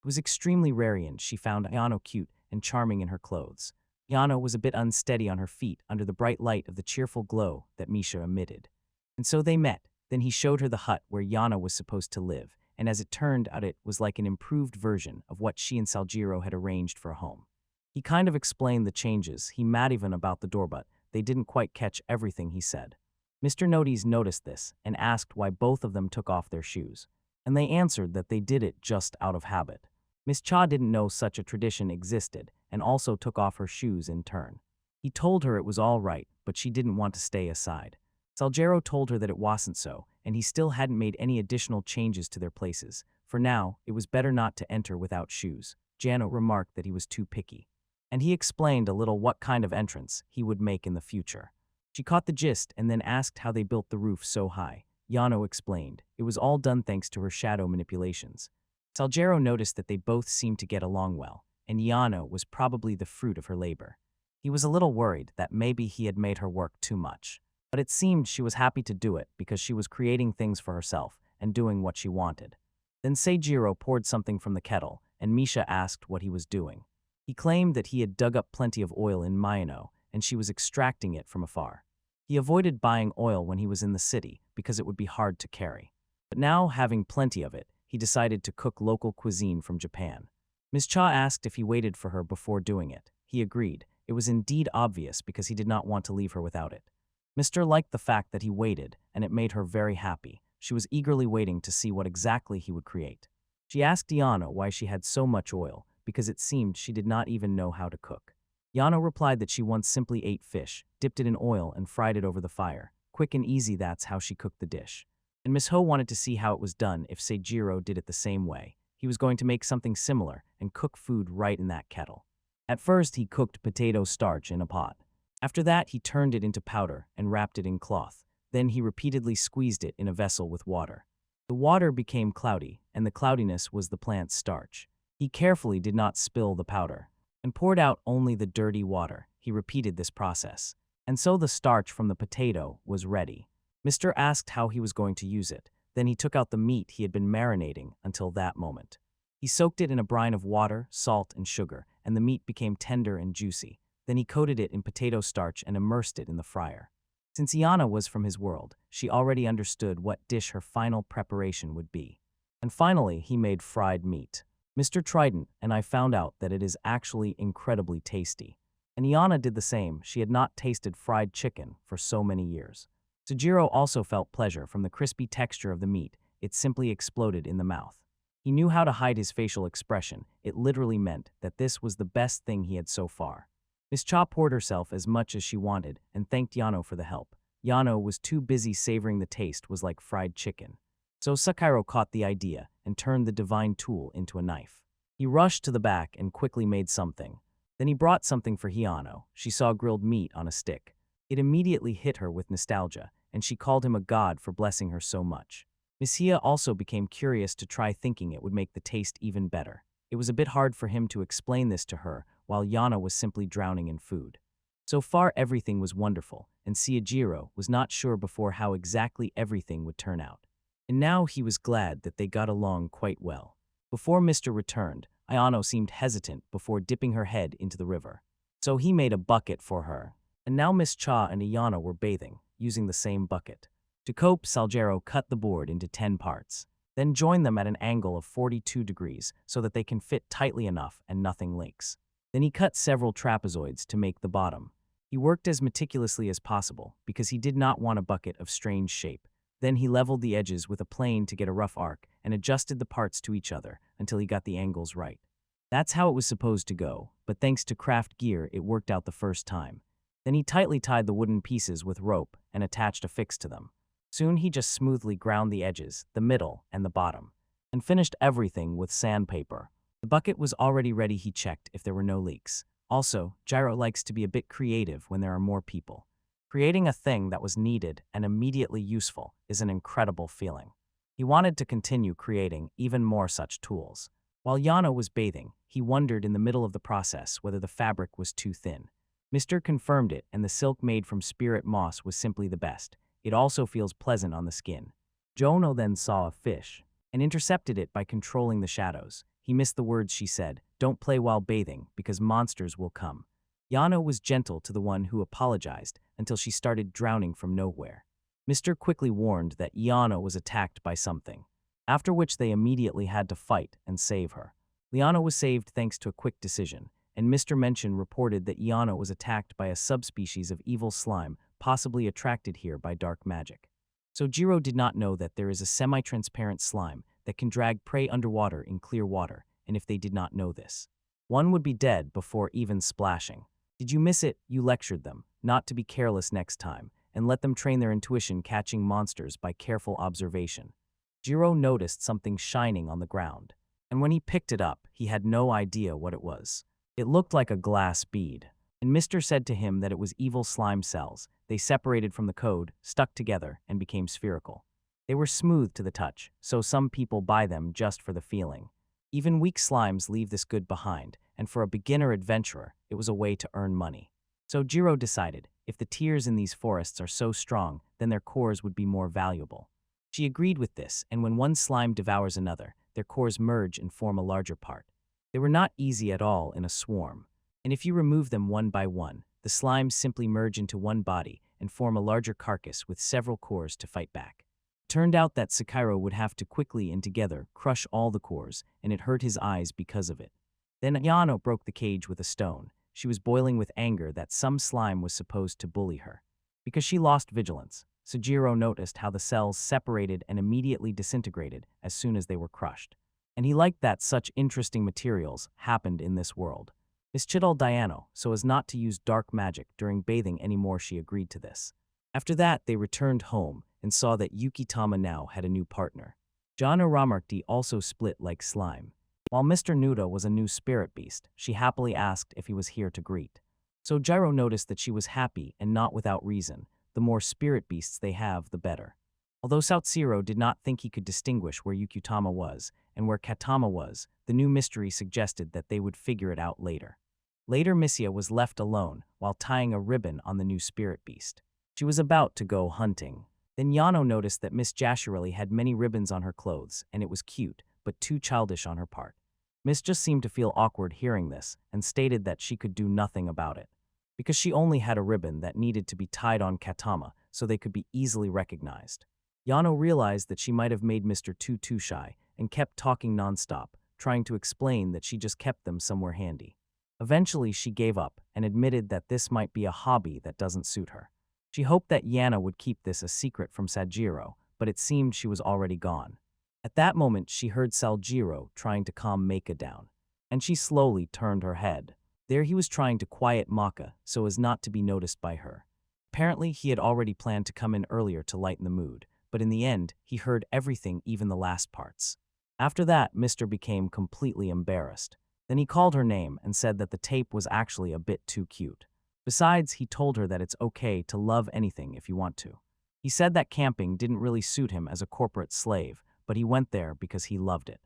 It was extremely rare, and she found Yano cute and charming in her clothes. Yano was a bit unsteady on her feet under the bright light of the cheerful glow that Misha emitted. And so they met. Then he showed her the hut where Yano was supposed to live, and as it turned out, it was like an improved version of what she and Saljiro had arranged for a home. He kind of explained the changes he mad even about the door, but they didn't quite catch everything he said. Mr. Noties noticed this and asked why both of them took off their shoes, and they answered that they did it just out of habit. Miss Cha didn't know such a tradition existed and also took off her shoes in turn. He told her it was all right, but she didn't want to stay aside. Saljero told her that it wasn't so, and he still hadn't made any additional changes to their places. For now, it was better not to enter without shoes. Jano remarked that he was too picky. And he explained a little what kind of entrance he would make in the future. She caught the gist and then asked how they built the roof so high. Yano explained. It was all done thanks to her shadow manipulations. Saljero noticed that they both seemed to get along well, and Yano was probably the fruit of her labor. He was a little worried that maybe he had made her work too much. But it seemed she was happy to do it because she was creating things for herself and doing what she wanted. Then Seijiro poured something from the kettle, and Misha asked what he was doing. He claimed that he had dug up plenty of oil in Mayano, and she was extracting it from afar. He avoided buying oil when he was in the city because it would be hard to carry. But now, having plenty of it, he decided to cook local cuisine from Japan. Ms. Cha asked if he waited for her before doing it. He agreed. It was indeed obvious because he did not want to leave her without it. Mr. liked the fact that he waited, and it made her very happy. She was eagerly waiting to see what exactly he would create. She asked Yano why she had so much oil, because it seemed she did not even know how to cook. Yano replied that she once simply ate fish, dipped it in oil, and fried it over the fire. Quick and easy, that's how she cooked the dish. And Miss Ho wanted to see how it was done if Seijiro did it the same way. He was going to make something similar and cook food right in that kettle. At first, he cooked potato starch in a pot. After that, he turned it into powder and wrapped it in cloth. Then he repeatedly squeezed it in a vessel with water. The water became cloudy, and the cloudiness was the plant's starch. He carefully did not spill the powder and poured out only the dirty water. He repeated this process. And so the starch from the potato was ready. Mr. asked how he was going to use it. Then he took out the meat he had been marinating until that moment. He soaked it in a brine of water, salt, and sugar, and the meat became tender and juicy. Then he coated it in potato starch and immersed it in the fryer. Since Iana was from his world, she already understood what dish her final preparation would be. And finally, he made fried meat. Mr. Trident and I found out that it is actually incredibly tasty. And Iana did the same. She had not tasted fried chicken for so many years. Sujiro also felt pleasure from the crispy texture of the meat. It simply exploded in the mouth. He knew how to hide his facial expression. It literally meant that this was the best thing he had so far. Miss Cha poured herself as much as she wanted and thanked Yano for the help. Yano was too busy savoring the taste was like fried chicken. So Sakiro caught the idea and turned the divine tool into a knife. He rushed to the back and quickly made something. Then he brought something for Hiyano. She saw grilled meat on a stick. It immediately hit her with nostalgia, and she called him a god for blessing her so much. Miss Hia also became curious to try, thinking it would make the taste even better. It was a bit hard for him to explain this to her while Yana was simply drowning in food. So far everything was wonderful, and Seijiro was not sure before how exactly everything would turn out. And now he was glad that they got along quite well. Before Mr. returned, Ayano seemed hesitant before dipping her head into the river. So he made a bucket for her. And now Miss Cha and Ayano were bathing, using the same bucket. To cope, Salguero cut the board into 10 parts. Then joined them at an angle of 42 degrees so that they can fit tightly enough and nothing leaks. Then he cut several trapezoids to make the bottom. He worked as meticulously as possible because he did not want a bucket of strange shape. Then he leveled the edges with a plane to get a rough arc and adjusted the parts to each other until he got the angles right. That's how it was supposed to go, but thanks to craft gear it worked out the first time. Then he tightly tied the wooden pieces with rope and attached a fix to them. Soon he just smoothly ground the edges, the middle, and the bottom, and finished everything with sandpaper. The bucket was already ready. He checked if there were no leaks. Also, Gyro likes to be a bit creative when there are more people. Creating a thing that was needed and immediately useful is an incredible feeling. He wanted to continue creating even more such tools. While Yano was bathing, he wondered in the middle of the process whether the fabric was too thin. Mr. confirmed it, and the silk made from spirit moss was simply the best. It also feels pleasant on the skin. Jono then saw a fish and intercepted it by controlling the shadows. He missed the words she said, "Don't play while bathing because monsters will come." Yano was gentle to the one who apologized until she started drowning from nowhere. Mr. quickly warned that Yano was attacked by something, after which they immediately had to fight and save her. Liana was saved thanks to a quick decision, and Mr. Mention reported that Yano was attacked by a subspecies of evil slime, possibly attracted here by dark magic. So Jiro did not know that there is a semi-transparent slime that can drag prey underwater in clear water, and if they did not know this, one would be dead before even splashing. Did you miss it? You lectured them, not to be careless next time, and let them train their intuition catching monsters by careful observation. Jiro noticed something shining on the ground, and when he picked it up, he had no idea what it was. It looked like a glass bead, and Mr. said to him that it was evil slime cells. They separated from the code, stuck together, and became spherical. They were smooth to the touch, so some people buy them just for the feeling. Even weak slimes leave this good behind, and for a beginner adventurer, it was a way to earn money. So Jiro decided, if the tears in these forests are so strong, then their cores would be more valuable. She agreed with this, and when one slime devours another, their cores merge and form a larger part. They were not easy at all in a swarm, and if you remove them one by one, the slimes simply merge into one body and form a larger carcass with several cores to fight back. It turned out that Sekiro would have to quickly and together crush all the cores, and it hurt his eyes because of it. Then Yano broke the cage with a stone. She was boiling with anger that some slime was supposed to bully her. Because she lost vigilance, Sujiro noticed how the cells separated and immediately disintegrated as soon as they were crushed. And he liked that such interesting materials happened in this world. Miss Chittle Diano, so as not to use dark magic during bathing anymore, she agreed to this. After that, they returned home and saw that Yukitama now had a new partner. John Ramarkti also split like slime. While Mr. Nuda was a new spirit beast, she happily asked if he was here to greet. So Gyro noticed that she was happy and not without reason. The more spirit beasts they have, the better. Although Sautsiro did not think he could distinguish where Yukitama was and where Katama was, the new mystery suggested that they would figure it out later. Later, Missia was left alone while tying a ribbon on the new spirit beast. She was about to go hunting. Then Yano noticed that Miss Jashirelli had many ribbons on her clothes, and it was cute, but too childish on her part. Miss just seemed to feel awkward hearing this and stated that she could do nothing about it, because she only had a ribbon that needed to be tied on Katama so they could be easily recognized. Yano realized that she might have made Mr. too shy and kept talking nonstop, trying to explain that she just kept them somewhere handy. Eventually, she gave up and admitted that this might be a hobby that doesn't suit her. She hoped that Yana would keep this a secret from Sajiro, but it seemed she was already gone. At that moment, she heard Saljiro trying to calm Maka down, and she slowly turned her head. There he was trying to quiet Maka so as not to be noticed by her. Apparently, he had already planned to come in earlier to lighten the mood, but in the end, he heard everything, even the last parts. After that, Mr. became completely embarrassed. Then he called her name and said that the tape was actually a bit too cute. Besides, he told her that it's okay to love anything if you want to. He said that camping didn't really suit him as a corporate slave, but he went there because he loved it.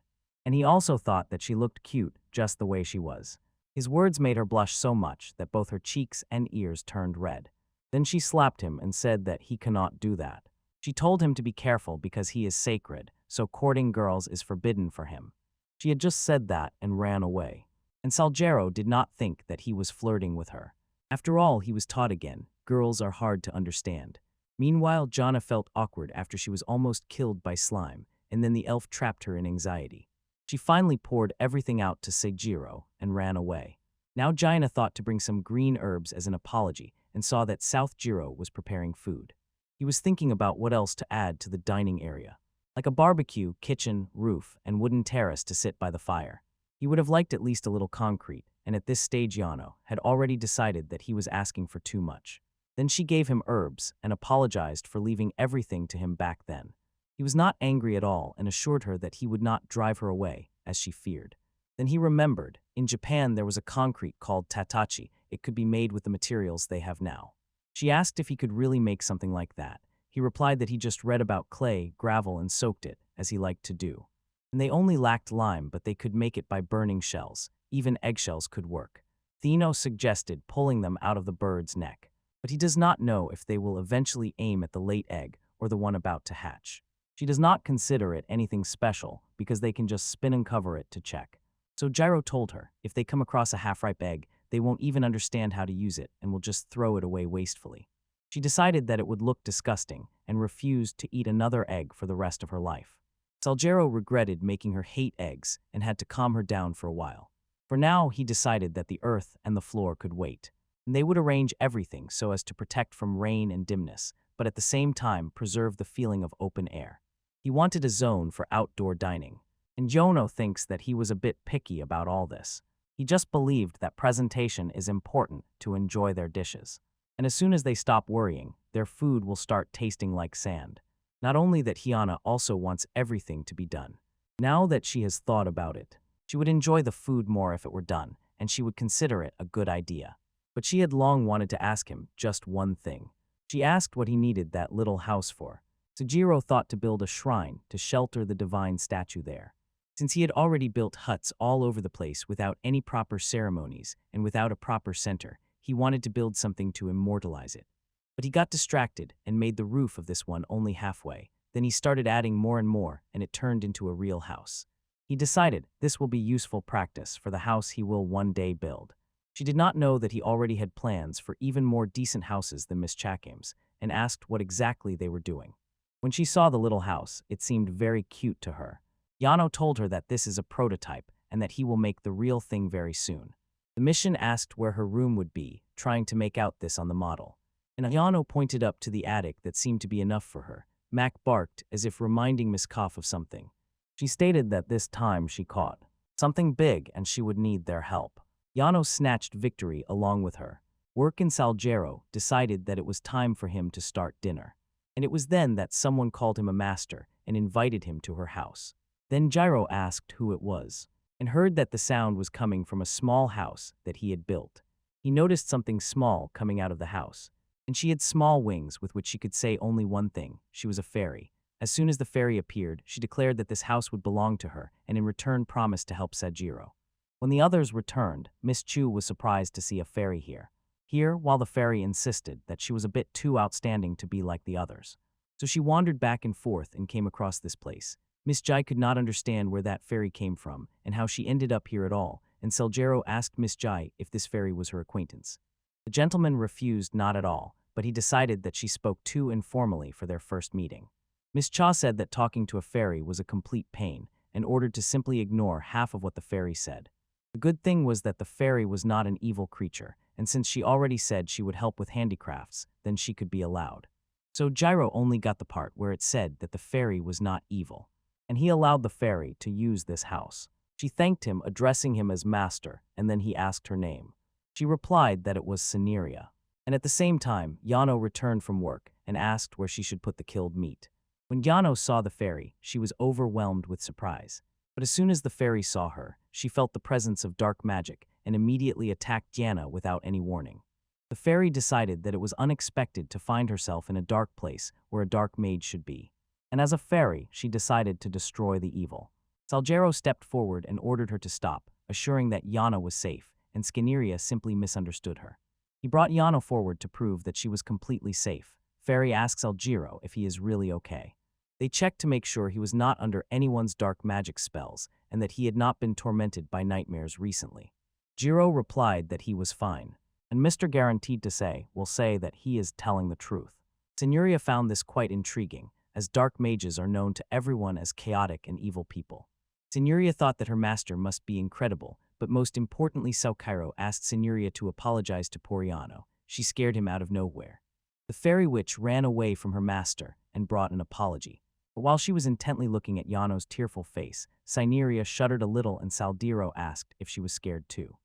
And he also thought that she looked cute just the way she was. His words made her blush so much that both her cheeks and ears turned red. Then she slapped him and said that he cannot do that. She told him to be careful because he is sacred, so courting girls is forbidden for him. She had just said that and ran away. And Salguero did not think that he was flirting with her. After all, he was taught again, girls are hard to understand. Meanwhile, Jana felt awkward after she was almost killed by slime, and then the elf trapped her in anxiety. She finally poured everything out to Seijiro and ran away. Now Jaina thought to bring some green herbs as an apology and saw that South Jiro was preparing food. He was thinking about what else to add to the dining area, like a barbecue, kitchen, roof, and wooden terrace to sit by the fire. He would have liked at least a little concrete, and at this stage Yano had already decided that he was asking for too much. Then she gave him herbs and apologized for leaving everything to him back then. He was not angry at all and assured her that he would not drive her away, as she feared. Then he remembered, in Japan there was a concrete called tatachi. It could be made with the materials they have now. She asked if he could really make something like that. He replied that he just read about clay, gravel, and soaked it, as he liked to do. And they only lacked lime, but they could make it by burning shells. Even eggshells could work. Thino suggested pulling them out of the bird's neck, but he does not know if they will eventually aim at the late egg or the one about to hatch. She does not consider it anything special because they can just spin and cover it to check. So Jiro told her, if they come across a half-ripe egg, they won't even understand how to use it and will just throw it away wastefully. She decided that it would look disgusting and refused to eat another egg for the rest of her life. Salguero regretted making her hate eggs and had to calm her down for a while. For now, he decided that the earth and the floor could wait, and they would arrange everything so as to protect from rain and dimness, but at the same time preserve the feeling of open air. He wanted a zone for outdoor dining, and Jono thinks that he was a bit picky about all this. He just believed that presentation is important to enjoy their dishes. And as soon as they stop worrying, their food will start tasting like sand. Not only that, Hyana also wants everything to be done. Now that she has thought about it, she would enjoy the food more if it were done, and she would consider it a good idea. But she had long wanted to ask him just one thing. She asked what he needed that little house for. Sujiro thought to build a shrine to shelter the divine statue there. Since he had already built huts all over the place without any proper ceremonies and without a proper center, he wanted to build something to immortalize it. But he got distracted and made the roof of this one only halfway. Then he started adding more and more, and it turned into a real house. He decided this will be useful practice for the house he will one day build. She did not know that he already had plans for even more decent houses than Miss Chakim's, and asked what exactly they were doing. When she saw the little house, it seemed very cute to her. Yano told her that this is a prototype and that he will make the real thing very soon. The mission asked where her room would be, trying to make out this on the model. And Yano pointed up to the attic that seemed to be enough for her. Mac barked as if reminding Miss Koff of something. She stated that this time she caught something big and she would need their help. Yano snatched victory along with her. Work and Salguero decided that it was time for him to start dinner. And it was then that someone called him a master and invited him to her house. Then Jiro asked who it was, and heard that the sound was coming from a small house that he had built. He noticed something small coming out of the house, and she had small wings with which she could say only one thing: she was a fairy. As soon as the fairy appeared, she declared that this house would belong to her, and in return promised to help Seijiro. When the others returned, Miss Chu was surprised to see a fairy here. While the fairy insisted that she was a bit too outstanding to be like the others. So she wandered back and forth and came across this place. Miss Jai could not understand where that fairy came from and how she ended up here at all, and Salguero asked Miss Jai if this fairy was her acquaintance. The gentleman refused not at all, but he decided that she spoke too informally for their first meeting. Miss Cha said that talking to a fairy was a complete pain and ordered to simply ignore half of what the fairy said. The good thing was that the fairy was not an evil creature, and since she already said she would help with handicrafts, then she could be allowed. So Jiro only got the part where it said that the fairy was not evil, and he allowed the fairy to use this house. She thanked him, addressing him as master, and then he asked her name. She replied that it was Cineria. And at the same time, Yano returned from work and asked where she should put the killed meat. When Yano saw the fairy, she was overwhelmed with surprise. But as soon as the fairy saw her, she felt the presence of dark magic and immediately attacked Yana without any warning. The fairy decided that it was unexpected to find herself in a dark place where a dark mage should be. And as a fairy, she decided to destroy the evil. Salguero stepped forward and ordered her to stop, assuring that Yana was safe, and Skineria simply misunderstood her. He brought Yana forward to prove that she was completely safe. Fairy asks Salguero if he is really okay. They checked to make sure he was not under anyone's dark magic spells, and that he had not been tormented by nightmares recently. Jiro replied that he was fine, and Mr. Guaranteed to say will say that he is telling the truth. Signoria found this quite intriguing, as dark mages are known to everyone as chaotic and evil people. Signoria thought that her master must be incredible, but most importantly Saukairo asked Signoria to apologize to Poriano. She scared him out of nowhere. The fairy witch ran away from her master and brought an apology. But while she was intently looking at Yano's tearful face, Signoria shuddered a little and Saldiro asked if she was scared too.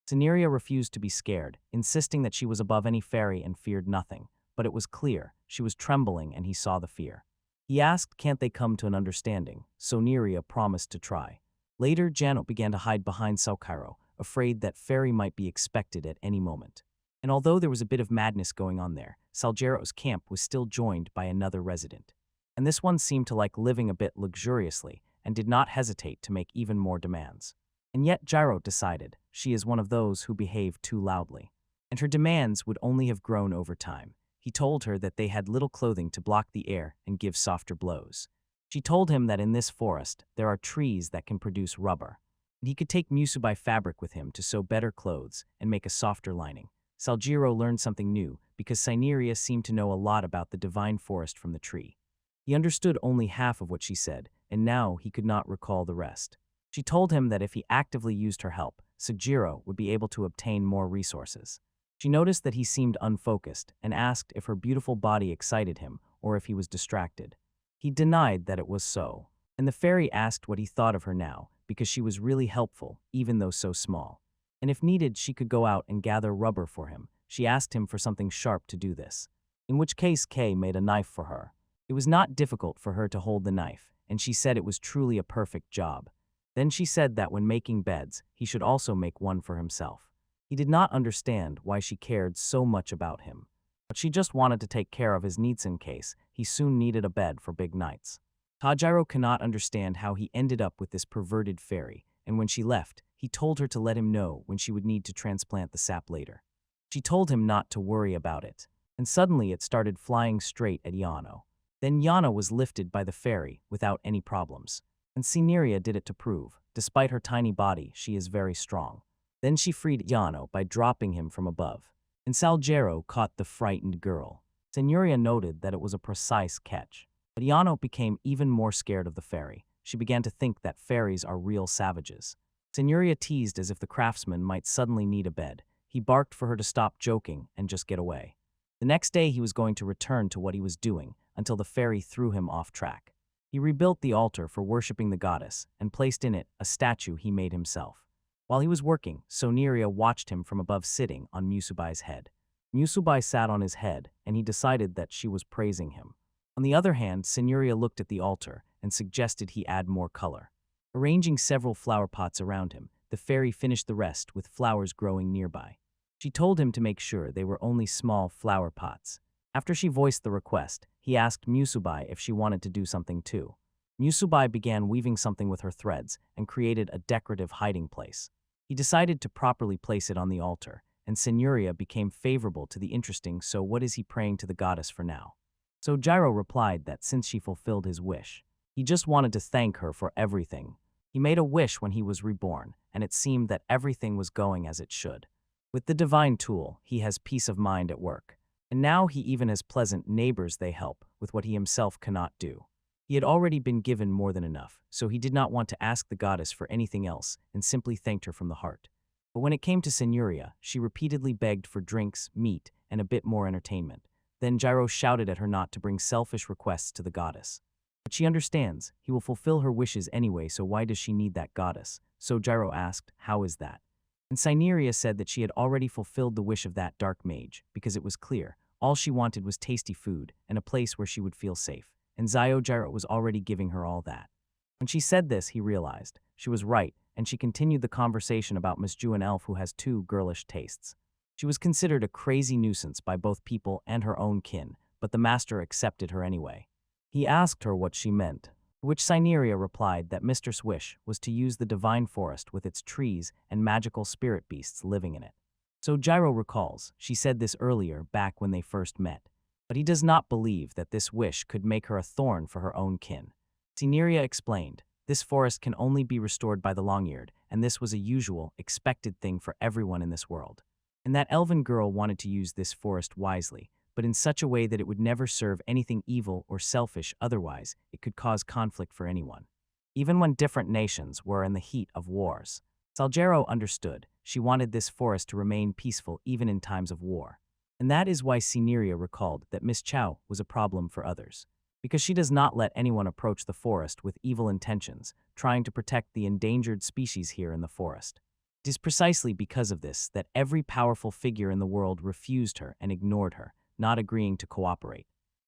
Signoria refused to be scared, insisting that she was above any fairy and feared nothing, but it was clear she was trembling and he saw the fear. He asked can't they come to an understanding, so Neria promised to try. Later, Jano began to hide behind Saukairo, afraid that fairy might be expected at any moment. And although there was a bit of madness going on there, Salgero's camp was still joined by another resident. And this one seemed to like living a bit luxuriously and did not hesitate to make even more demands. And yet Gyro decided she is one of those who behave too loudly. And her demands would only have grown over time. He told her that they had little clothing to block the air and give softer blows. She told him that in this forest there are trees that can produce rubber, and he could take musubai fabric with him to sew better clothes and make a softer lining. Salgiro learned something new because Cyneria seemed to know a lot about the divine forest from the tree. He understood only half of what she said, and now he could not recall the rest. She told him that if he actively used her help, Sugiro would be able to obtain more resources. She noticed that he seemed unfocused and asked if her beautiful body excited him or if he was distracted. He denied that it was so, and the fairy asked what he thought of her now because she was really helpful, even though so small. And if needed, she could go out and gather rubber for him. She asked him for something sharp to do this, in which case Kay made a knife for her. It was not difficult for her to hold the knife, and she said it was truly a perfect job. Then she said that when making beds, he should also make one for himself. He did not understand why she cared so much about him, but she just wanted to take care of his needs in case he soon needed a bed for big nights. Tajiro cannot understand how he ended up with this perverted fairy, and when she left, he told her to let him know when she would need to transplant the sap later. She told him not to worry about it, and suddenly it started flying straight at Yano. Then Yana was lifted by the fairy without any problems, and Cineria did it to prove, despite her tiny body, she is very strong. Then she freed Yano by dropping him from above, and Salgero caught the frightened girl. Signoria noted that it was a precise catch, but Yano became even more scared of the fairy. She began to think that fairies are real savages. Signoria teased as if the craftsman might suddenly need a bed. He barked for her to stop joking and just get away. The next day he was going to return to what he was doing until the fairy threw him off track. He rebuilt the altar for worshipping the goddess and placed in it a statue he made himself. While he was working, Soneria watched him from above sitting on Musubai's head. Musubai sat on his head, and he decided that she was praising him. On the other hand, Signoria looked at the altar and suggested he add more color. Arranging several flower pots around him, the fairy finished the rest with flowers growing nearby. She told him to make sure they were only small flower pots. After she voiced the request, he asked Musubai if she wanted to do something too. Musubai began weaving something with her threads and created a decorative hiding place. He decided to properly place it on the altar, and Signoria became favorable to the interesting so what is he praying to the goddess for now? So Gyro replied that since she fulfilled his wish, he just wanted to thank her for everything. He made a wish when he was reborn, and it seemed that everything was going as it should. With the divine tool, he has peace of mind at work, and now he even has pleasant neighbors they help with what he himself cannot do. He had already been given more than enough, so he did not want to ask the goddess for anything else and simply thanked her from the heart. But when it came to Signoria, she repeatedly begged for drinks, meat, and a bit more entertainment. Then Gyro shouted at her not to bring selfish requests to the goddess. But she understands, he will fulfill her wishes anyway, so why does she need that goddess? So Gyro asked, how is that? And Cyneria said that she had already fulfilled the wish of that dark mage, because it was clear, all she wanted was tasty food and a place where she would feel safe. And Gyro was already giving her all that. When she said this, he realized she was right, and she continued the conversation about Miss Ju, an elf who has two girlish tastes. She was considered a crazy nuisance by both people and her own kin, but the master accepted her anyway. He asked her what she meant, to which Cyneria replied that Mistress' wish was to use the divine forest with its trees and magical spirit beasts living in it. So Gyro recalls, she said this earlier back when they first met. But he does not believe that this wish could make her a thorn for her own kin. Cyneria explained, This forest can only be restored by the long-eared, and this was a usual, expected thing for everyone in this world. And that elven girl wanted to use this forest wisely, but in such a way that it would never serve anything evil or selfish, otherwise it could cause conflict for anyone. Even when different nations were in the heat of wars. Salguero understood. She wanted this forest to remain peaceful even in times of war. And that is why Cineria recalled that Miss Chow was a problem for others. Because she does not let anyone approach the forest with evil intentions, trying to protect the endangered species here in the forest. It is precisely because of this that every powerful figure in the world refused her and ignored her, not agreeing to cooperate.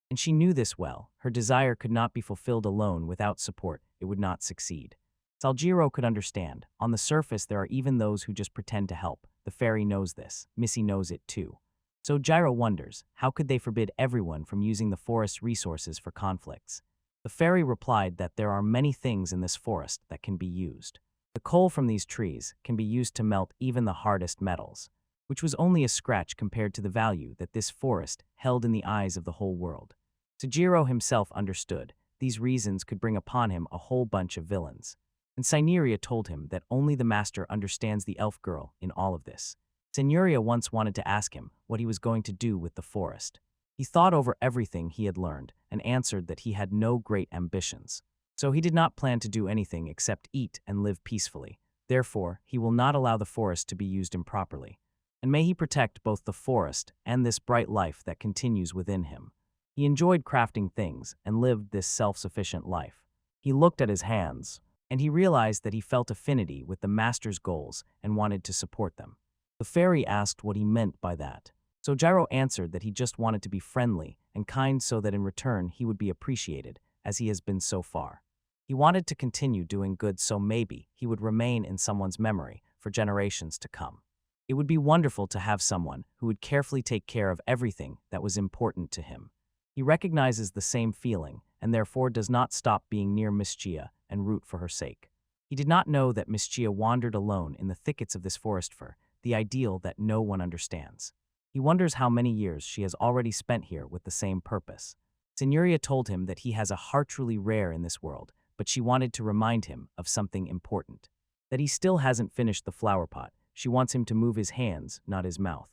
And she knew this well. Her desire could not be fulfilled alone. Without support, it would not succeed. Salguero could understand. On the surface, there are even those who just pretend to help. The fairy knows this. Missy knows it too. So Gyro wonders, how could they forbid everyone from using the forest's resources for conflicts? The fairy replied that there are many things in this forest that can be used. The coal from these trees can be used to melt even the hardest metals, which was only a scratch compared to the value that this forest held in the eyes of the whole world. Sojiro himself understood. These reasons could bring upon him a whole bunch of villains. And Cineria told him that only the master understands the elf girl in all of this. Cineria once wanted to ask him what he was going to do with the forest. He thought over everything he had learned and answered that he had no great ambitions. So he did not plan to do anything except eat and live peacefully. Therefore, he will not allow the forest to be used improperly. And may he protect both the forest and this bright life that continues within him. He enjoyed crafting things and lived this self-sufficient life. He looked at his hands, and he realized that he felt affinity with the master's goals and wanted to support them. The fairy asked what he meant by that. So Gyro answered that he just wanted to be friendly and kind so that in return he would be appreciated, as he has been so far. He wanted to continue doing good so maybe he would remain in someone's memory for generations to come. It would be wonderful to have someone who would carefully take care of everything that was important to him. He recognizes the same feeling and therefore does not stop being near Miss Chia and root for her sake. He did not know that Miss Chia wandered alone in the thickets of this forest for the ideal that no one understands. He wonders how many years she has already spent here with the same purpose. Cineria told him that he has a heart truly rare in this world, but she wanted to remind him of something important. That he still hasn't finished the flower pot. She wants him to move his hands, not his mouth.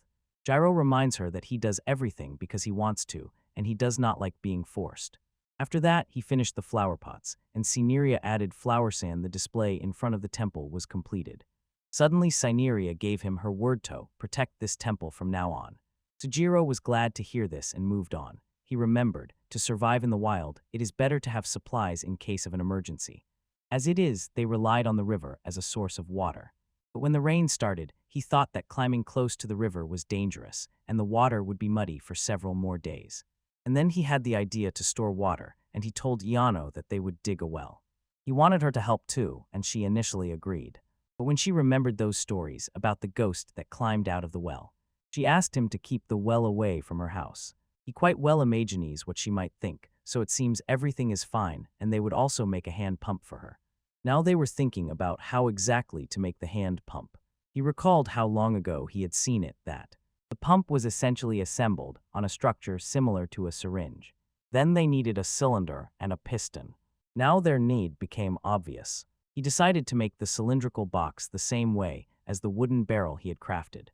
Gyro reminds her that he does everything because he wants to, and he does not like being forced. After that, he finished the flower pots, and Cineria added flower sand. The display in front of the temple was completed. Suddenly, Cineria gave him her word to protect this temple from now on. Sojiro was glad to hear this and moved on. He remembered, to survive in the wild, it is better to have supplies in case of an emergency. As it is, they relied on the river as a source of water. But when the rain started, he thought that climbing close to the river was dangerous, and the water would be muddy for several more days. And then he had the idea to store water, and he told Yano that they would dig a well. He wanted her to help too, and she initially agreed. But when she remembered those stories about the ghost that climbed out of the well, she asked him to keep the well away from her house. He quite well imagines what she might think, so it seems everything is fine, and they would also make a hand pump for her. Now they were thinking about how exactly to make the hand pump. He recalled how long ago he had seen it that the pump was essentially assembled on a structure similar to a syringe. Then they needed a cylinder and a piston. Now their need became obvious. He decided to make the cylindrical box the same way as the wooden barrel he had crafted.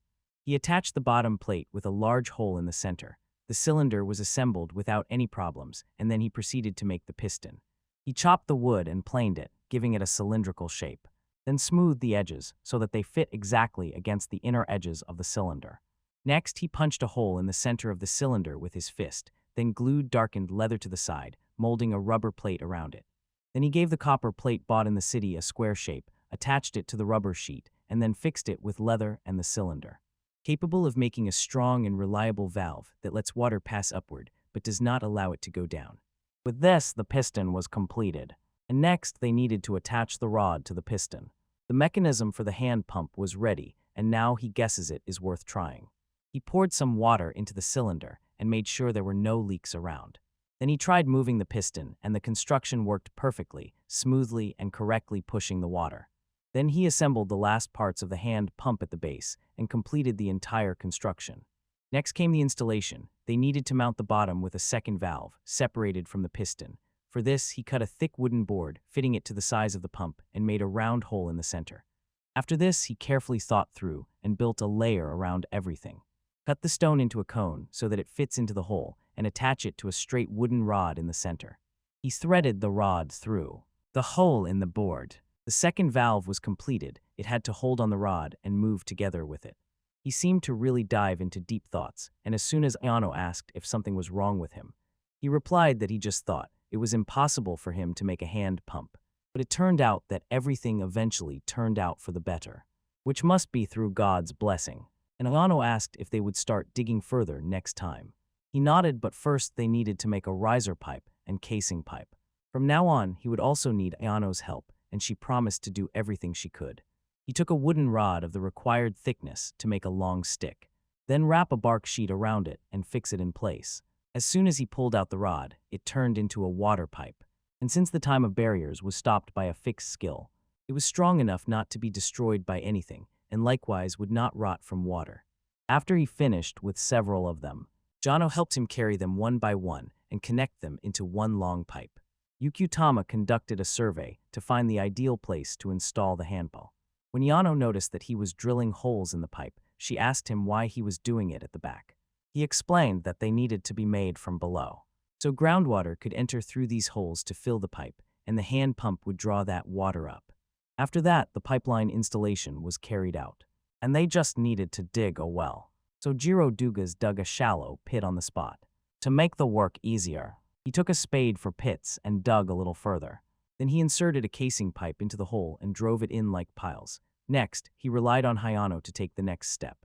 He attached the bottom plate with a large hole in the center. The cylinder was assembled without any problems, and then he proceeded to make the piston. He chopped the wood and planed it, giving it a cylindrical shape, then smoothed the edges so that they fit exactly against the inner edges of the cylinder. Next, he punched a hole in the center of the cylinder with his fist, then glued darkened leather to the side, molding a rubber plate around it. Then he gave the copper plate bought in the city a square shape, attached it to the rubber sheet, and then fixed it with leather and the cylinder. Capable of making a strong and reliable valve that lets water pass upward, but does not allow it to go down. With this, the piston was completed. And next, they needed to attach the rod to the piston. The mechanism for the hand pump was ready, and now he guesses it is worth trying. He poured some water into the cylinder and made sure there were no leaks around. Then he tried moving the piston, and the construction worked perfectly, smoothly and correctly pushing the water. Then he assembled the last parts of the hand pump at the base and completed the entire construction. Next came the installation. They needed to mount the bottom with a second valve, separated from the piston. For this, he cut a thick wooden board, fitting it to the size of the pump, and made a round hole in the center. After this, he carefully thought through and built a layer around everything. Cut the stone into a cone so that it fits into the hole and attach it to a straight wooden rod in the center. He threaded the rod through the hole in the board. The second valve was completed. It had to hold on the rod and move together with it. He seemed to really dive into deep thoughts, and as soon as Ayano asked if something was wrong with him, he replied that he just thought it was impossible for him to make a hand pump. But it turned out that everything eventually turned out for the better, which must be through God's blessing. And Ayano asked if they would start digging further next time. He nodded, but first they needed to make a riser pipe and casing pipe. From now on, he would also need Ayano's help, and she promised to do everything she could. He took a wooden rod of the required thickness to make a long stick, then wrap a bark sheet around it and fix it in place. As soon as he pulled out the rod, it turned into a water pipe. And since the time of barriers was stopped by a fixed skill, it was strong enough not to be destroyed by anything, and likewise would not rot from water. After he finished with several of them, Jano helped him carry them one by one and connect them into one long pipe. Yukutama conducted a survey to find the ideal place to install the handpump. When Yano noticed that he was drilling holes in the pipe, she asked him why he was doing it at the back. He explained that they needed to be made from below, so groundwater could enter through these holes to fill the pipe, and the hand pump would draw that water up. After that, the pipeline installation was carried out, and they just needed to dig a well. So Jiro Dugas dug a shallow pit on the spot. To make the work easier, he took a spade for pits and dug a little further. Then he inserted a casing pipe into the hole and drove it in like piles. Next, he relied on Hayano to take the next step.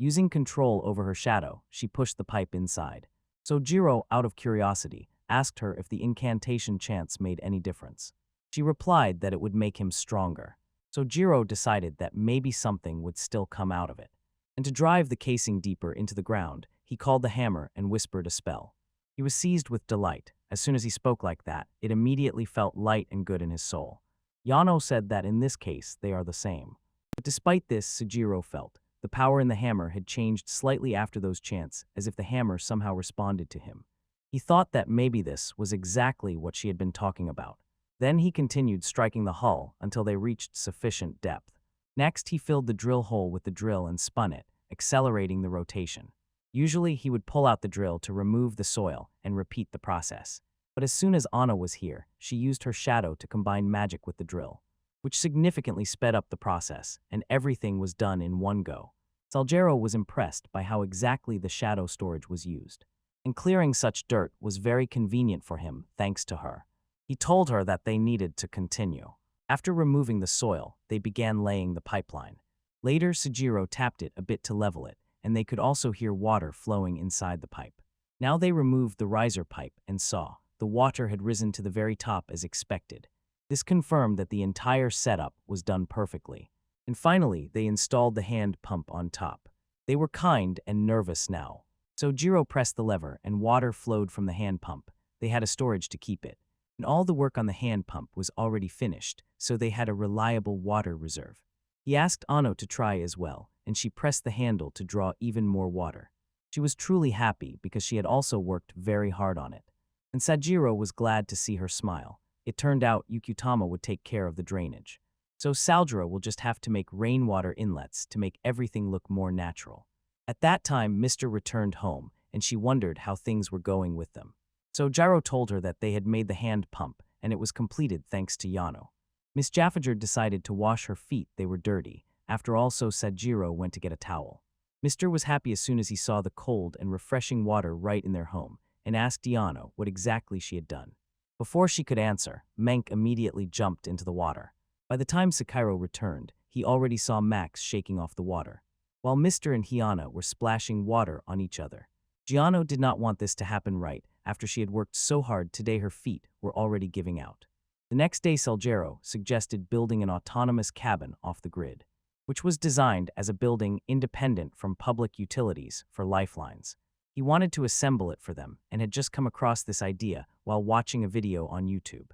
Using control over her shadow, she pushed the pipe inside. So Jiro, out of curiosity, asked her if the incantation chants made any difference. She replied that it would make him stronger. So Jiro decided that maybe something would still come out of it. And to drive the casing deeper into the ground, he called the hammer and whispered a spell. He was seized with delight. As soon as he spoke like that, it immediately felt light and good in his soul. Yano said that in this case, they are the same. But despite this, Sujiro felt the power in the hammer had changed slightly after those chants, as if the hammer somehow responded to him. He thought that maybe this was exactly what she had been talking about. Then he continued striking the hull until they reached sufficient depth. Next, he filled the drill hole with the drill and spun it, accelerating the rotation. Usually, he would pull out the drill to remove the soil and repeat the process. But as soon as Anna was here, she used her shadow to combine magic with the drill, which significantly sped up the process, and everything was done in one go. Salgero was impressed by how exactly the shadow storage was used, and clearing such dirt was very convenient for him thanks to her. He told her that they needed to continue. After removing the soil, they began laying the pipeline. Later, Sujiro tapped it a bit to level it, and they could also hear water flowing inside the pipe. Now they removed the riser pipe and saw the water had risen to the very top as expected. This confirmed that the entire setup was done perfectly. And finally, they installed the hand pump on top. They were kind and nervous now. So Jiro pressed the lever and water flowed from the hand pump. They had a storage to keep it. And all the work on the hand pump was already finished, so they had a reliable water reserve. He asked Ano to try as well, and she pressed the handle to draw even more water. She was truly happy because she had also worked very hard on it. And Sajiro was glad to see her smile. It turned out Yukutama would take care of the drainage. So Saldra will just have to make rainwater inlets to make everything look more natural. At that time, Mr. returned home, and she wondered how things were going with them. So Jiro told her that they had made the hand pump, and it was completed thanks to Yano. Miss Jaffager decided to wash her feet, they were dirty. After all, so Sajiro went to get a towel. Mr. was happy as soon as he saw the cold and refreshing water right in their home, and asked Yano what exactly she had done. Before she could answer, Menk immediately jumped into the water. By the time Sakiro returned, he already saw Max shaking off the water, while Mr. and Hyana were splashing water on each other. Giano did not want this to happen right after she had worked so hard today her feet were already giving out. The next day, Salgero suggested building an autonomous cabin off the grid, which was designed as a building independent from public utilities for lifelines. He wanted to assemble it for them and had just come across this idea while watching a video on YouTube.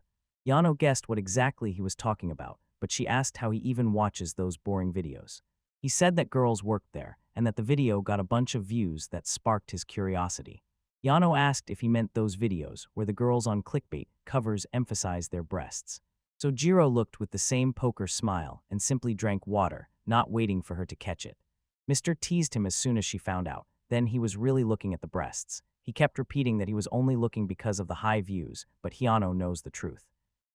Yano guessed what exactly he was talking about, but she asked how he even watches those boring videos. He said that girls worked there and that the video got a bunch of views that sparked his curiosity. Yano asked if he meant those videos where the girls on clickbait covers emphasize their breasts. So Jiro looked with the same poker smile and simply drank water, not waiting for her to catch it. Mr. teased him as soon as she found out. Then he was really looking at the breasts. He kept repeating that he was only looking because of the high views, but Hyano knows the truth.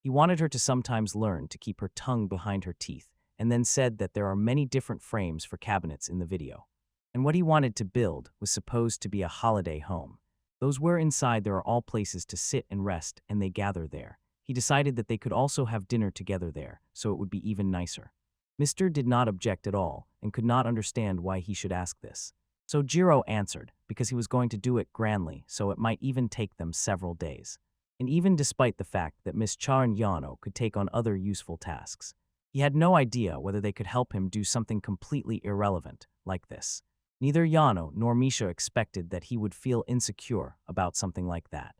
He wanted her to sometimes learn to keep her tongue behind her teeth, and then said that there are many different frames for cabinets in the video. And what he wanted to build was supposed to be a holiday home. Those where inside there are all places to sit and rest, and they gather there. He decided that they could also have dinner together there, so it would be even nicer. Mr. did not object at all, and could not understand why he should ask this. So Jiro answered, because he was going to do it grandly, so it might even take them several days. And even despite the fact that Miss Cha and Yano could take on other useful tasks, he had no idea whether they could help him do something completely irrelevant, like this. Neither Yano nor Misha expected that he would feel insecure about something like that.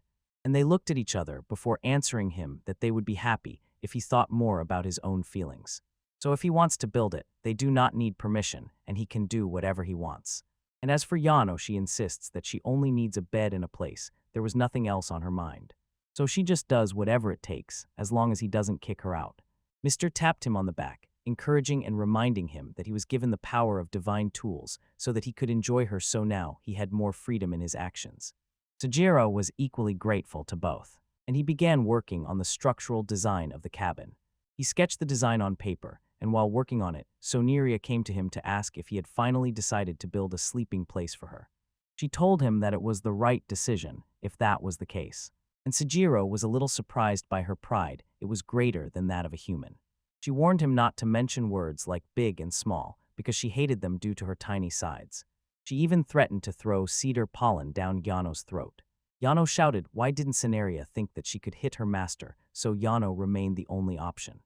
And they looked at each other before answering him that they would be happy if he thought more about his own feelings. So if he wants to build it, they do not need permission, and he can do whatever he wants. And as for Yano, she insists that she only needs a bed and a place. There was nothing else on her mind. So she just does whatever it takes, as long as he doesn't kick her out. Mr. tapped him on the back, encouraging and reminding him that he was given the power of divine tools so that he could enjoy her, so now he had more freedom in his actions. Sujiro was equally grateful to both, and he began working on the structural design of the cabin. He sketched the design on paper, and while working on it, Soneria came to him to ask if he had finally decided to build a sleeping place for her. She told him that it was the right decision, if that was the case. And Sujiro was a little surprised by her pride. It was greater than that of a human. She warned him not to mention words like big and small, because she hated them due to her tiny sides. She even threatened to throw cedar pollen down Yano's throat. Yano shouted, why didn't Soneria think that she could hit her master, so Yano remained the only option.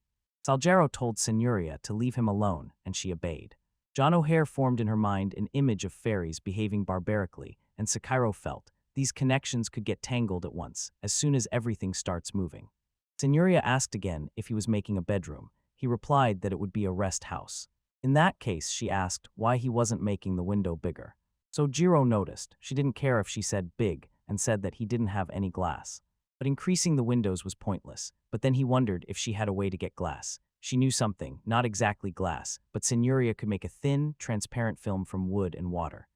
Saljaro told Soneria to leave him alone, and she obeyed. Jano Hare formed in her mind an image of fairies behaving barbarically, and Sakiro felt these connections could get tangled at once, as soon as everything starts moving. Soneria asked again if he was making a bedroom. He replied that it would be a rest house. In that case, she asked why he wasn't making the window bigger. So Jiro noticed. She didn't care if she said big, and said that he didn't have any glass. But increasing the windows was pointless. But then he wondered if she had a way to get glass. She knew something, not exactly glass, but Soneria could make a thin, transparent film from wood and water.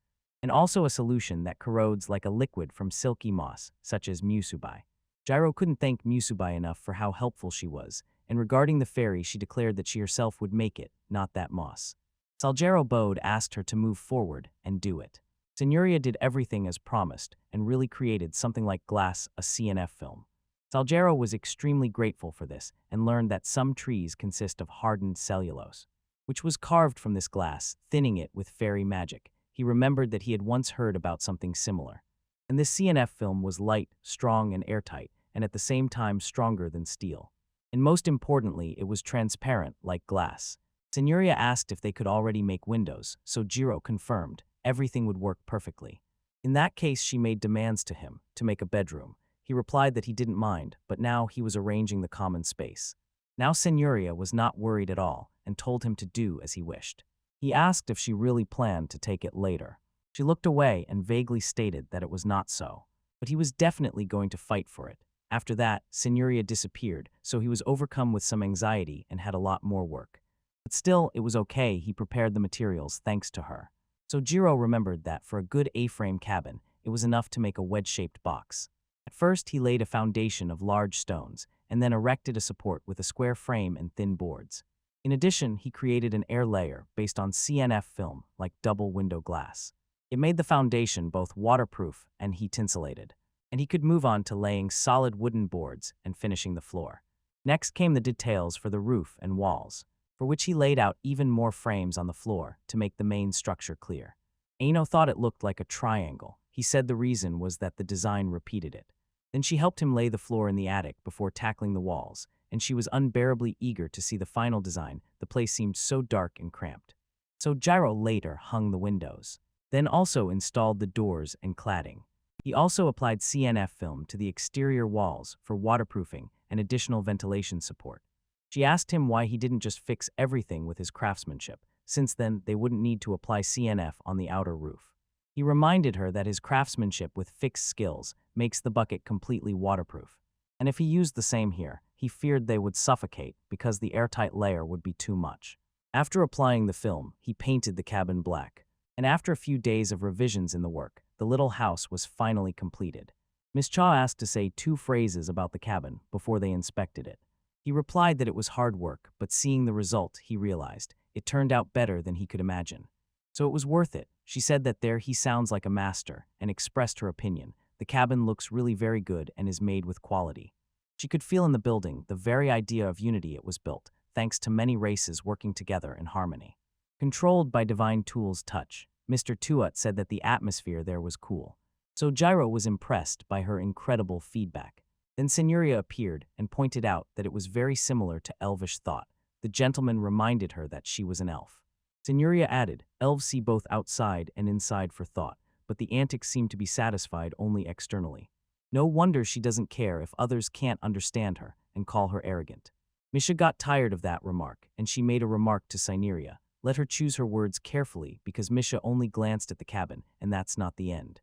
And also a solution that corrodes like a liquid from silky moss, such as musubai. Jiro couldn't thank Musubai enough for how helpful she was, and regarding the fairy, she declared that she herself would make it, not that moss. Saljaro Bode asked her to move forward and do it. Soneria did everything as promised, and really created something like glass, a CNF film. Saljaro was extremely grateful for this, and learned that some trees consist of hardened cellulose, which was carved from this glass, thinning it with fairy magic. He remembered that he had once heard about something similar. And this CNF film was light, strong, and airtight, and at the same time stronger than steel. And most importantly, it was transparent, like glass. Soneria asked if they could already make windows, so Jiro confirmed everything would work perfectly. In that case, she made demands to him to make a bedroom. He replied that he didn't mind, but now he was arranging the common space. Now Soneria was not worried at all, and told him to do as he wished. He asked if she really planned to take it later. She looked away and vaguely stated that it was not so, but he was definitely going to fight for it. After that, Soneria disappeared, so he was overcome with some anxiety and had a lot more work. But still, it was okay. He prepared the materials thanks to her. So Jiro remembered that for a good A-frame cabin, it was enough to make a wedge-shaped box. At first, he laid a foundation of large stones, and then erected a support with a square frame and thin boards. In addition, he created an air layer based on CNF film, like double window glass. It made the foundation both waterproof and heat-insulated, and he could move on to laying solid wooden boards and finishing the floor. Next came the details for the roof and walls, for which he laid out even more frames on the floor to make the main structure clear. Aino thought it looked like a triangle. He said the reason was that the design repeated it. Then she helped him lay the floor in the attic before tackling the walls, and she was unbearably eager to see the final design. The place seemed so dark and cramped. So Jiro later hung the windows, then also installed the doors and cladding. He also applied CNF film to the exterior walls for waterproofing and additional ventilation support. She asked him why he didn't just fix everything with his craftsmanship, since then they wouldn't need to apply CNF on the outer roof. He reminded her that his craftsmanship with fixed skills makes the bucket completely waterproof. And if he used the same here, he feared they would suffocate because the airtight layer would be too much. After applying the film, he painted the cabin black. And after a few days of revisions in the work, the little house was finally completed. Miss Cha asked to say 2 phrases about the cabin before they inspected it. He replied that it was hard work, but seeing the result, he realized it turned out better than he could imagine. So it was worth it. She said that there he sounds like a master and expressed her opinion. The cabin looks really very good and is made with quality. She could feel in the building the very idea of unity it was built, thanks to many races working together in harmony. Controlled by divine tool's touch, Mr. Tuat said that the atmosphere there was cool. So Gyro was impressed by her incredible feedback. Then Signoria appeared and pointed out that it was very similar to elvish thought. The gentleman reminded her that she was an elf. Signoria added, elves see both outside and inside for thought, but the antics seem to be satisfied only externally. No wonder she doesn't care if others can't understand her and call her arrogant. Misha got tired of that remark, and she made a remark to Signoria. Let her choose her words carefully because Misha only glanced at the cabin, and that's not the end.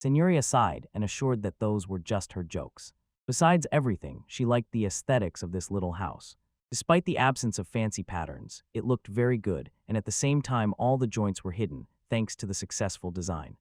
Signoria sighed and assured that those were just her jokes. Besides everything, she liked the aesthetics of this little house. Despite the absence of fancy patterns, it looked very good, and at the same time all the joints were hidden, thanks to the successful design.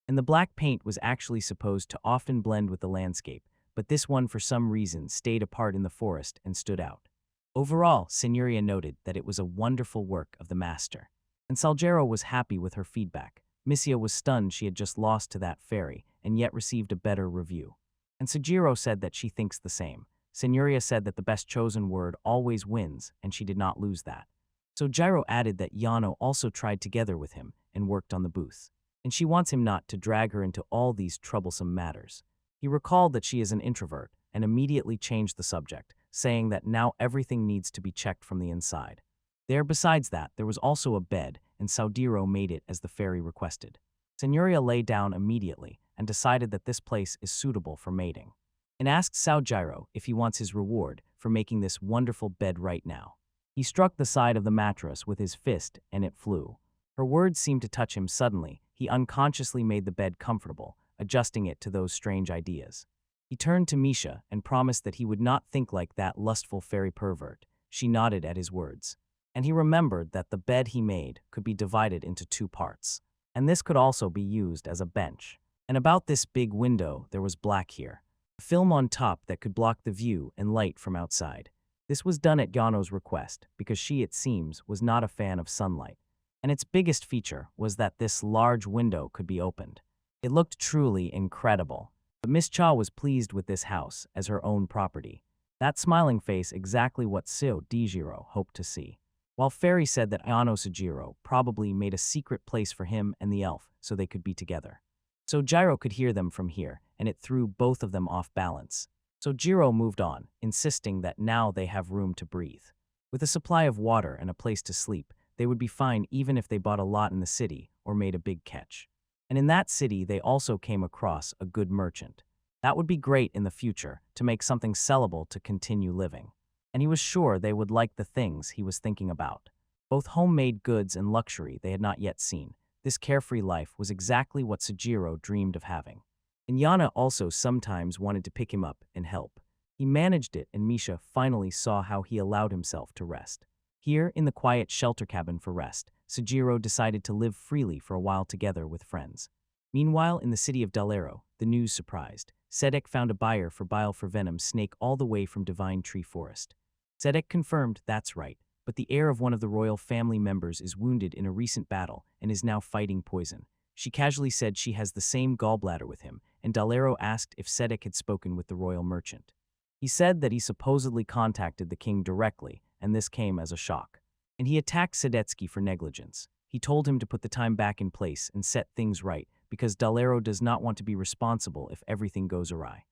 And the black paint was actually supposed to often blend with the landscape, but this one for some reason stayed apart in the forest and stood out. Overall, Signoria noted that it was a wonderful work of the master. And Salguero was happy with her feedback. Missia was stunned she had just lost to that fairy, and yet received a better review. And Sugiro said that she thinks the same. Signoria said that the best chosen word always wins, and she did not lose that. So Gyro added that Yano also tried together with him and worked on the booth. And she wants him not to drag her into all these troublesome matters. He recalled that she is an introvert and immediately changed the subject, saying that now everything needs to be checked from the inside. Besides that, there was also a bed, and Saudiro made it as the fairy requested. Signoria lay down immediately and decided that this place is suitable for mating, and asked Saudiro if he wants his reward for making this wonderful bed right now. He struck the side of the mattress with his fist and it flew. Her words seemed to touch him suddenly. He unconsciously made the bed comfortable, adjusting it to those strange ideas. He turned to Misha and promised that he would not think like that lustful fairy pervert. She nodded at his words. And he remembered that the bed he made could be divided into 2 parts. And this could also be used as a bench. And about this big window, there was black here. A film on top that could block the view and light from outside. This was done at Yano's request because she, it seems, was not a fan of sunlight. And its biggest feature was that this large window could be opened. It looked truly incredible. But Miss Cha was pleased with this house as her own property. That smiling face exactly what Seo Dijiro hoped to see. While Fairy said that Ayano Sujiro probably made a secret place for him and the elf so they could be together. So Jiro could hear them from here, and it threw both of them off balance. So Jiro moved on, insisting that now they have room to breathe. With a supply of water and a place to sleep, they would be fine even if they bought a lot in the city or made a big catch. And in that city, they also came across a good merchant. That would be great in the future to make something sellable to continue living. And he was sure they would like the things he was thinking about. Both homemade goods and luxury they had not yet seen. This carefree life was exactly what Sujiro dreamed of having. And Yana also sometimes wanted to pick him up and help. He managed it, and Misha finally saw how he allowed himself to rest. Here, in the quiet shelter cabin for rest, Sujiro decided to live freely for a while together with friends. Meanwhile, in the city of Dalero, the news surprised. Sedek found a buyer for bile for venom snake all the way from Divine Tree Forest. Sedek confirmed that's right, but the heir of one of the royal family members is wounded in a recent battle and is now fighting poison. She casually said she has the same gallbladder with him, and Dalero asked if Sedek had spoken with the royal merchant. He said that he supposedly contacted the king directly, and this came as a shock. And he attacked Sedetsky for negligence. He told him to put the time back in place and set things right, because Dalero does not want to be responsible if everything goes awry.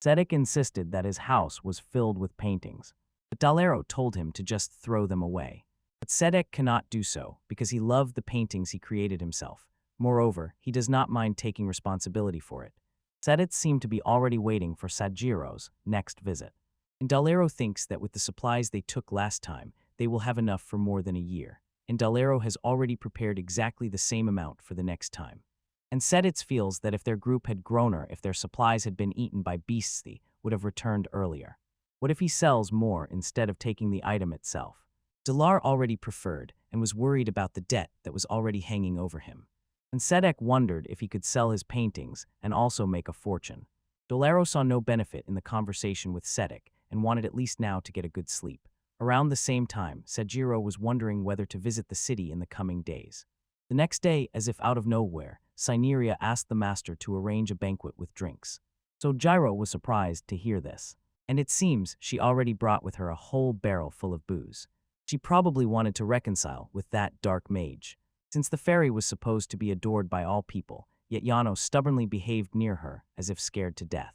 Sedek insisted that his house was filled with paintings, but Dalero told him to just throw them away. But Sedek cannot do so because he loved the paintings he created himself. Moreover, he does not mind taking responsibility for it. Sedek seemed to be already waiting for Sajiro's next visit. And Dalero thinks that with the supplies they took last time, they will have enough for more than a year. And Dalero has already prepared exactly the same amount for the next time. and Sedits feels that if their group had grown or if their supplies had been eaten by beasts, they would have returned earlier. What if he sells more instead of taking the item itself? Delar already preferred and was worried about the debt that was already hanging over him. And Sedek wondered if he could sell his paintings and also make a fortune. Dolero saw no benefit in the conversation with Sedek and wanted at least now to get a good sleep. Around the same time, Sajiro was wondering whether to visit the city in the coming days. The next day, as if out of nowhere, Cyneria asked the master to arrange a banquet with drinks. So Gyro was surprised to hear this. And it seems she already brought with her a whole barrel full of booze. She probably wanted to reconcile with that dark mage. Since the fairy was supposed to be adored by all people, yet Yano stubbornly behaved near her as if scared to death.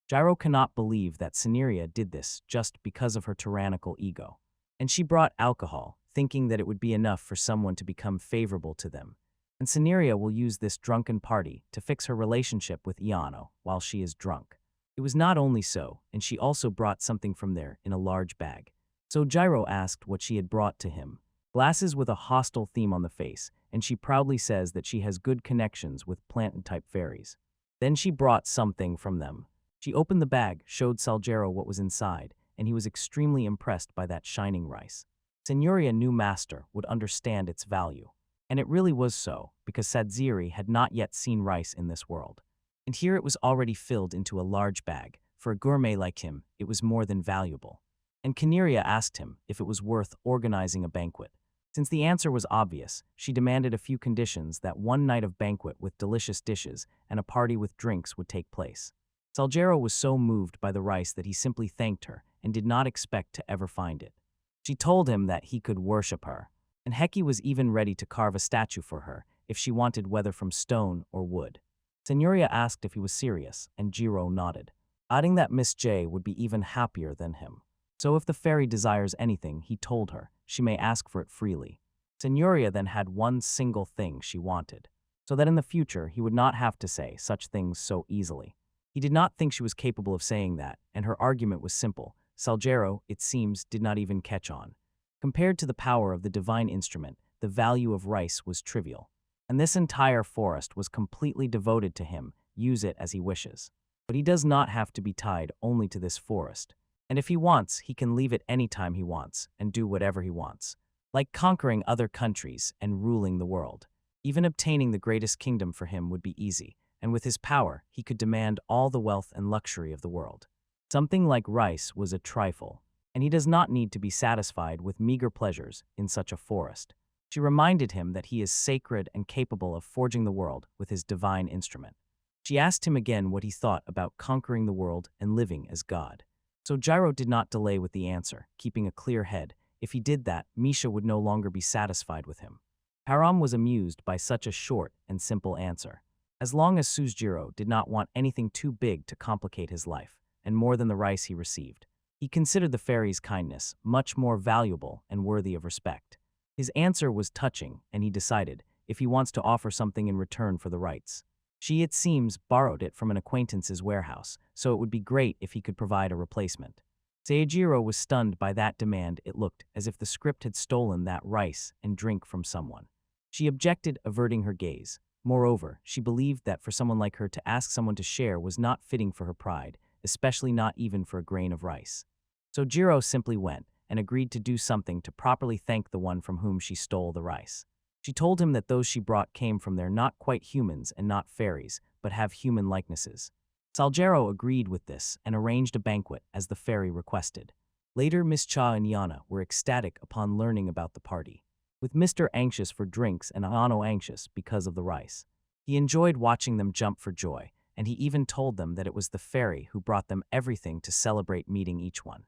Gyro cannot believe that Cyneria did this just because of her tyrannical ego. And she brought alcohol, thinking that it would be enough for someone to become favorable to them. And Cyneria will use this drunken party to fix her relationship with Yano while she is drunk. It was not only so, and she also brought something from there in a large bag. So Gyro asked what she had brought to him. Glasses with a hostile theme on the face, and she proudly says that she has good connections with plant-type fairies. Then she brought something from them. She opened the bag, showed Salgero what was inside, and he was extremely impressed by that shining rice. Signoria knew Master would understand its value. And it really was so, because Sadziri had not yet seen rice in this world. And here it was already filled into a large bag. For a gourmet like him, it was more than valuable. And Kineria asked him if it was worth organizing a banquet. Since the answer was obvious, she demanded a few conditions that one night of banquet with delicious dishes and a party with drinks would take place. Salgero was so moved by the rice that he simply thanked her and did not expect to ever find it. She told him that he could worship her, and Heki was even ready to carve a statue for her if she wanted, whether from stone or wood. Signoria asked if he was serious, and Jiro nodded, adding that Miss J would be even happier than him. So if the fairy desires anything, he told her, she may ask for it freely. Signoria then had one single thing she wanted, so that in the future he would not have to say such things so easily. He did not think she was capable of saying that, and her argument was simple. Salgero, it seems, did not even catch on. Compared to the power of the divine instrument, the value of rice was trivial. And this entire forest was completely devoted to him, use it as he wishes. But he does not have to be tied only to this forest. And if he wants, he can leave it any time he wants, and do whatever he wants. Like conquering other countries and ruling the world. Even obtaining the greatest kingdom for him would be easy, and with his power, he could demand all the wealth and luxury of the world. Something like rice was a trifle, and he does not need to be satisfied with meager pleasures in such a forest. She reminded him that he is sacred and capable of forging the world with his divine instrument. She asked him again what he thought about conquering the world and living as God. So Gyro did not delay with the answer, keeping a clear head. If he did that, Misha would no longer be satisfied with him. Param was amused by such a short and simple answer. As long as Suzjiro did not want anything too big to complicate his life, and more than the rice he received, he considered the fairy's kindness much more valuable and worthy of respect. His answer was touching, and he decided, if he wants to offer something in return for the rights. She, it seems, borrowed it from an acquaintance's warehouse, so it would be great if he could provide a replacement. Seijiro was stunned by that demand. It looked as if the script had stolen that rice and drink from someone. She objected, averting her gaze. Moreover, she believed that for someone like her to ask someone to share was not fitting for her pride, especially not even for a grain of rice. So Jiro simply went and agreed to do something to properly thank the one from whom she stole the rice. She told him that those she brought came from their not quite humans and not fairies, but have human likenesses. Salgero agreed with this and arranged a banquet as the fairy requested. Later, Miss Cha and Yana were ecstatic upon learning about the party, with Mr. anxious for drinks and Ano anxious because of the rice. He enjoyed watching them jump for joy, and he even told them that it was the fairy who brought them everything to celebrate meeting each one.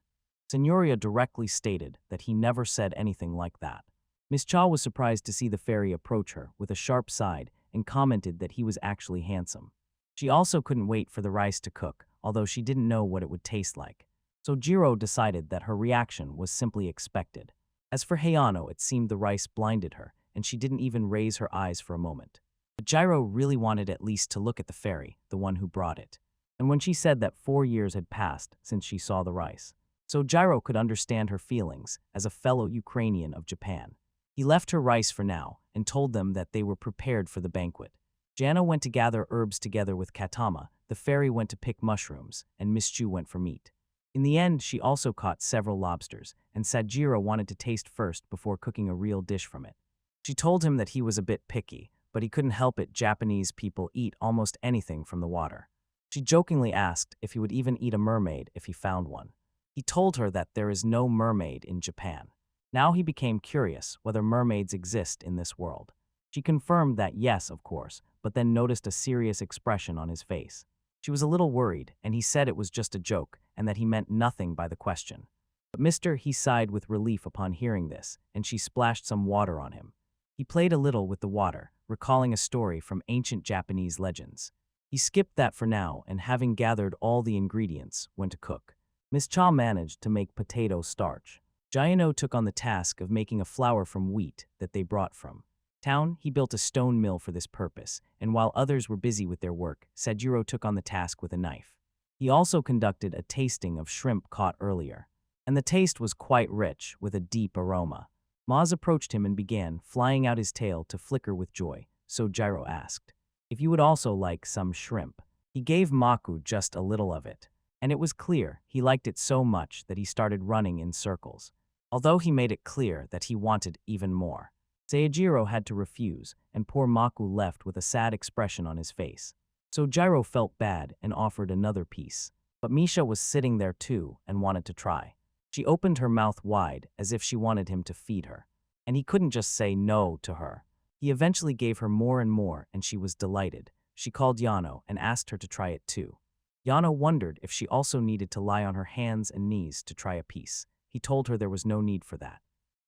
Signoria directly stated that he never said anything like that. Miss Cha was surprised to see the fairy approach her with a sharp side and commented that he was actually handsome. She also couldn't wait for the rice to cook, although she didn't know what it would taste like. So Jiro decided that her reaction was simply expected. As for Hayano, it seemed the rice blinded her, and she didn't even raise her eyes for a moment. But Jiro really wanted at least to look at the fairy, the one who brought it. And when she said that 4 years had passed since she saw the rice, so Jiro could understand her feelings as a fellow Ukrainian of Japan. He left her rice for now and told them that they were prepared for the banquet. Jana went to gather herbs together with Katama, the fairy went to pick mushrooms, and Miss Chu went for meat. In the end, she also caught several lobsters, and Sajiro wanted to taste first before cooking a real dish from it. She told him that he was a bit picky, but he couldn't help it. Japanese people eat almost anything from the water. She jokingly asked if he would even eat a mermaid if he found one. He told her that there is no mermaid in Japan. Now he became curious whether mermaids exist in this world. She confirmed that yes, of course, but then noticed a serious expression on his face. She was a little worried, and he said it was just a joke and that he meant nothing by the question. But he sighed with relief upon hearing this, and she splashed some water on him. He played a little with the water, recalling a story from ancient Japanese legends. He skipped that for now and, having gathered all the ingredients, went to cook. Miss Cha managed to make potato starch. Giano took on the task of making a flour from wheat that they brought from town. He built a stone mill for this purpose, and while others were busy with their work, Sajiro took on the task with a knife. He also conducted a tasting of shrimp caught earlier, and the taste was quite rich, with a deep aroma. Maz approached him and began, flying out his tail to flicker with joy, so Jiro asked if you would also like some shrimp. He gave Maku just a little of it, and it was clear he liked it so much that he started running in circles, although he made it clear that he wanted even more. Seijiro had to refuse, and poor Maku left with a sad expression on his face. So Jiro felt bad and offered another piece. But Misha was sitting there too and wanted to try. She opened her mouth wide as if she wanted him to feed her, and he couldn't just say no to her. He eventually gave her more and more, and she was delighted. She called Yano and asked her to try it too. Yano wondered if she also needed to lie on her hands and knees to try a piece. He told her there was no need for that.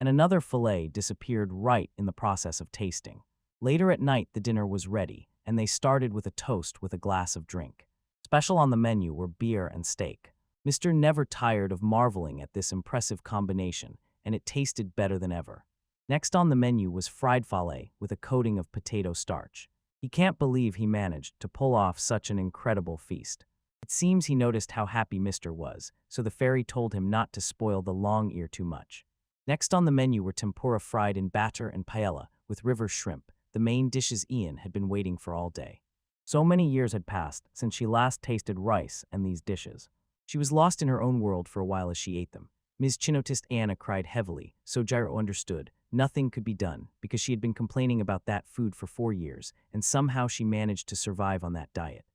And another fillet disappeared right in the process of tasting. Later at night, the dinner was ready, and they started with a toast with a glass of drink. Special on the menu were beer and steak. Mr. never tired of marveling at this impressive combination, and it tasted better than ever. Next on the menu was fried fillet with a coating of potato starch. He can't believe he managed to pull off such an incredible feast. It seems he noticed how happy Mr. was, so the fairy told him not to spoil the long ear too much. Next on the menu were tempura fried in batter and paella with river shrimp, the main dishes Ian had been waiting for all day. So many years had passed since she last tasted rice and these dishes. She was lost in her own world for a while as she ate them. Ms. Chinotist Anna cried heavily, so Jiro understood. Nothing could be done, because she had been complaining about that food for 4 years, and somehow she managed to survive on that diet.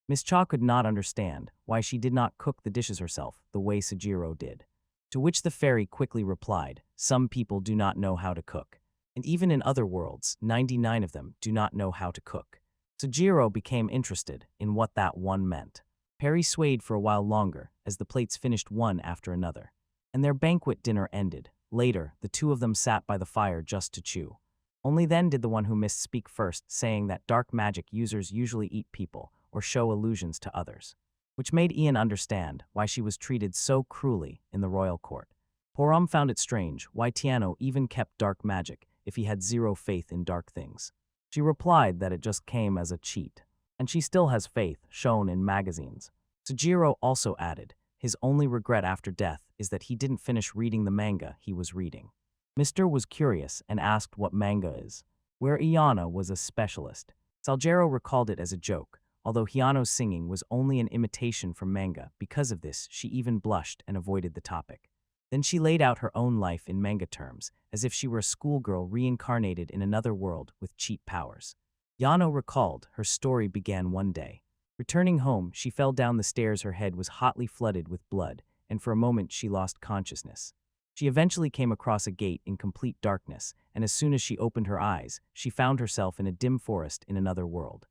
Miss Cha could not understand why she did not cook the dishes herself the way Sajiro did. To which the fairy quickly replied, some people do not know how to cook. And even in other worlds, 99 of them do not know how to cook. Sajiro became interested in what that one meant. Perry swayed for a while longer as the plates finished one after another. And their banquet dinner ended. Later, the two of them sat by the fire just to chew. Only then did the one who missed speak first, saying that dark magic users usually eat people or show illusions to others, which made Ian understand why she was treated so cruelly in the royal court. Porom found it strange why Tiano even kept dark magic if he had zero faith in dark things. She replied that it just came as a cheat, and she still has faith shown in magazines. Sujiro also added, his only regret after death is that he didn't finish reading the manga he was reading. Mr. was curious and asked what manga is, where Iana was a specialist. Saljero recalled it as a joke, although Hiano's singing was only an imitation from manga. Because of this, she even blushed and avoided the topic. Then she laid out her own life in manga terms, as if she were a schoolgirl reincarnated in another world with cheat powers. Yano recalled her story began one day. Returning home, she fell down the stairs. Her head was hotly flooded with blood, and for a moment she lost consciousness. She eventually came across a gate in complete darkness, and as soon as she opened her eyes, she found herself in a dim forest in another world.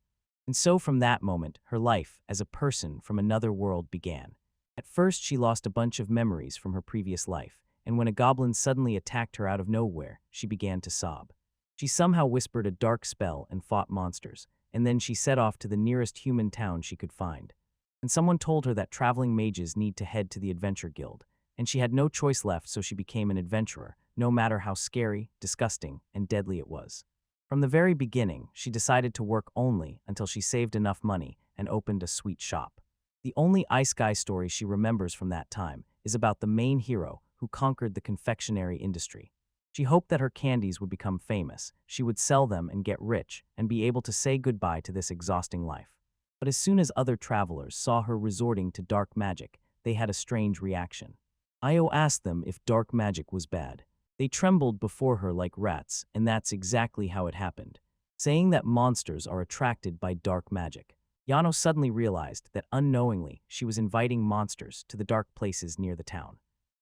And so from that moment, her life as a person from another world began. At first, she lost a bunch of memories from her previous life, and when a goblin suddenly attacked her out of nowhere, she began to sob. She somehow whispered a dark spell and fought monsters, and then she set off to the nearest human town she could find. And someone told her that traveling mages need to head to the Adventure Guild, and she had no choice left, so she became an adventurer, no matter how scary, disgusting, and deadly it was. From the very beginning, she decided to work only until she saved enough money and opened a sweet shop. The only Ice Guy story she remembers from that time is about the main hero who conquered the confectionery industry. She hoped that her candies would become famous, she would sell them and get rich, and be able to say goodbye to this exhausting life. But as soon as other travelers saw her resorting to dark magic, they had a strange reaction. Io asked them if dark magic was bad. They trembled before her like rats, and that's exactly how it happened, saying that monsters are attracted by dark magic. Yano suddenly realized that unknowingly she was inviting monsters to the dark places near the town.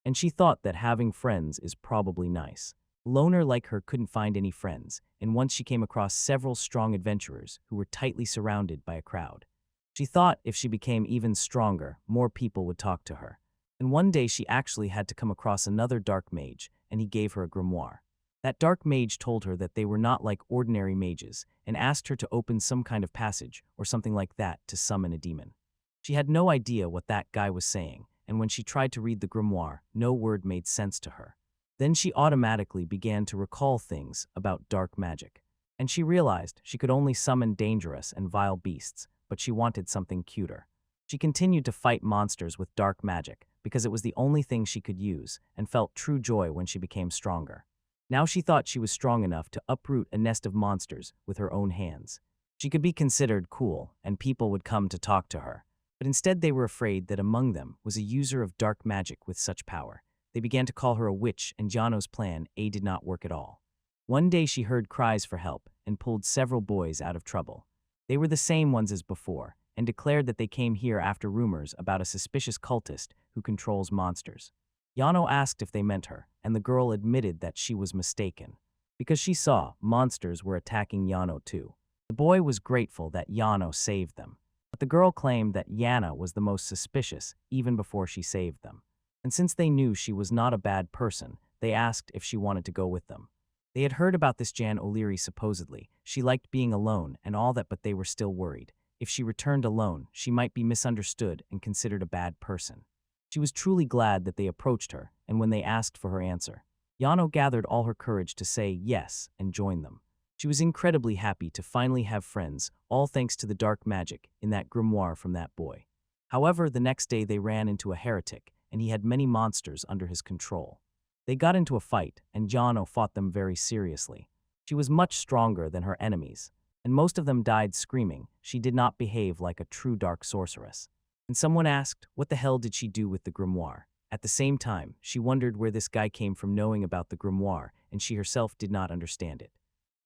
And she thought that having friends is probably nice. A loner like her couldn't find any friends, and once she came across several strong adventurers who were tightly surrounded by a crowd. She thought if she became even stronger, more people would talk to her. And one day she actually had to come across another dark mage, and he gave her a grimoire. That dark mage told her that they were not like ordinary mages, and asked her to open some kind of passage or something like that to summon a demon. She had no idea what that guy was saying, and when she tried to read the grimoire, no word made sense to her. Then she automatically began to recall things about dark magic. And she realized she could only summon dangerous and vile beasts, but she wanted something cuter. She continued to fight monsters with dark magic because it was the only thing she could use, and felt true joy when she became stronger. Now she thought she was strong enough to uproot a nest of monsters with her own hands. She could be considered cool, and people would come to talk to her. But instead they were afraid that among them was a user of dark magic with such power. They began to call her a witch, and Jano's plan A did not work at all. One day she heard cries for help and pulled several boys out of trouble. They were the same ones as before, and declared that they came here after rumors about a suspicious cultist who controls monsters. Yano asked if they meant her, and the girl admitted that she was mistaken, because she saw monsters were attacking Yano too. The boy was grateful that Yano saved them, but the girl claimed that Yana was the most suspicious even before she saved them. And since they knew she was not a bad person, they asked if she wanted to go with them. They had heard about this Jan O'Leary supposedly. She liked being alone and all that, but they were still worried. If she returned alone, she might be misunderstood and considered a bad person. She was truly glad that they approached her, and when they asked for her answer, Yano gathered all her courage to say yes and join them. She was incredibly happy to finally have friends, all thanks to the dark magic in that grimoire from that boy. However, the next day they ran into a heretic, and he had many monsters under his control. They got into a fight, and Yano fought them very seriously. She was much stronger than her enemies, and most of them died screaming. She did not behave like a true dark sorceress. And someone asked, what the hell did she do with the grimoire? At the same time, she wondered where this guy came from knowing about the grimoire, and she herself did not understand it.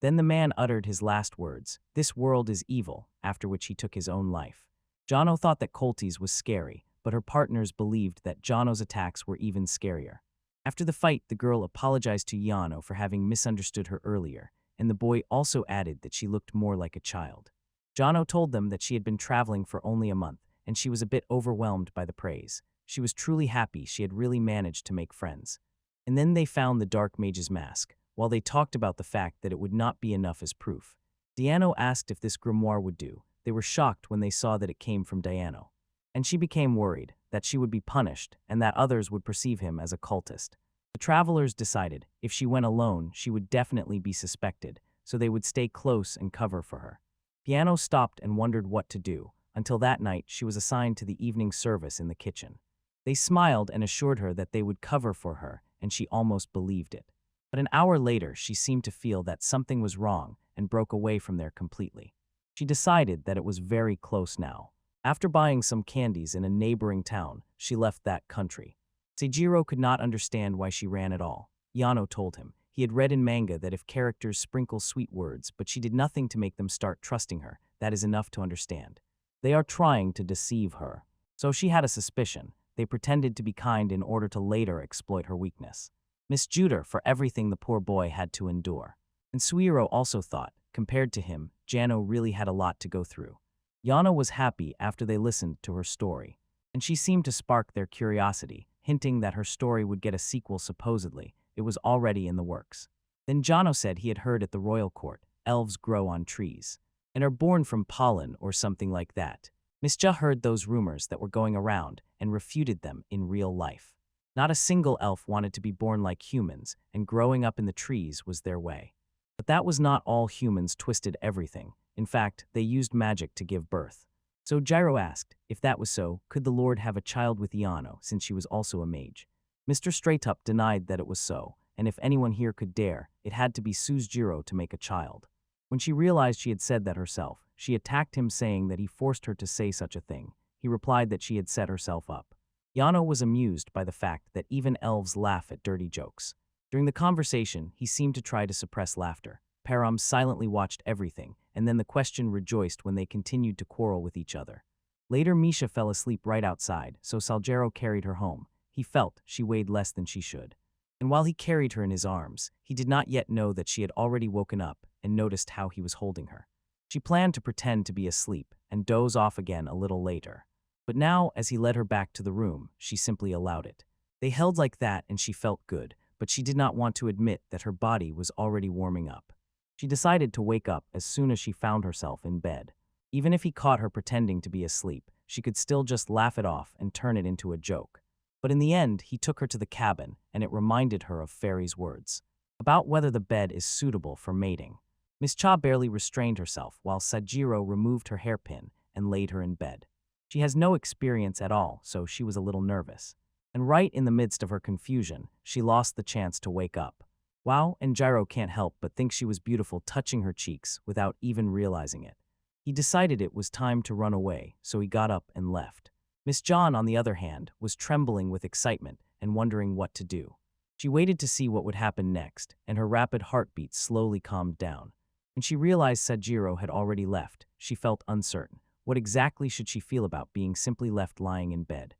Then the man uttered his last words, "This world is evil," after which he took his own life. Jano thought that Colties was scary, but her partners believed that Jano's attacks were even scarier. After the fight, the girl apologized to Yano for having misunderstood her earlier, and the boy also added that she looked more like a child. Jano told them that she had been traveling for only a month, and she was a bit overwhelmed by the praise. She was truly happy she had really managed to make friends. And then they found the Dark Mage's mask, while they talked about the fact that it would not be enough as proof. Diano asked if this grimoire would do. They were shocked when they saw that it came from Diano. And she became worried that she would be punished and that others would perceive him as a cultist. The travelers decided if she went alone, she would definitely be suspected, so they would stay close and cover for her. Piano stopped and wondered what to do, until that night she was assigned to the evening service in the kitchen. They smiled and assured her that they would cover for her, and she almost believed it. But an hour later, she seemed to feel that something was wrong and broke away from there completely. She decided that it was very close now. After buying some candies in a neighboring town, she left that country. Seijiro could not understand why she ran at all. Yano told him. He had read in manga that if characters sprinkle sweet words, but she did nothing to make them start trusting her, that is enough to understand. They are trying to deceive her. So she had a suspicion. They pretended to be kind in order to later exploit her weakness. Misjudged her for everything the poor boy had to endure. And Suiro also thought, compared to him, Jano really had a lot to go through. Yano was happy after they listened to her story, and she seemed to spark their curiosity, hinting that her story would get a sequel supposedly. It was already in the works. Then Jano said he had heard at the royal court, elves grow on trees, and are born from pollen or something like that. Misja heard those rumors that were going around and refuted them in real life. Not a single elf wanted to be born like humans, and growing up in the trees was their way. But that was not all. Humans twisted everything. In fact, they used magic to give birth. So Gyro asked, if that was so, could the Lord have a child with Yano since she was also a mage? Mr. Straightup denied that it was so, and if anyone here could dare, it had to be Suzujiro to make a child. When she realized she had said that herself, she attacked him saying that he forced her to say such a thing. He replied that she had set herself up. Yano was amused by the fact that even elves laugh at dirty jokes. During the conversation, he seemed to try to suppress laughter. Param silently watched everything, and then the question rejoiced when they continued to quarrel with each other. Later, Misha fell asleep right outside, so Saljero carried her home. He felt she weighed less than she should. And while he carried her in his arms, he did not yet know that she had already woken up and noticed how he was holding her. She planned to pretend to be asleep and doze off again a little later. But now, as he led her back to the room, she simply allowed it. They held like that and she felt good, but she did not want to admit that her body was already warming up. She decided to wake up as soon as she found herself in bed. Even if he caught her pretending to be asleep, she could still just laugh it off and turn it into a joke. But in the end, he took her to the cabin, and it reminded her of Fairy's words about whether the bed is suitable for mating. Miss Cha barely restrained herself while Sajiro removed her hairpin and laid her in bed. She has no experience at all, so she was a little nervous. And right in the midst of her confusion, she lost the chance to wake up. Wow, and Jiro can't help but think she was beautiful, touching her cheeks without even realizing it. He decided it was time to run away, so he got up and left. Miss John, on the other hand, was trembling with excitement and wondering what to do. She waited to see what would happen next, and her rapid heartbeat slowly calmed down. When she realized Sajiro had already left, she felt uncertain. What exactly should she feel about being simply left lying in bed?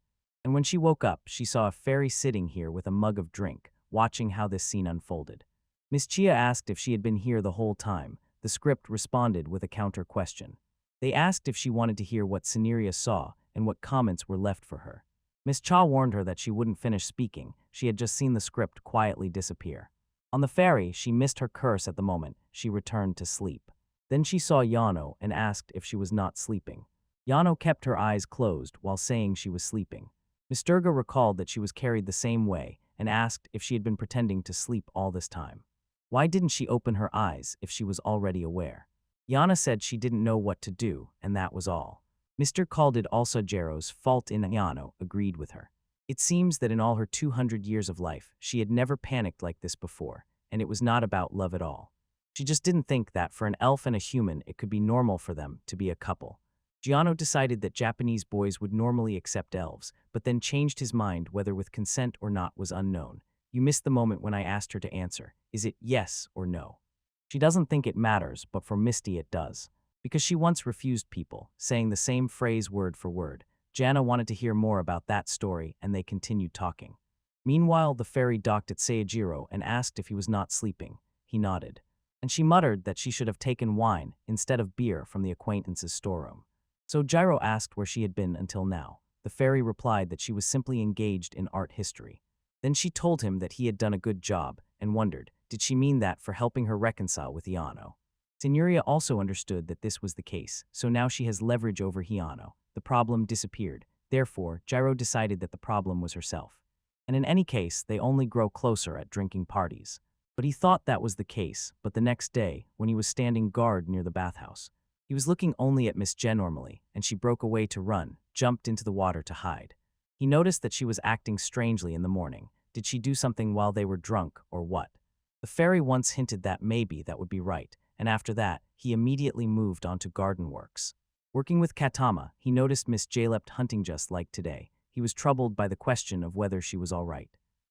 And when she woke up, she saw a fairy sitting here with a mug of drink, watching how this scene unfolded. Miss Chia asked if she had been here the whole time. The script responded with a counter question. They asked if she wanted to hear what Sceneria saw and what comments were left for her. Miss Cha warned her that she wouldn't finish speaking. She had just seen the script quietly disappear. On the ferry, she missed her curse at the moment. She returned to sleep. Then she saw Yano and asked if she was not sleeping. Yano kept her eyes closed while saying she was sleeping. Miss Durga recalled that she was carried the same way and asked if she had been pretending to sleep all this time. Why didn't she open her eyes if she was already aware? Yana said she didn't know what to do, and that was all. Mr. called it also Jiro's fault, and Yano agreed with her. It seems that in all her 200 years of life, she had never panicked like this before, and it was not about love at all. She just didn't think that for an elf and a human it could be normal for them to be a couple. Giano decided that Japanese boys would normally accept elves, but then changed his mind whether with consent or not was unknown. You missed the moment when I asked her to answer. Is it yes or no? She doesn't think it matters, but for Misty it does. Because she once refused people, saying the same phrase word for word. Jana wanted to hear more about that story, and they continued talking. Meanwhile, the fairy docked at Seijiro and asked if he was not sleeping. He nodded. And she muttered that she should have taken wine instead of beer from the acquaintance's storeroom. So Jiro asked where she had been until now. The fairy replied that she was simply engaged in art history. Then she told him that he had done a good job, and wondered, did she mean that for helping her reconcile with Iano? Signoria also understood that this was the case, so now she has leverage over Hiano. The problem disappeared. Therefore, Jiro decided that the problem was herself. And in any case, they only grow closer at drinking parties. But he thought that was the case, but the next day, when he was standing guard near the bathhouse, he was looking only at Miss Jen normally, and she broke away to run, jumped into the water to hide. He noticed that she was acting strangely in the morning. Did she do something while they were drunk, or what? The fairy once hinted that maybe that would be right, and after that, he immediately moved on to garden works. Working with Katama, he noticed Miss J left hunting just like today. He was troubled by the question of whether she was all right.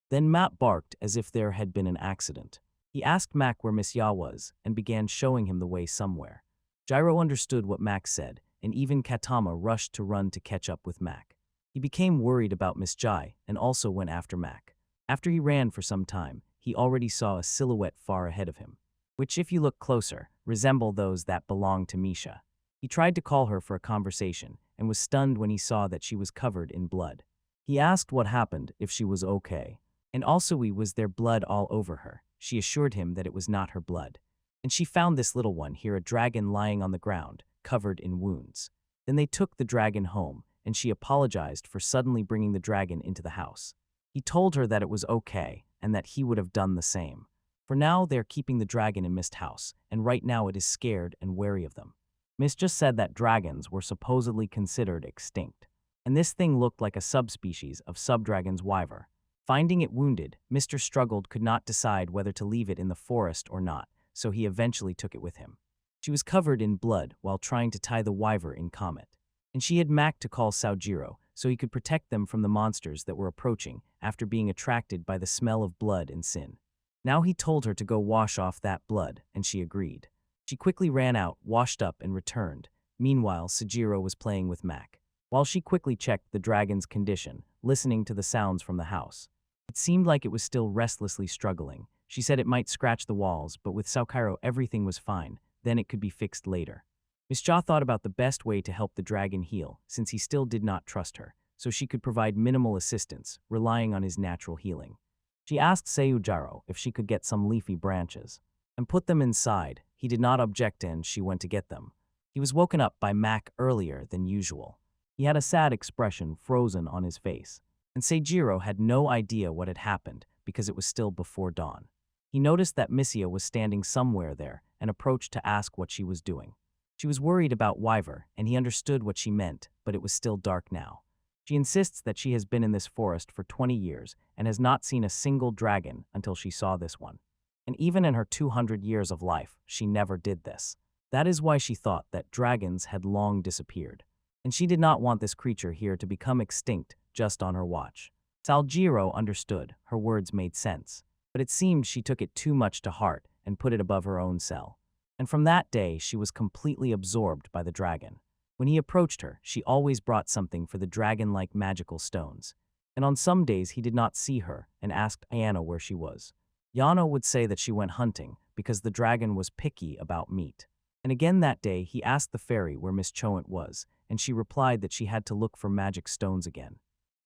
Then Matt barked as if there had been an accident. He asked Mac where Miss Ya was, and began showing him the way somewhere. Jiro understood what Mac said, and even Katama rushed to run to catch up with Mac. He became worried about Miss Jai, and also went after Mac. After he ran for some time, he already saw a silhouette far ahead of him, which, if you look closer, resemble those that belonged to Misha. He tried to call her for a conversation, and was stunned when he saw that she was covered in blood. He asked what happened, if she was okay. And also, was there blood all over her? She assured him that it was not her blood. And she found this little one here, a dragon lying on the ground, covered in wounds. Then they took the dragon home, and she apologized for suddenly bringing the dragon into the house. He told her that it was okay, and that he would have done the same. For now, they're keeping the dragon in Mist House, and right now it is scared and wary of them. Mist just said that dragons were supposedly considered extinct, and this thing looked like a subspecies of subdragon's wyver. Finding it wounded, Mr. Struggled could not decide whether to leave it in the forest or not, so he eventually took it with him. She was covered in blood while trying to tie the wyvern in Comet, and she had Mac to call Saojiro so he could protect them from the monsters that were approaching after being attracted by the smell of blood and sin. Now he told her to go wash off that blood, and she agreed. She quickly ran out, washed up, and returned. Meanwhile, Saojiro was playing with Mac, while she quickly checked the dragon's condition, listening to the sounds from the house. It seemed like it was still restlessly struggling. She said it might scratch the walls, but with Saojiro everything was fine, then it could be fixed later. Miss Ja thought about the best way to help the dragon heal, since he still did not trust her, so she could provide minimal assistance, relying on his natural healing. She asked Saojiro if she could get some leafy branches and put them inside. He did not object and she went to get them. He was woken up by Mac earlier than usual. He had a sad expression frozen on his face, and Seijiro had no idea what had happened because it was still before dawn. He noticed that Missia was standing somewhere there and approached to ask what she was doing. She was worried about Wyver, and he understood what she meant, but it was still dark now. She insists that she has been in this forest for 20 years and has not seen a single dragon until she saw this one. And even in her 200 years of life, she never did this. That is why she thought that dragons had long disappeared, and she did not want this creature here to become extinct just on her watch. Saljiro understood, her words made sense, but it seemed she took it too much to heart and put it above her own cell. And from that day, she was completely absorbed by the dragon. When he approached her, she always brought something for the dragon-like magical stones. And on some days he did not see her and asked Ayano where she was. Yano would say that she went hunting because the dragon was picky about meat. And again that day he asked the fairy where Miss Choant was, and she replied that she had to look for magic stones again.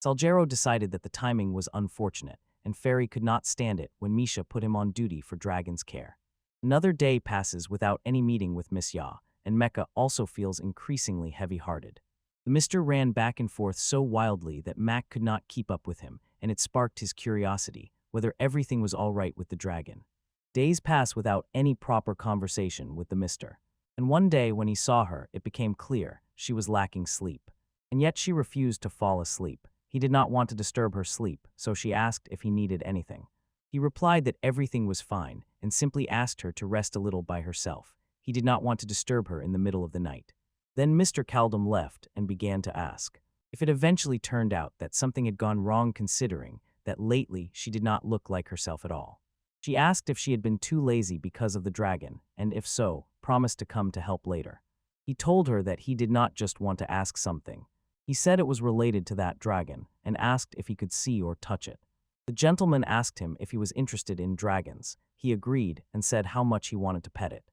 Saljiro decided that the timing was unfortunate, and Fairy could not stand it when Misha put him on duty for dragon's care. Another day passes without any meeting with Miss Ya, and Mecha also feels increasingly heavy-hearted. The Mr. ran back and forth so wildly that Mac could not keep up with him, and it sparked his curiosity, whether everything was all right with the dragon. Days pass without any proper conversation with the Mr. And one day when he saw her, it became clear she was lacking sleep. And yet she refused to fall asleep. He did not want to disturb her sleep, so she asked if he needed anything. He replied that everything was fine and simply asked her to rest a little by herself. He did not want to disturb her in the middle of the night. Then Mr. Kaldum left and began to ask if it eventually turned out that something had gone wrong, considering that lately she did not look like herself at all. She asked if she had been too lazy because of the dragon, and if so, promised to come to help later. He told her that he did not just want to ask something. He said it was related to that dragon and asked if he could see or touch it. The gentleman asked him if he was interested in dragons. He agreed and said how much he wanted to pet it.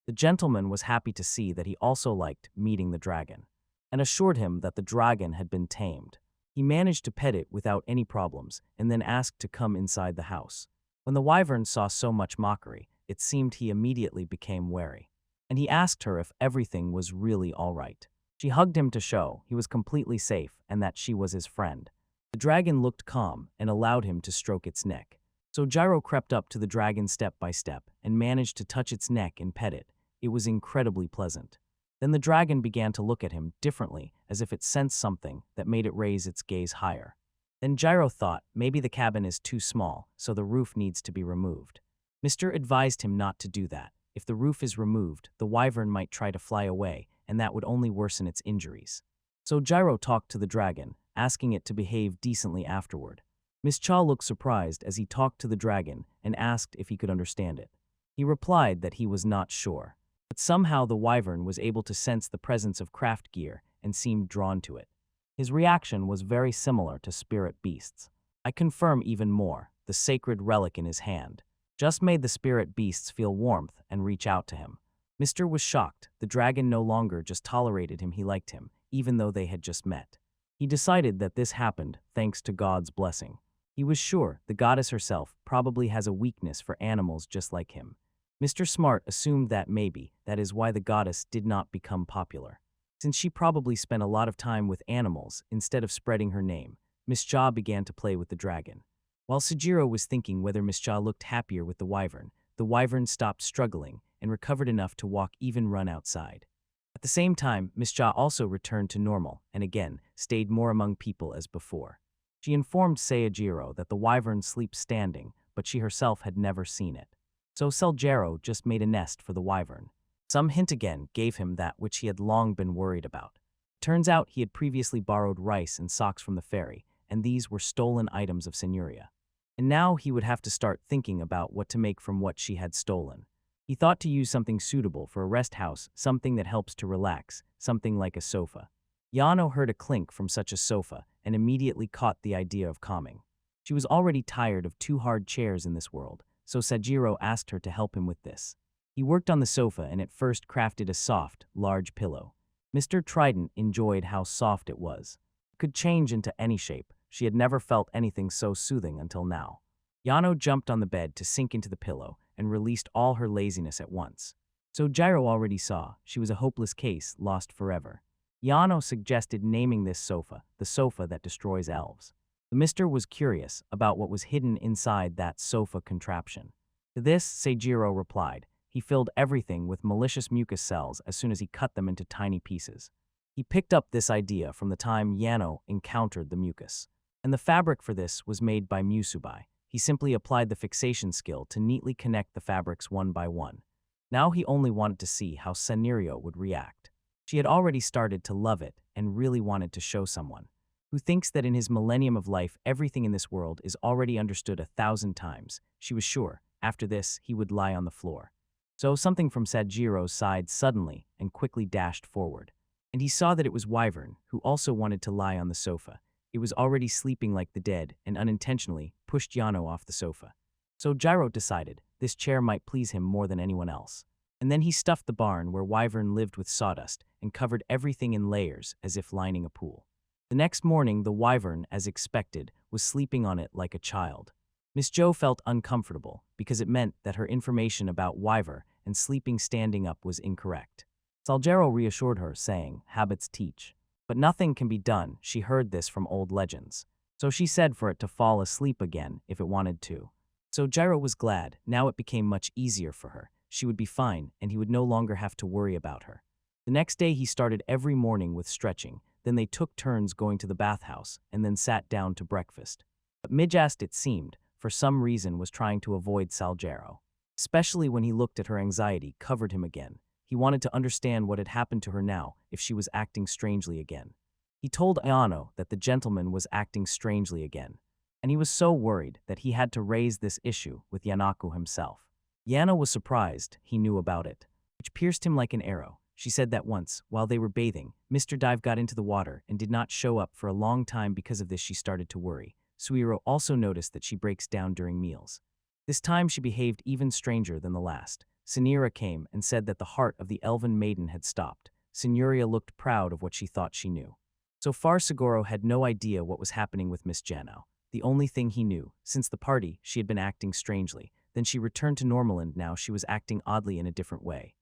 The gentleman was happy to see that he also liked meeting the dragon, and assured him that the dragon had been tamed. He managed to pet it without any problems and then asked to come inside the house. When the wyvern saw so much mockery, it seemed he immediately became wary, and he asked her if everything was really all right. She hugged him to show he was completely safe and that she was his friend. The dragon looked calm and allowed him to stroke its neck. So Gyro crept up to the dragon step by step and managed to touch its neck and pet it. It was incredibly pleasant. Then the dragon began to look at him differently, as if it sensed something that made it raise its gaze higher. Then Gyro thought maybe the cabin is too small, so the roof needs to be removed. Mr. advised him not to do that. If the roof is removed, the wyvern might try to fly away, and that would only worsen its injuries. So Gyro talked to the dragon, asking it to behave decently afterward. Miss Cha looked surprised as he talked to the dragon and asked if he could understand it. He replied that he was not sure, but somehow the wyvern was able to sense the presence of craft gear and seemed drawn to it. His reaction was very similar to spirit beasts. I confirm even more, the sacred relic in his hand just made the spirit beasts feel warmth and reach out to him. Mr. was shocked. The dragon no longer just tolerated him, he liked him, even though they had just met. He decided that this happened thanks to God's blessing. He was sure the goddess herself probably has a weakness for animals just like him. Mr. Smart assumed that maybe that is why the goddess did not become popular, since she probably spent a lot of time with animals instead of spreading her name. Miss Ja began to play with the dragon. While Sujiro was thinking whether Miss Ja looked happier with the wyvern stopped struggling and recovered enough to walk, even run outside. At the same time, Miss Ja also returned to normal and again stayed more among people as before. She informed Seijiro that the wyvern sleeps standing, but she herself had never seen it. So Seijiro just made a nest for the wyvern. Some hint again gave him that which he had long been worried about. Turns out he had previously borrowed rice and socks from the fairy, and these were stolen items of Signoria. And now he would have to start thinking about what to make from what she had stolen. He thought to use something suitable for a rest house, something that helps to relax, something like a sofa. Yano heard a clink from such a sofa and immediately caught the idea of calming. She was already tired of two hard chairs in this world, so Seijiro asked her to help him with this. He worked on the sofa and at first crafted a soft, large pillow. Mr. Trident enjoyed how soft it was. It could change into any shape. She had never felt anything so soothing until now. Yano jumped on the bed to sink into the pillow and released all her laziness at once. So Gyro already saw she was a hopeless case, lost forever. Yano suggested naming this sofa the sofa that destroys elves. The mister was curious about what was hidden inside that sofa contraption. To this, Seijiro replied. He filled everything with malicious mucus cells as soon as he cut them into tiny pieces. He picked up this idea from the time Yano encountered the mucus. And the fabric for this was made by Musubai. He simply applied the fixation skill to neatly connect the fabrics one by one. Now he only wanted to see how Scenario would react. She had already started to love it and really wanted to show someone who thinks that in his millennium of life everything in this world is already understood 1,000 times. She was sure, after this, he would lie on the floor. So something from Seijiro's side suddenly and quickly dashed forward. And he saw that it was Wyvern, who also wanted to lie on the sofa. It was already sleeping like the dead and unintentionally pushed Yano off the sofa. So Gyro decided this chair might please him more than anyone else. And then he stuffed the barn where Wyvern lived with sawdust and covered everything in layers as if lining a pool. The next morning, the Wyvern, as expected, was sleeping on it like a child. Miss Jo felt uncomfortable because it meant that her information about Wyvern and sleeping standing up was incorrect. Salgero reassured her, saying, "Habits teach." But nothing can be done. She heard this from old legends. So she said for it to fall asleep again if it wanted to. So Gyro was glad. Now it became much easier for her. She would be fine, and he would no longer have to worry about her. The next day he started every morning with stretching. Then they took turns going to the bathhouse, and then sat down to breakfast. But Mijast, it seemed, for some reason was trying to avoid Salgero. Especially when he looked at her, anxiety covered him again. He wanted to understand what had happened to her now if she was acting strangely again. He told Ayano that the gentleman was acting strangely again, and he was so worried that he had to raise this issue with Yanaku himself. Yana was surprised he knew about it, which pierced him like an arrow. She said that once, while they were bathing, Mr. Dive got into the water and did not show up for a long time. Because of this, she started to worry. Suiro also noticed that she breaks down during meals. This time she behaved even stranger than the last. Sinira came and said that the heart of the elven maiden had stopped. Signoria looked proud of what she thought she knew. So far Seguro had no idea what was happening with Miss Jano. The only thing he knew, since the party, she had been acting strangely. Then she returned to normal and now she was acting oddly in a different way.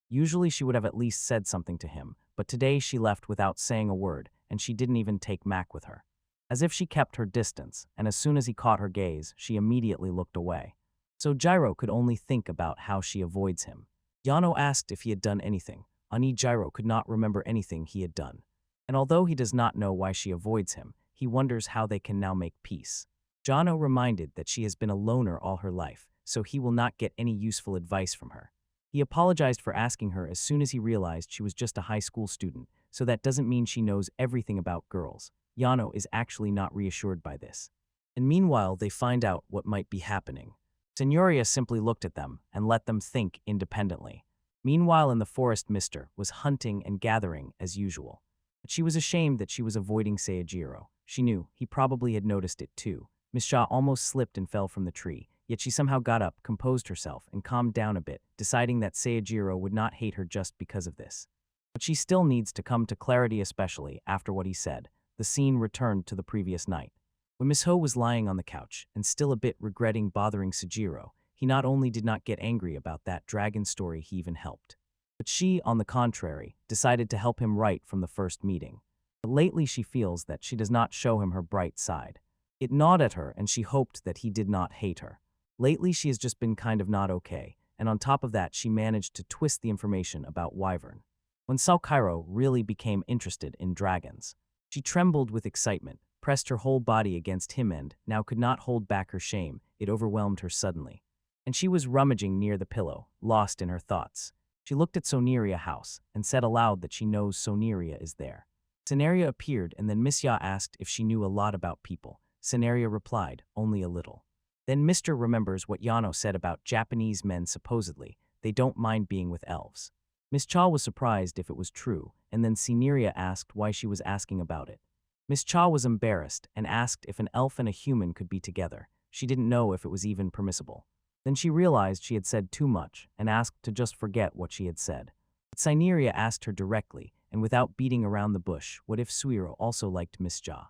Usually she would have at least said something to him, but today she left without saying a word, and she didn't even take Mac with her. As if she kept her distance, and as soon as he caught her gaze, she immediately looked away. So Gyro could only think about how she avoids him. Yano asked if he had done anything. Ani Gyro could not remember anything he had done. And although he does not know why she avoids him, he wonders how they can now make peace. Jano reminded that she has been a loner all her life, so he will not get any useful advice from her. He apologized for asking her as soon as he realized she was just a high school student, so that doesn't mean she knows everything about girls. Yano is actually not reassured by this. And meanwhile, they find out what might be happening. Signoria simply looked at them and let them think independently. Meanwhile, in the forest, Mr. was hunting and gathering as usual. But she was ashamed that she was avoiding Seijiro. She knew he probably had noticed it too. Miss Shaw almost slipped and fell from the tree, yet she somehow got up, composed herself, and calmed down a bit, deciding that Seijiro would not hate her just because of this. But she still needs to come to clarity, especially after what he said. The scene returned to the previous night. When Miss Ho was lying on the couch and still a bit regretting bothering Seijiro, he not only did not get angry about that dragon story, he even helped. But she, on the contrary, decided to help him right from the first meeting. But lately she feels that she does not show him her bright side. It gnawed at her and she hoped that he did not hate her. Lately she has just been kind of not okay, and on top of that she managed to twist the information about Wyvern. When Sao Cairo really became interested in dragons, she trembled with excitement, pressed her whole body against him and now could not hold back her shame. It overwhelmed her suddenly. And she was rummaging near the pillow, lost in her thoughts. She looked at Soneria house and said aloud that she knows Soneria is there. Soneria appeared and then Miss Ya asked if she knew a lot about people. Soneria replied, only a little. Then Mr. remembers what Yano said about Japanese men supposedly. They don't mind being with elves. Miss Cha was surprised if it was true, and then Soneria asked why she was asking about it. Miss Cha was embarrassed and asked if an elf and a human could be together. She didn't know if it was even permissible. Then she realized she had said too much and asked to just forget what she had said. But Soneria asked her directly, and without beating around the bush, what if Suiro also liked Miss Cha?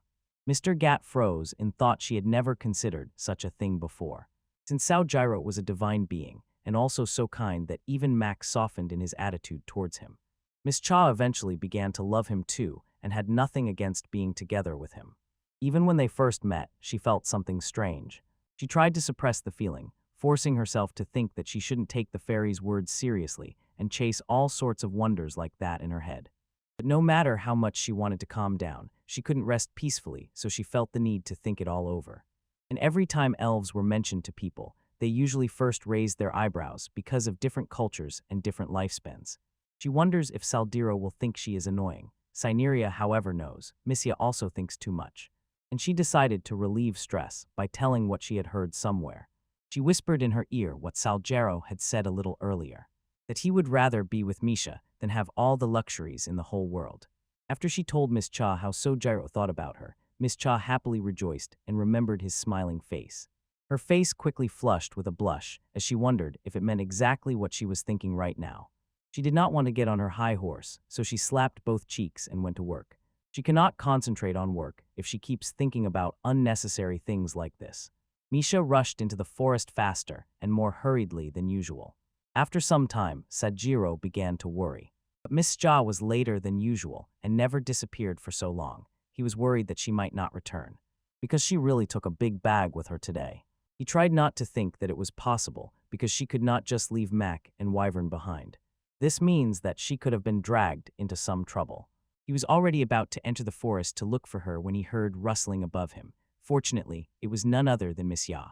Mr. Gat froze in thought she had never considered such a thing before. Since Saojiro was a divine being, and also so kind that even Max softened in his attitude towards him. Miss Cha eventually began to love him too, and had nothing against being together with him. Even when they first met, she felt something strange. She tried to suppress the feeling, forcing herself to think that she shouldn't take the fairy's words seriously and chase all sorts of wonders like that in her head. But no matter how much she wanted to calm down, she couldn't rest peacefully, so she felt the need to think it all over. And every time elves were mentioned to people, they usually first raised their eyebrows because of different cultures and different lifespans. She wonders if Saldiro will think she is annoying. Soneria, however, knows Missia also thinks too much. And she decided to relieve stress by telling what she had heard somewhere. She whispered in her ear what Saljaro had said a little earlier, that he would rather be with Misha than have all the luxuries in the whole world. After she told Miss Cha how Sojiro thought about her, Miss Cha happily rejoiced and remembered his smiling face. Her face quickly flushed with a blush as she wondered if it meant exactly what she was thinking right now. She did not want to get on her high horse, so she slapped both cheeks and went to work. She cannot concentrate on work if she keeps thinking about unnecessary things like this. Misha rushed into the forest faster and more hurriedly than usual. After some time, Sajiro began to worry. But Miss Cha was later than usual and never disappeared for so long. He was worried that she might not return, because she really took a big bag with her today. He tried not to think that it was possible because she could not just leave Mac and Wyvern behind. This means that she could have been dragged into some trouble. He was already about to enter the forest to look for her when he heard rustling above him. Fortunately, it was none other than Miss Ya.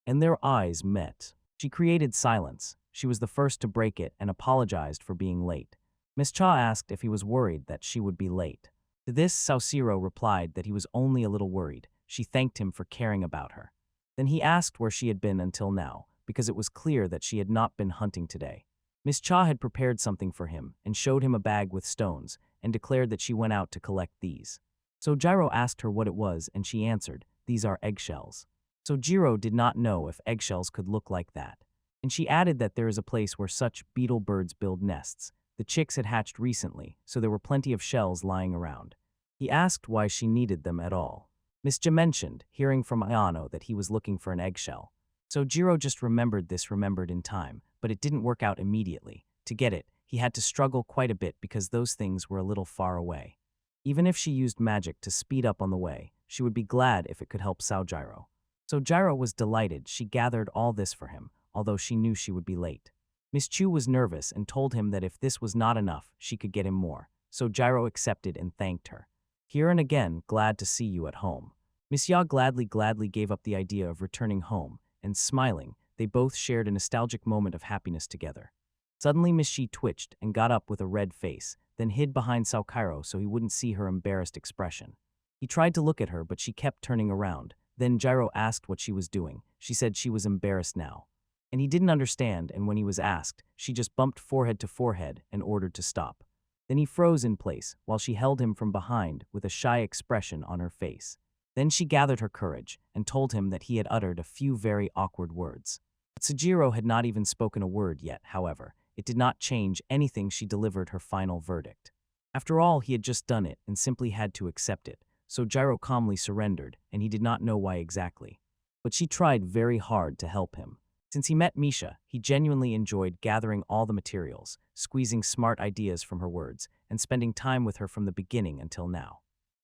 And their eyes met. She created silence. She was the first to break it and apologized for being late. Miss Cha asked if he was worried that she would be late. To this, Sausiro replied that he was only a little worried. She thanked him for caring about her. Then he asked where she had been until now, because it was clear that she had not been hunting today. Miss Cha had prepared something for him and showed him a bag with stones and declared that she went out to collect these. So Jiro asked her what it was and she answered, "These are eggshells." So Jiro did not know if eggshells could look like that. And she added that there is a place where such beetle birds build nests. The chicks had hatched recently, so there were plenty of shells lying around. He asked why she needed them at all. Miss Ja mentioned, hearing from Ayano that he was looking for an eggshell. So Jiro just remembered in time, but it didn't work out immediately. To get it, he had to struggle quite a bit because those things were a little far away. Even if she used magic to speed up on the way, she would be glad if it could help Saojiro. So Jiro was delighted she gathered all this for him, although she knew she would be late. Miss Chu was nervous and told him that if this was not enough, she could get him more. So Jiro accepted and thanked her. "Here and again, glad to see you at home." Miss Ya gladly gave up the idea of returning home, and smiling, they both shared a nostalgic moment of happiness together. Suddenly Miss Shi twitched and got up with a red face, then hid behind Saokairo so he wouldn't see her embarrassed expression. He tried to look at her, but she kept turning around. Then Jiro asked what she was doing. She said she was embarrassed now. And he didn't understand, and when he was asked, she just bumped forehead to forehead and ordered to stop. Then he froze in place while she held him from behind with a shy expression on her face. Then she gathered her courage and told him that he had uttered a few very awkward words. But Sujiro had not even spoken a word yet, however. It did not change anything. She delivered her final verdict. After all, he had just done it and simply had to accept it, so Jiro calmly surrendered, and he did not know why exactly. But she tried very hard to help him. Since he met Misha, he genuinely enjoyed gathering all the materials, squeezing smart ideas from her words, and spending time with her from the beginning until now.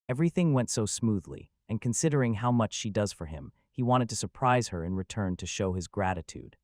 Everything went so smoothly, and considering how much she does for him, he wanted to surprise her in return to show his gratitude.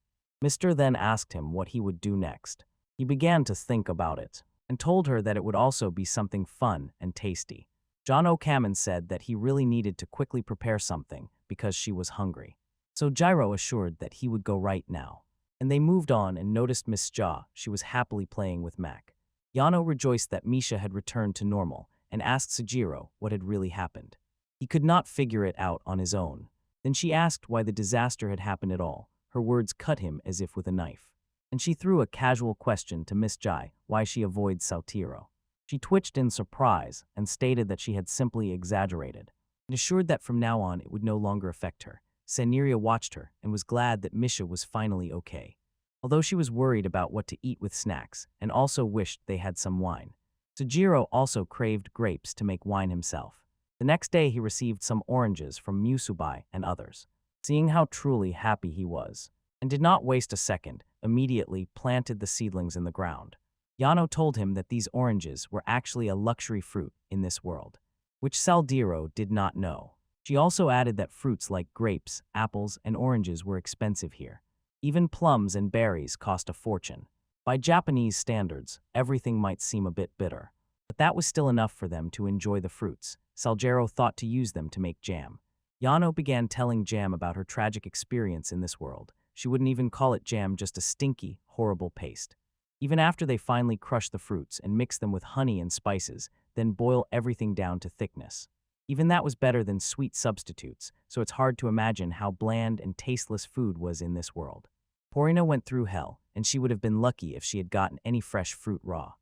Mr. then asked him what he would do next. He began to think about it, and told her that it would also be something fun and tasty. John O'Cammon said that he really needed to quickly prepare something because she was hungry. So Gyro assured that he would go right now. And they moved on and noticed Miss Ja. She was happily playing with Mac. Yano rejoiced that Misha had returned to normal and asked Sujiro what had really happened. He could not figure it out on his own. Then she asked why the disaster had happened at all. Her words cut him as if with a knife. And she threw a casual question to Miss Jai why she avoids Saltiro. She twitched in surprise and stated that she had simply exaggerated, and assured that from now on it would no longer affect her. Seniria watched her and was glad that Misha was finally okay. Although she was worried about what to eat with snacks and also wished they had some wine. Sujiro also craved grapes to make wine himself. The next day he received some oranges from Musubai and others. Seeing how truly happy he was, and did not waste a second, immediately planted the seedlings in the ground. Yano told him that these oranges were actually a luxury fruit in this world, which Saldiro did not know. She also added that fruits like grapes, apples, and oranges were expensive here. Even plums and berries cost a fortune. By Japanese standards, everything might seem a bit bitter, but that was still enough for them to enjoy the fruits. Salgero thought to use them to make jam. Yano began telling Jam about her tragic experience in this world. She wouldn't even call it jam, just a stinky, horrible paste. Even after they finally crush the fruits and mix them with honey and spices, then boil everything down to thickness. Even that was better than sweet substitutes, so it's hard to imagine how bland and tasteless food was in this world. Porina went through hell, and she would have been lucky if she had gotten any fresh fruit raw.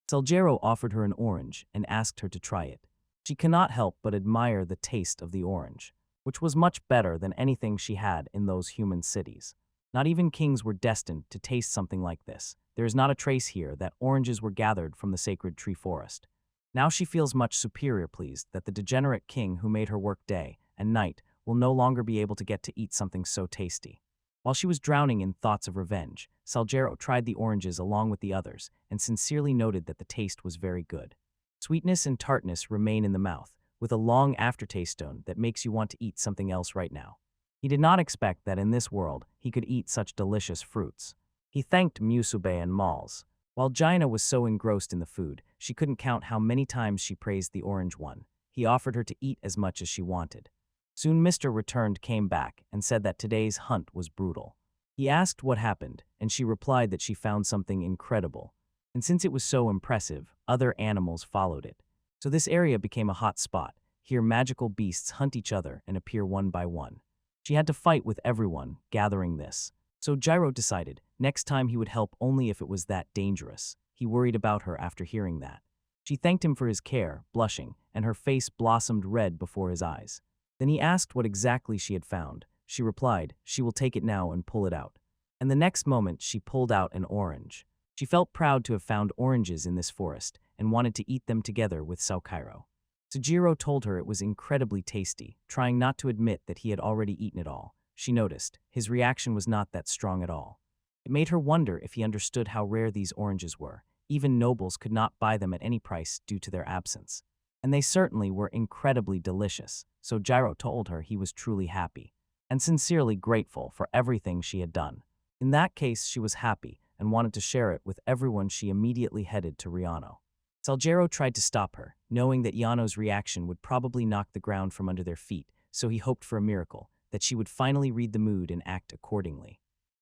Salgero offered her an orange and asked her to try it. She cannot help but admire the taste of the orange, which was much better than anything she had in those human cities. Not even kings were destined to taste something like this. There is not a trace here that oranges were gathered from the sacred tree forest. Now she feels much superior, pleased that the degenerate king who made her work day and night will no longer be able to get to eat something so tasty. While she was drowning in thoughts of revenge, Salgero tried the oranges along with the others and sincerely noted that the taste was very good. Sweetness and tartness remain in the mouth, with a long aftertaste tone that makes you want to eat something else right now. He did not expect that in this world he could eat such delicious fruits. He thanked Musube and Malls. While Jaina was so engrossed in the food, she couldn't count how many times she praised the orange one. He offered her to eat as much as she wanted. Soon Mr. Returned came back and said that today's hunt was brutal. He asked what happened, and she replied that she found something incredible. And since it was so impressive, other animals followed it. So this area became a hot spot. Here magical beasts hunt each other and appear one by one. She had to fight with everyone, gathering this. So Gyro decided, next time he would help only if it was that dangerous. He worried about her after hearing that. She thanked him for his care, blushing, and her face blossomed red before his eyes. Then he asked what exactly she had found. She replied, she will take it now and pull it out. And the next moment she pulled out an orange. She felt proud to have found oranges in this forest and wanted to eat them together with Saukairo. Sujiro told her it was incredibly tasty, trying not to admit that he had already eaten it all. She noticed his reaction was not that strong at all. It made her wonder if he understood how rare these oranges were. Even nobles could not buy them at any price due to their absence. And they certainly were incredibly delicious, so Gyro told her he was truly happy and sincerely grateful for everything she had done. In that case, she was happy and wanted to share it with everyone. She immediately headed to Riano. Salgero tried to stop her, knowing that Yano's reaction would probably knock the ground from under their feet, so he hoped for a miracle, that she would finally read the mood and act accordingly.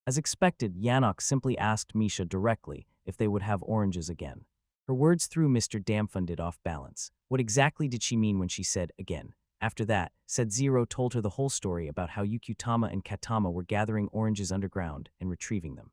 As expected, Yanok simply asked Misha directly if they would have oranges again. Her words threw Mr. Damfunded off balance. What exactly did she mean when she said again? After that, said Zero told her the whole story about how Yukutama and Katama were gathering oranges underground and retrieving them.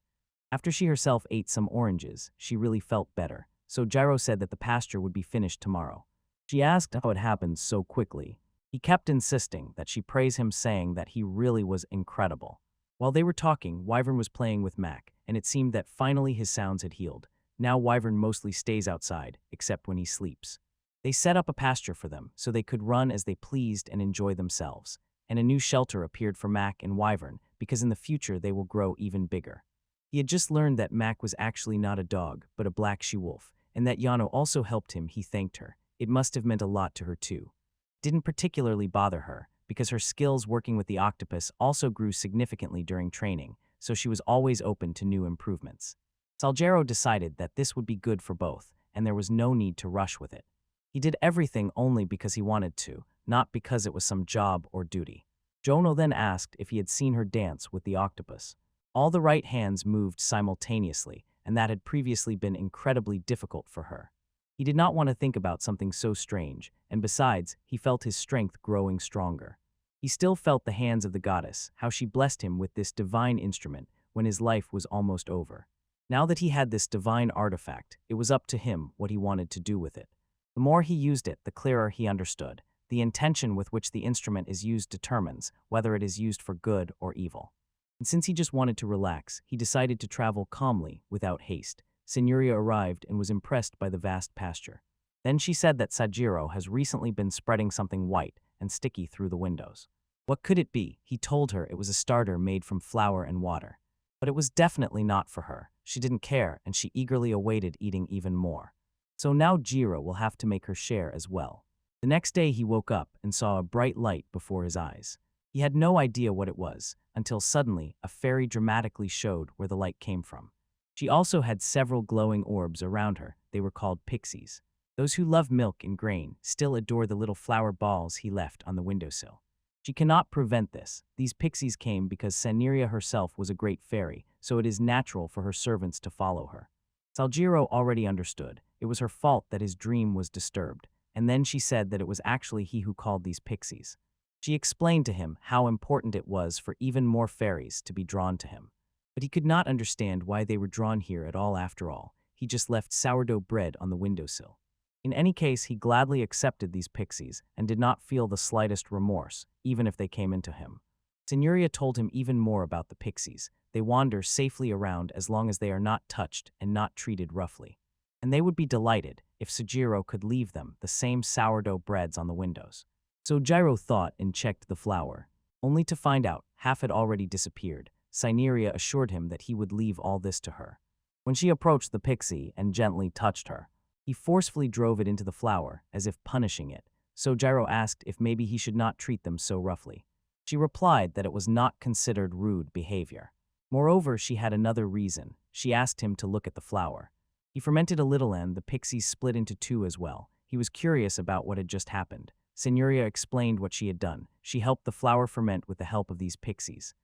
After she herself ate some oranges, she really felt better, so Gyro said that the pasture would be finished tomorrow. She asked how it happened so quickly. He kept insisting that she praise him, saying that he really was incredible. While they were talking, Wyvern was playing with Mac, and it seemed that finally his sounds had healed. Now Wyvern mostly stays outside, except when he sleeps. They set up a pasture for them, so they could run as they pleased and enjoy themselves. And a new shelter appeared for Mac and Wyvern, because in the future they will grow even bigger. He had just learned that Mac was actually not a dog, but a black she-wolf, and that Yano also helped him. He thanked her. It must have meant a lot to her too. It didn't particularly bother her, because her skills working with the octopus also grew significantly during training, so she was always open to new improvements. Salgero decided that this would be good for both, and there was no need to rush with it. He did everything only because he wanted to, not because it was some job or duty. Jono then asked if he had seen her dance with the octopus. All the right hands moved simultaneously, and that had previously been incredibly difficult for her. He did not want to think about something so strange, and besides, he felt his strength growing stronger. He still felt the hands of the goddess, how she blessed him with this divine instrument when his life was almost over. Now that he had this divine artifact, it was up to him what he wanted to do with it. The more he used it, the clearer he understood. The intention with which the instrument is used determines whether it is used for good or evil. And since he just wanted to relax, he decided to travel calmly, without haste. Signoria arrived and was impressed by the vast pasture. Then she said that Sajiro has recently been spreading something white and sticky through the windows. What could it be? He told her it was a starter made from flour and water. But it was definitely not for her. She didn't care, and she eagerly awaited eating even more. So now Jiro will have to make her share as well. The next day he woke up and saw a bright light before his eyes. He had no idea what it was, until suddenly a fairy dramatically showed where the light came from. She also had several glowing orbs around her. They were called pixies. Those who love milk and grain still adore the little flower balls he left on the windowsill. She cannot prevent this. These pixies came because Signoria herself was a great fairy, so it is natural for her servants to follow her. Saljiro already understood. It was her fault that his dream was disturbed, and then she said that it was actually he who called these pixies. She explained to him how important it was for even more fairies to be drawn to him. But he could not understand why they were drawn here at all after all. He just left sourdough bread on the windowsill. In any case, he gladly accepted these pixies and did not feel the slightest remorse, even if they came into him. Signoria told him even more about the pixies. They wander safely around as long as they are not touched and not treated roughly. And they would be delighted if Sujiro could leave them the same sourdough breads on the windows. So Jiro thought and checked the flour, only to find out half had already disappeared. Signoria assured him that he would leave all this to her. When she approached the pixie and gently touched her, he forcefully drove it into the flour, as if punishing it. So Jiro asked if maybe he should not treat them so roughly. She replied that it was not considered rude behavior. Moreover, she had another reason. She asked him to look at the flour. He fermented a little and the pixies split into two as well. He was curious about what had just happened. Signoria explained what she had done. She helped the flour ferment with the help of these pixies.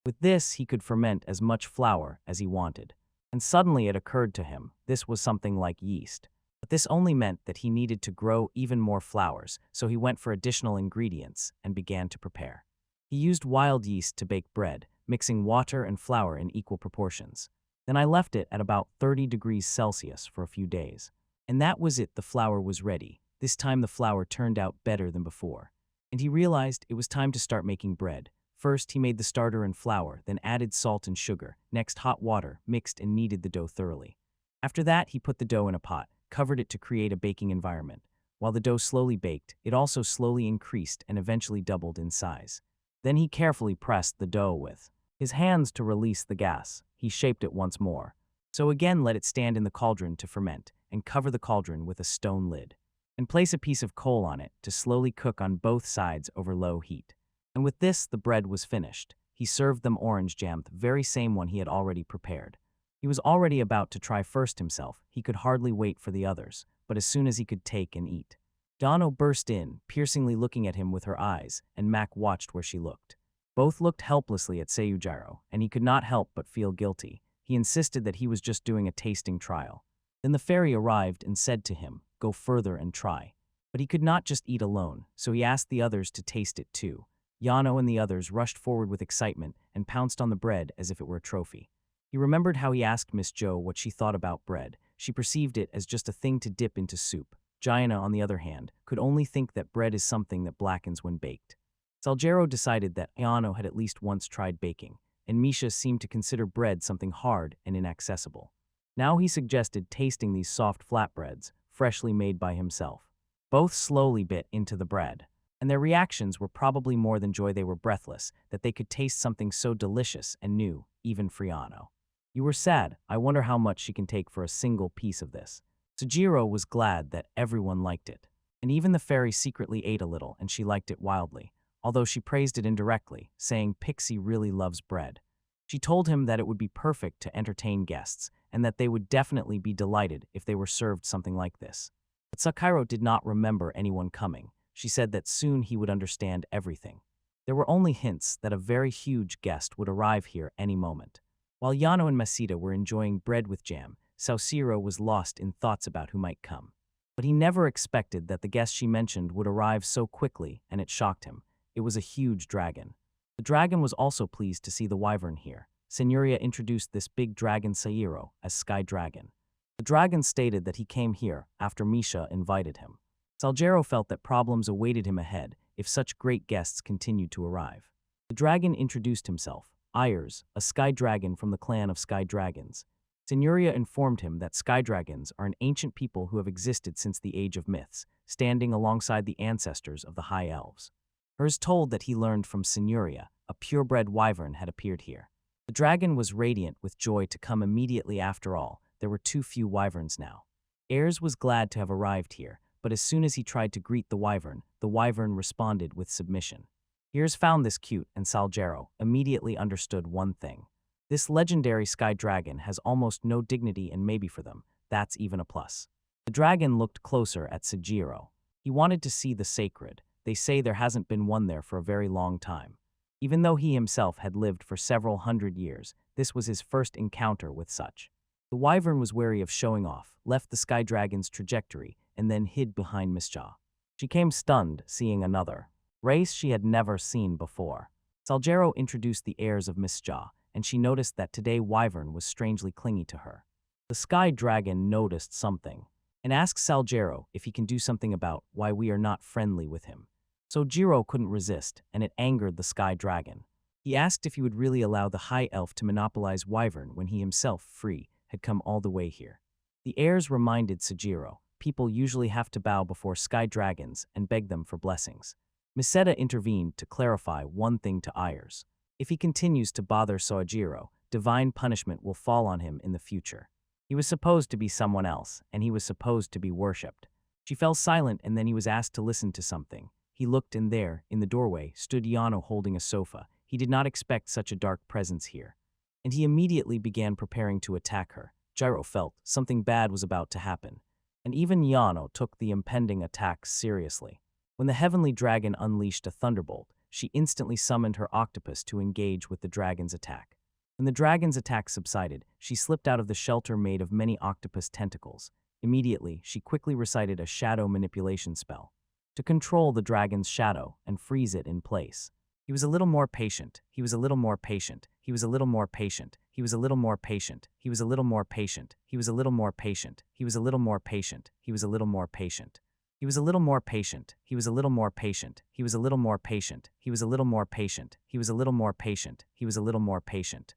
With this, he could ferment as much flour as he wanted. And suddenly it occurred to him, this was something like yeast. But this only meant that he needed to grow even more flowers, so he went for additional ingredients and began to prepare. He used wild yeast to bake bread, mixing water and flour in equal proportions. Then I left it at about 30 degrees Celsius for a few days. And that was it, the flour was ready. This time the flour turned out better than before. And he realized it was time to start making bread. First, he made the starter in flour, then added salt and sugar. Next, hot water, mixed and kneaded the dough thoroughly. After that, he put the dough in a pot, covered it to create a baking environment. While the dough slowly baked, it also slowly increased and eventually doubled in size. Then he carefully pressed the dough with his hands to release the gas. He shaped it once more. So again let it stand in the cauldron to ferment, and cover the cauldron with a stone lid. And place a piece of coal on it to slowly cook on both sides over low heat. And with this, the bread was finished. He served them orange jam, the very same one he had already prepared. He was already about to try first himself. He could hardly wait for the others, but as soon as he could take and eat. Dono burst in, piercingly looking at him with her eyes, and Mac watched where she looked. Both looked helplessly at Seiyujiro, and he could not help but feel guilty. He insisted that he was just doing a tasting trial. Then the fairy arrived and said to him, "Go further and try." But he could not just eat alone, so he asked the others to taste it too. Yano and the others rushed forward with excitement and pounced on the bread as if it were a trophy. He remembered how he asked Miss Jo what she thought about bread. She perceived it as just a thing to dip into soup. Jaina, on the other hand, could only think that bread is something that blackens when baked. Saljiro decided that Yano had at least once tried baking, and Misha seemed to consider bread something hard and inaccessible. Now he suggested tasting these soft flatbreads, freshly made by himself. Both slowly bit into the bread, and their reactions were probably more than joy. They were breathless, that they could taste something so delicious and new, even for Yano. "You were sad. I wonder how much she can take for a single piece of this." Sujiro was glad that everyone liked it, and even the fairy secretly ate a little, and she liked it wildly, although she praised it indirectly, saying Pixie really loves bread. She told him that it would be perfect to entertain guests, and that they would definitely be delighted if they were served something like this. But Sakairo did not remember anyone coming. She said that soon he would understand everything. There were only hints that a very huge guest would arrive here any moment. While Yano and Masita were enjoying bread with jam, Saucero was lost in thoughts about who might come. But he never expected that the guest she mentioned would arrive so quickly, and it shocked him. It was a huge dragon. The dragon was also pleased to see the wyvern here. Senyoria introduced this big dragon Sairo as Sky Dragon. The dragon stated that he came here after Misha invited him. Salgero felt that problems awaited him ahead if such great guests continued to arrive. The dragon introduced himself, Ayers, a sky dragon from the clan of Sky Dragons. Senyoria informed him that sky dragons are an ancient people who have existed since the age of myths, standing alongside the ancestors of the High Elves. Hers told that he learned from Senyoria a purebred wyvern had appeared here. The dragon was radiant with joy to come immediately after all. There were too few wyverns now. Ayers was glad to have arrived here, but as soon as he tried to greet the wyvern responded with submission. Ayers found this cute, and Salgero immediately understood one thing. This legendary sky dragon has almost no dignity, and maybe for them, that's even a plus. The dragon looked closer at Sajiro. He wanted to see the sacred. They say there hasn't been one there for a very long time. Even though he himself had lived for several hundred years, this was his first encounter with such. The wyvern was wary of showing off, left the sky dragon's trajectory, and then hid behind Misja. She came stunned, seeing another race she had never seen before. Salgero introduced the heirs of Misja, and she noticed that today wyvern was strangely clingy to her. The sky dragon noticed something, and asked Salgero if he can do something about why we are not friendly with him. So Jiro couldn't resist, and it angered the sky dragon. He asked if he would really allow the high elf to monopolize wyvern when he himself, free, had come all the way here. The heirs reminded Sajiro, people usually have to bow before sky dragons and beg them for blessings. Miseta intervened to clarify one thing to Ayers. If he continues to bother Soajiro, divine punishment will fall on him in the future. He was supposed to be someone else, and he was supposed to be worshipped. She fell silent, and then he was asked to listen to something. He looked, and there, in the doorway, stood Yano holding a sofa. He did not expect such a dark presence here. And he immediately began preparing to attack her. Jiro felt something bad was about to happen. And even Yano took the impending attack seriously. When the heavenly dragon unleashed a thunderbolt, she instantly summoned her octopus to engage with the dragon's attack. When the dragon's attack subsided, she slipped out of the shelter made of many octopus tentacles. Immediately, she quickly recited a shadow manipulation spell to control the dragon's shadow and freeze it in place. He was a little more patient. He was a little more patient. He was a little more patient. He was a little more patient. He was a little more patient. He was a little more patient. He was a little more patient. He was a little more patient. He was a little more patient. He was a little more patient. He was a little more patient. He was a little more patient. He was a little more patient. He was a little more patient.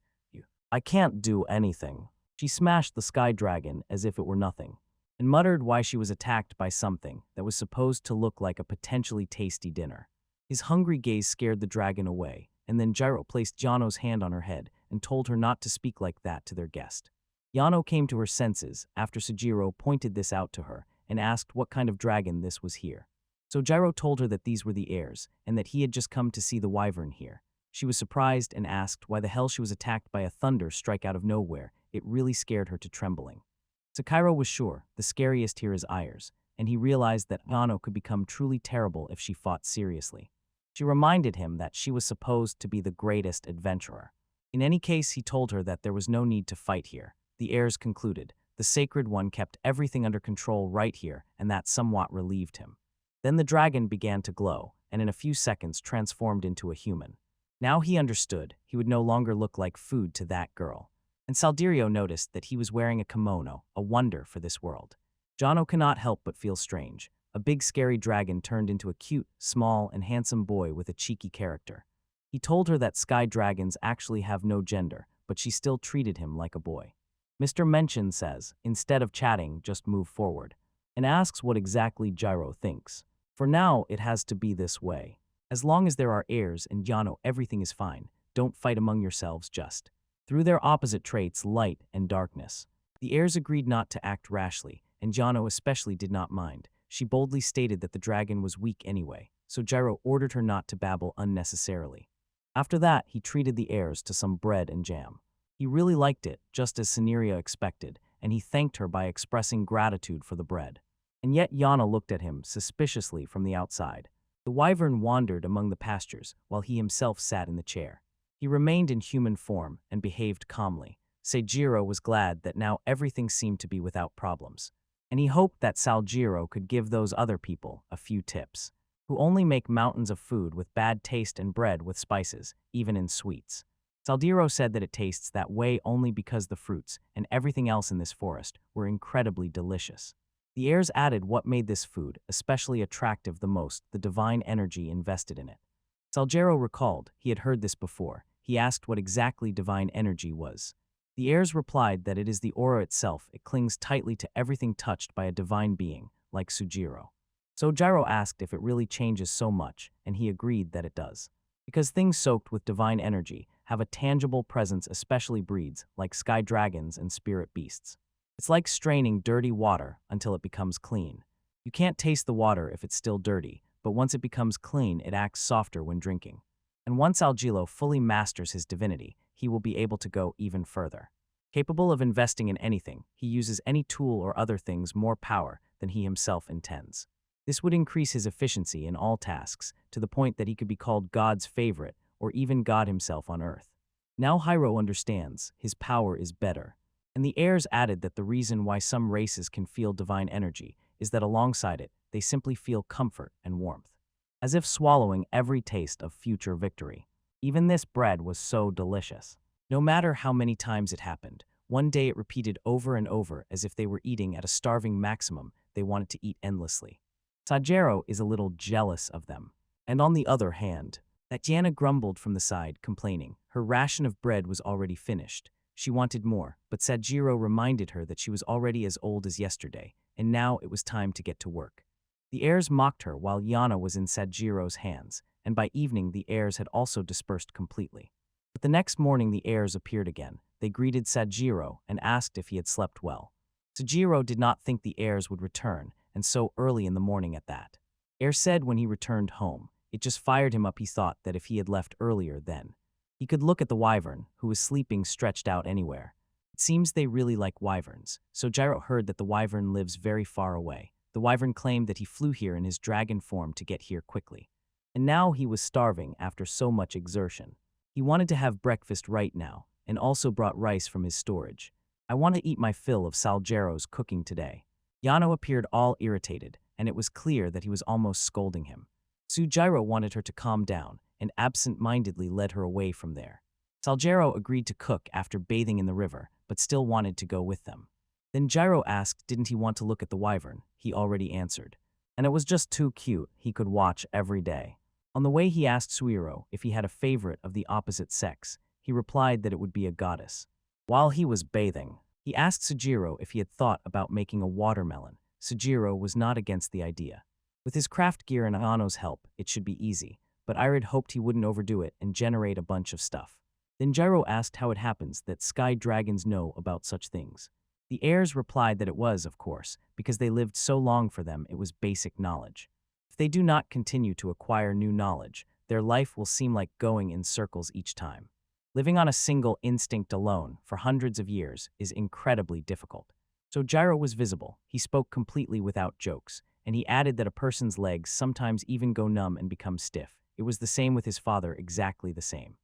I can't do anything. She smashed the sky dragon as if it were nothing, and muttered why she was attacked by something that was supposed to look like a potentially tasty dinner. His hungry gaze scared the dragon away, and then Jiro placed Yano's hand on her head and told her not to speak like that to their guest. Yano came to her senses after Sujiro pointed this out to her and asked what kind of dragon this was here. So Jiro told her that these were the heirs, and that he had just come to see the wyvern here. She was surprised and asked why the hell she was attacked by a thunder strike out of nowhere. It really scared her to trembling. Sakairo was sure the scariest here is Ayers, and he realized that Yano could become truly terrible if she fought seriously. She reminded him that she was supposed to be the greatest adventurer. In any case, he told her that there was no need to fight here. The heirs concluded. The Sacred One kept everything under control right here, and that somewhat relieved him. Then the dragon began to glow, and in a few seconds transformed into a human. Now he understood he would no longer look like food to that girl. And Saldirio noticed that he was wearing a kimono, a wonder for this world. Jono cannot help but feel strange. A big scary dragon turned into a cute, small, and handsome boy with a cheeky character. He told her that sky dragons actually have no gender, but she still treated him like a boy. Mr. Mention says, instead of chatting, just move forward, and asks what exactly Jiro thinks. For now, it has to be this way. As long as there are heirs and Yano, everything is fine. Don't fight among yourselves just. Through their opposite traits, light and darkness. The heirs agreed not to act rashly, and Yano especially did not mind. She boldly stated that the dragon was weak anyway, so Jiro ordered her not to babble unnecessarily. After that, he treated the heirs to some bread and jam. He really liked it, just as Seneria expected, and he thanked her by expressing gratitude for the bread. and yet Yana looked at him suspiciously from the outside. The wyvern wandered among the pastures while he himself sat in the chair. He remained in human form and behaved calmly. Seijiro was glad that now everything seemed to be without problems, and he hoped that Saljiro could give those other people a few tips, who only make mountains of food with bad taste and bread with spices, even in sweets. Saldiro said that it tastes that way only because the fruits and everything else in this forest were incredibly delicious. The heirs added what made this food especially attractive the most, the divine energy invested in it. Saljero recalled he had heard this before. He asked what exactly divine energy was. The heirs replied that it is the aura itself. It clings tightly to everything touched by a divine being, like Sujiro. Sojiro asked if it really changes so much, and he agreed that it does. Because things soaked with divine energy have a tangible presence, especially breeds like sky dragons and spirit beasts. It's like straining dirty water until it becomes clean. You can't taste the water if it's still dirty, but once it becomes clean, it acts softer when drinking. And once Algilo fully masters his divinity, he will be able to go even further. Capable of investing in anything, he uses any tool or other things more power than he himself intends. This would increase his efficiency in all tasks, to the point that he could be called God's favorite, or even God himself on earth. Now Hyro understands, his power is better. And the heirs added that the reason why some races can feel divine energy is that alongside it, they simply feel comfort and warmth. As if swallowing every taste of future victory. Even this bread was so delicious. No matter how many times it happened, one day it repeated over and over as if they were eating at a starving maximum they wanted to eat endlessly. Sajero is a little jealous of them. And on the other hand, Tatiana grumbled from the side, complaining. Her ration of bread was already finished. She wanted more, but Sajiro reminded her that she was already as old as yesterday, and now it was time to get to work. The heirs mocked her while Yana was in Sajiro's hands, and by evening the heirs had also dispersed completely. But the next morning the heirs appeared again. They greeted Sajiro and asked if he had slept well. Sajiro did not think the heirs would return, and so early in the morning at that. Heir said when he returned home, it just fired him up. He thought that if he had left earlier then, he could look at the wyvern, who was sleeping stretched out anywhere. It seems they really like wyverns, so Gyro heard that the wyvern lives very far away. The wyvern claimed that he flew here in his dragon form to get here quickly. And now he was starving after so much exertion. He wanted to have breakfast right now, and also brought rice from his storage. I want to eat my fill of Salgero's cooking today. Yano appeared all irritated, and it was clear that he was almost scolding him. Sujiro wanted her to calm down, and absent-mindedly led her away from there. Salgero agreed to cook after bathing in the river, but still wanted to go with them. Then Gyro asked didn't he want to look at the wyvern. He already answered. And it was just too cute, he could watch every day. On the way he asked Suiro if he had a favorite of the opposite sex. He replied that it would be a goddess. While he was bathing, he asked Sujiro if he had thought about making a watermelon. Sujiro was not against the idea. With his craft gear and Ano's help, it should be easy, but Irid hoped he wouldn't overdo it and generate a bunch of stuff. Then Gyro asked how it happens that sky dragons know about such things. The heirs replied that it was, of course, because they lived so long for them it was basic knowledge. If they do not continue to acquire new knowledge, their life will seem like going in circles each time. Living on a single instinct alone for hundreds of years is incredibly difficult. So Gyro was visible. He spoke completely without jokes, and he added that a person's legs sometimes even go numb and become stiff. It was the same with his father, exactly the same.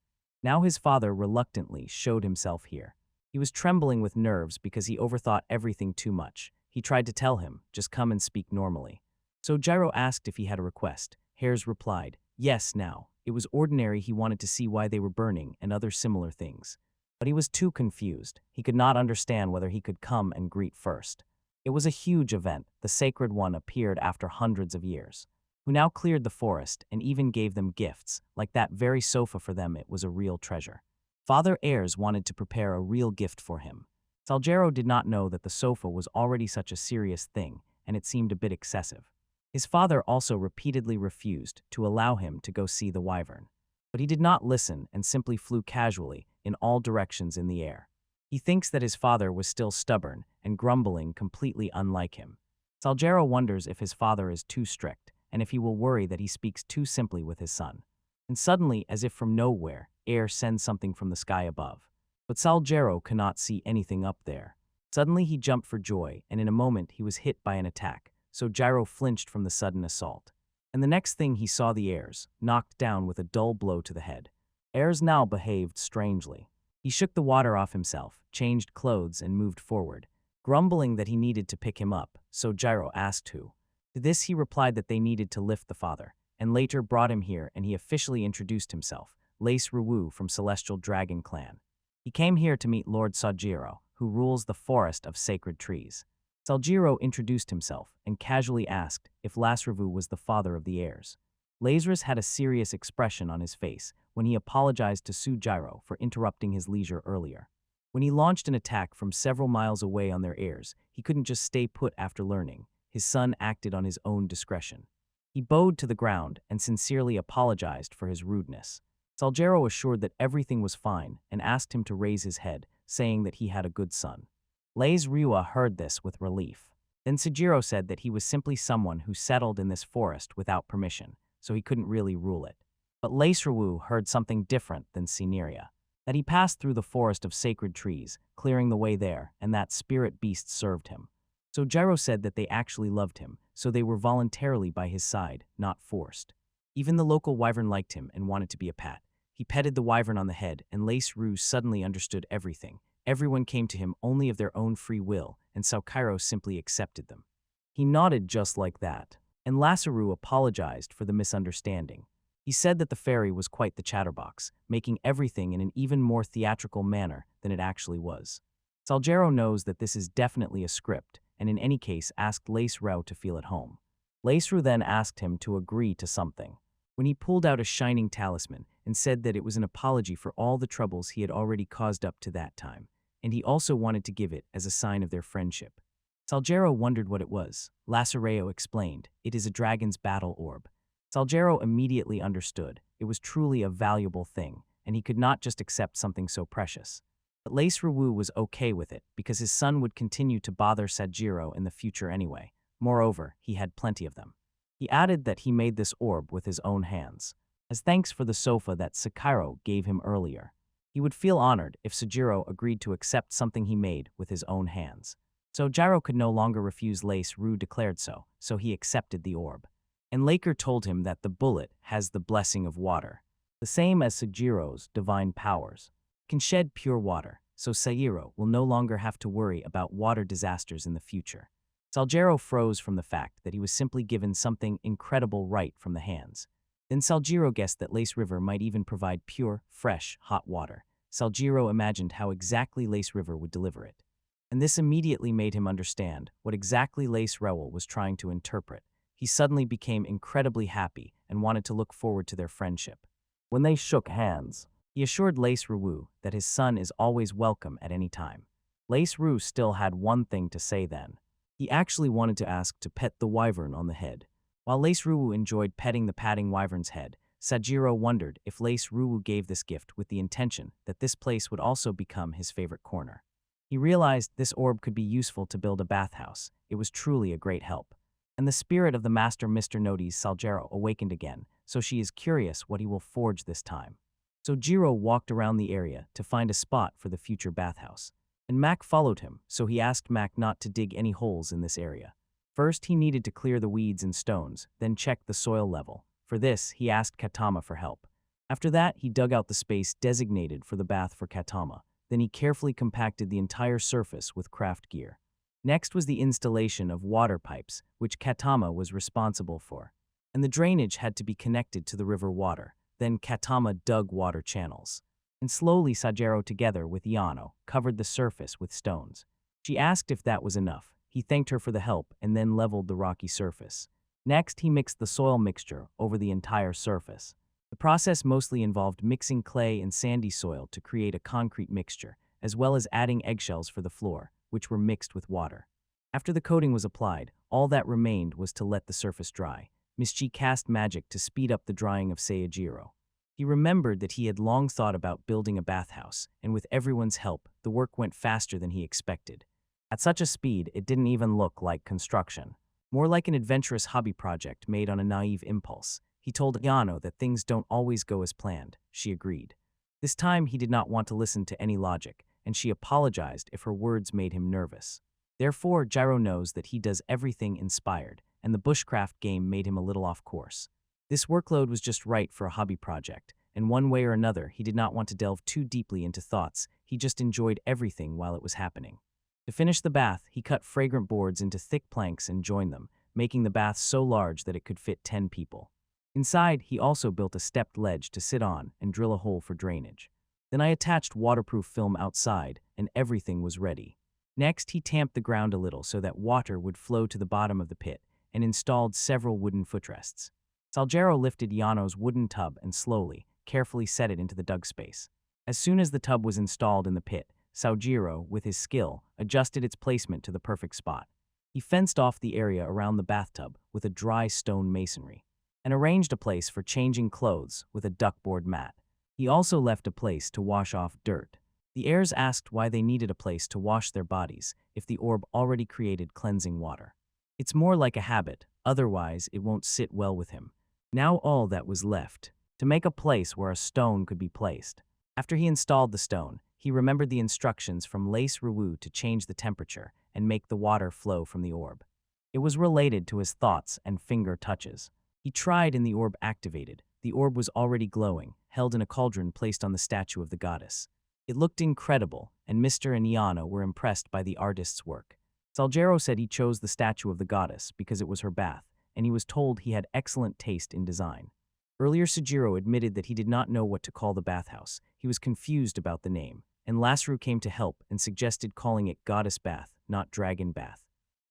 Now his father reluctantly showed himself here. He was trembling with nerves because he overthought everything too much. He tried to tell him, just come and speak normally. So Gyro asked if he had a request. Hares replied, yes now. It was ordinary. He wanted to see why they were burning and other similar things. But he was too confused. He could not understand whether he could come and greet first. It was a huge event. The sacred one appeared after hundreds of years, who now cleared the forest and even gave them gifts, like that very sofa for them. It was a real treasure. Father Ayres wanted to prepare a real gift for him. Salgero did not know that the sofa was already such a serious thing, and it seemed a bit excessive. His father also repeatedly refused to allow him to go see the wyvern. But he did not listen and simply flew casually in all directions in the air. He thinks that his father was still stubborn and grumbling, completely unlike him. Salgero wonders if his father is too strict, and if he will worry that he speaks too simply with his son. And suddenly, as if from nowhere, Air sends something from the sky above. But Salgero cannot see anything up there. Suddenly he jumped for joy, and in a moment he was hit by an attack. so Gyro flinched from the sudden assault. And the next thing he saw the heirs, knocked down with a dull blow to the head. Heirs now behaved strangely. He shook the water off himself, changed clothes, and moved forward, grumbling that he needed to pick him up, so Gyro asked who. To this he replied that they needed to lift the father, and later brought him here, and he officially introduced himself, Lace Ruwu from Celestial Dragon Clan. He came here to meet Lord Sajiro, who rules the Forest of Sacred Trees. Saljiro introduced himself and casually asked if Lasravu was the father of the heirs. Lazarus had a serious expression on his face when he apologized to Sujiro for interrupting his leisure earlier. When he launched an attack from several miles away on their heirs, he couldn't just stay put after learning. His son acted on his own discretion. He bowed to the ground and sincerely apologized for his rudeness. Saljiro assured that everything was fine and asked him to raise his head, saying that he had a good son. Laze Ryua heard this with relief. Then Sujiro said that he was simply someone who settled in this forest without permission, so he couldn't really rule it. But Lace Ryu heard something different than Cineria. That he passed through the forest of sacred trees, clearing the way there, and that spirit beasts served him. So Gyro said that they actually loved him, so they were voluntarily by his side, not forced. Even the local wyvern liked him and wanted to be a pat. He petted the wyvern on the head, and Lace Ryu suddenly understood everything. Everyone came to him only of their own free will, and Saukairo simply accepted them. He nodded just like that, and Lasaru apologized for the misunderstanding. He said that the fairy was quite the chatterbox, making everything in an even more theatrical manner than it actually was. Saljero knows that this is definitely a script, and in any case asked Lace Rao to feel at home. Lace Rao then asked him to agree to something. When he pulled out a shining talisman and said that it was an apology for all the troubles he had already caused up to that time, and he also wanted to give it as a sign of their friendship. Saljero wondered what it was. Lacereo explained, it is a dragon's battle orb. Saljero immediately understood. It was truly a valuable thing, and he could not just accept something so precious. But Lace Ruwu was okay with it because his son would continue to bother Sajiro in the future anyway. Moreover, he had plenty of them. He added that he made this orb with his own hands, as thanks for the sofa that Sakairo gave him earlier. He would feel honored if Sajiro agreed to accept something he made with his own hands. So Gyro could no longer refuse. Lace Ryu declared so he accepted the orb. And Laker told him that the bullet has the blessing of water, the same as Sajiro's divine powers. It can shed pure water, so Sairo will no longer have to worry about water disasters in the future. Saljero froze from the fact that he was simply given something incredible right from the hands. Then Saljiro guessed that Lace River might even provide pure, fresh, hot water. Saljiro imagined how exactly Lace River would deliver it. And this immediately made him understand what exactly Lace Rowell was trying to interpret. He suddenly became incredibly happy and wanted to look forward to their friendship. When they shook hands, he assured Lace Ruwu that his son is always welcome at any time. Lace Rue still had one thing to say then. He actually wanted to ask to pet the wyvern on the head. While Lace Ruwu enjoyed petting the patting wyvern's head, Sajiro wondered if Lace Ruwu gave this gift with the intention that this place would also become his favorite corner. He realized this orb could be useful to build a bathhouse. It was truly a great help. And the spirit of the master Mr. Nodi's Saljero awakened again, so she is curious what he will forge this time. So Jiro walked around the area to find a spot for the future bathhouse. And Mac followed him, so he asked Mac not to dig any holes in this area. First, he needed to clear the weeds and stones, then check the soil level. For this, he asked Katama for help. After that, he dug out the space designated for the bath for Katama. Then he carefully compacted the entire surface with craft gear. Next was the installation of water pipes, which Katama was responsible for. And the drainage had to be connected to the river water. Then Katama dug water channels. And slowly Sajero, together with Yano, covered the surface with stones. She asked if that was enough. He thanked her for the help and then leveled the rocky surface. Next, he mixed the soil mixture over the entire surface. The process mostly involved mixing clay and sandy soil to create a concrete mixture, as well as adding eggshells for the floor, which were mixed with water. After the coating was applied, all that remained was to let the surface dry. Michi cast magic to speed up the drying of Seijiro. He remembered that he had long thought about building a bathhouse, and with everyone's help, the work went faster than he expected. At such a speed, it didn't even look like construction. More like an adventurous hobby project made on a naive impulse. He told Yano that things don't always go as planned. She agreed. This time, he did not want to listen to any logic, and she apologized if her words made him nervous. Therefore, Gyro knows that he does everything inspired, and the bushcraft game made him a little off course. This workload was just right for a hobby project, and one way or another, he did not want to delve too deeply into thoughts. He just enjoyed everything while it was happening. To finish the bath, he cut fragrant boards into thick planks and joined them, making the bath so large that it could fit 10 people. Inside, he also built a stepped ledge to sit on and drill a hole for drainage. Then I attached waterproof film outside, and everything was ready. Next, he tamped the ground a little so that water would flow to the bottom of the pit, and installed several wooden footrests. Saljero lifted Yano's wooden tub and slowly, carefully set it into the dug space. As soon as the tub was installed in the pit, Saljiro, with his skill, adjusted its placement to the perfect spot. He fenced off the area around the bathtub with a dry stone masonry, and arranged a place for changing clothes with a duckboard mat. He also left a place to wash off dirt. The heirs asked why they needed a place to wash their bodies if the orb already created cleansing water. It's more like a habit, otherwise it won't sit well with him. Now all that was left, to make a place where a stone could be placed. After he installed the stone, he remembered the instructions from Lace Ruwu to change the temperature and make the water flow from the orb. It was related to his thoughts and finger touches. He tried and the orb activated. The orb was already glowing, held in a cauldron placed on the statue of the goddess. It looked incredible, and Mr. and Iana were impressed by the artist's work. Saljero said he chose the statue of the goddess because it was her bath, and he was told he had excellent taste in design. Earlier, Sujiro admitted that he did not know what to call the bathhouse. He was confused about the name, and Lasru came to help and suggested calling it Goddess Bath, not Dragon Bath.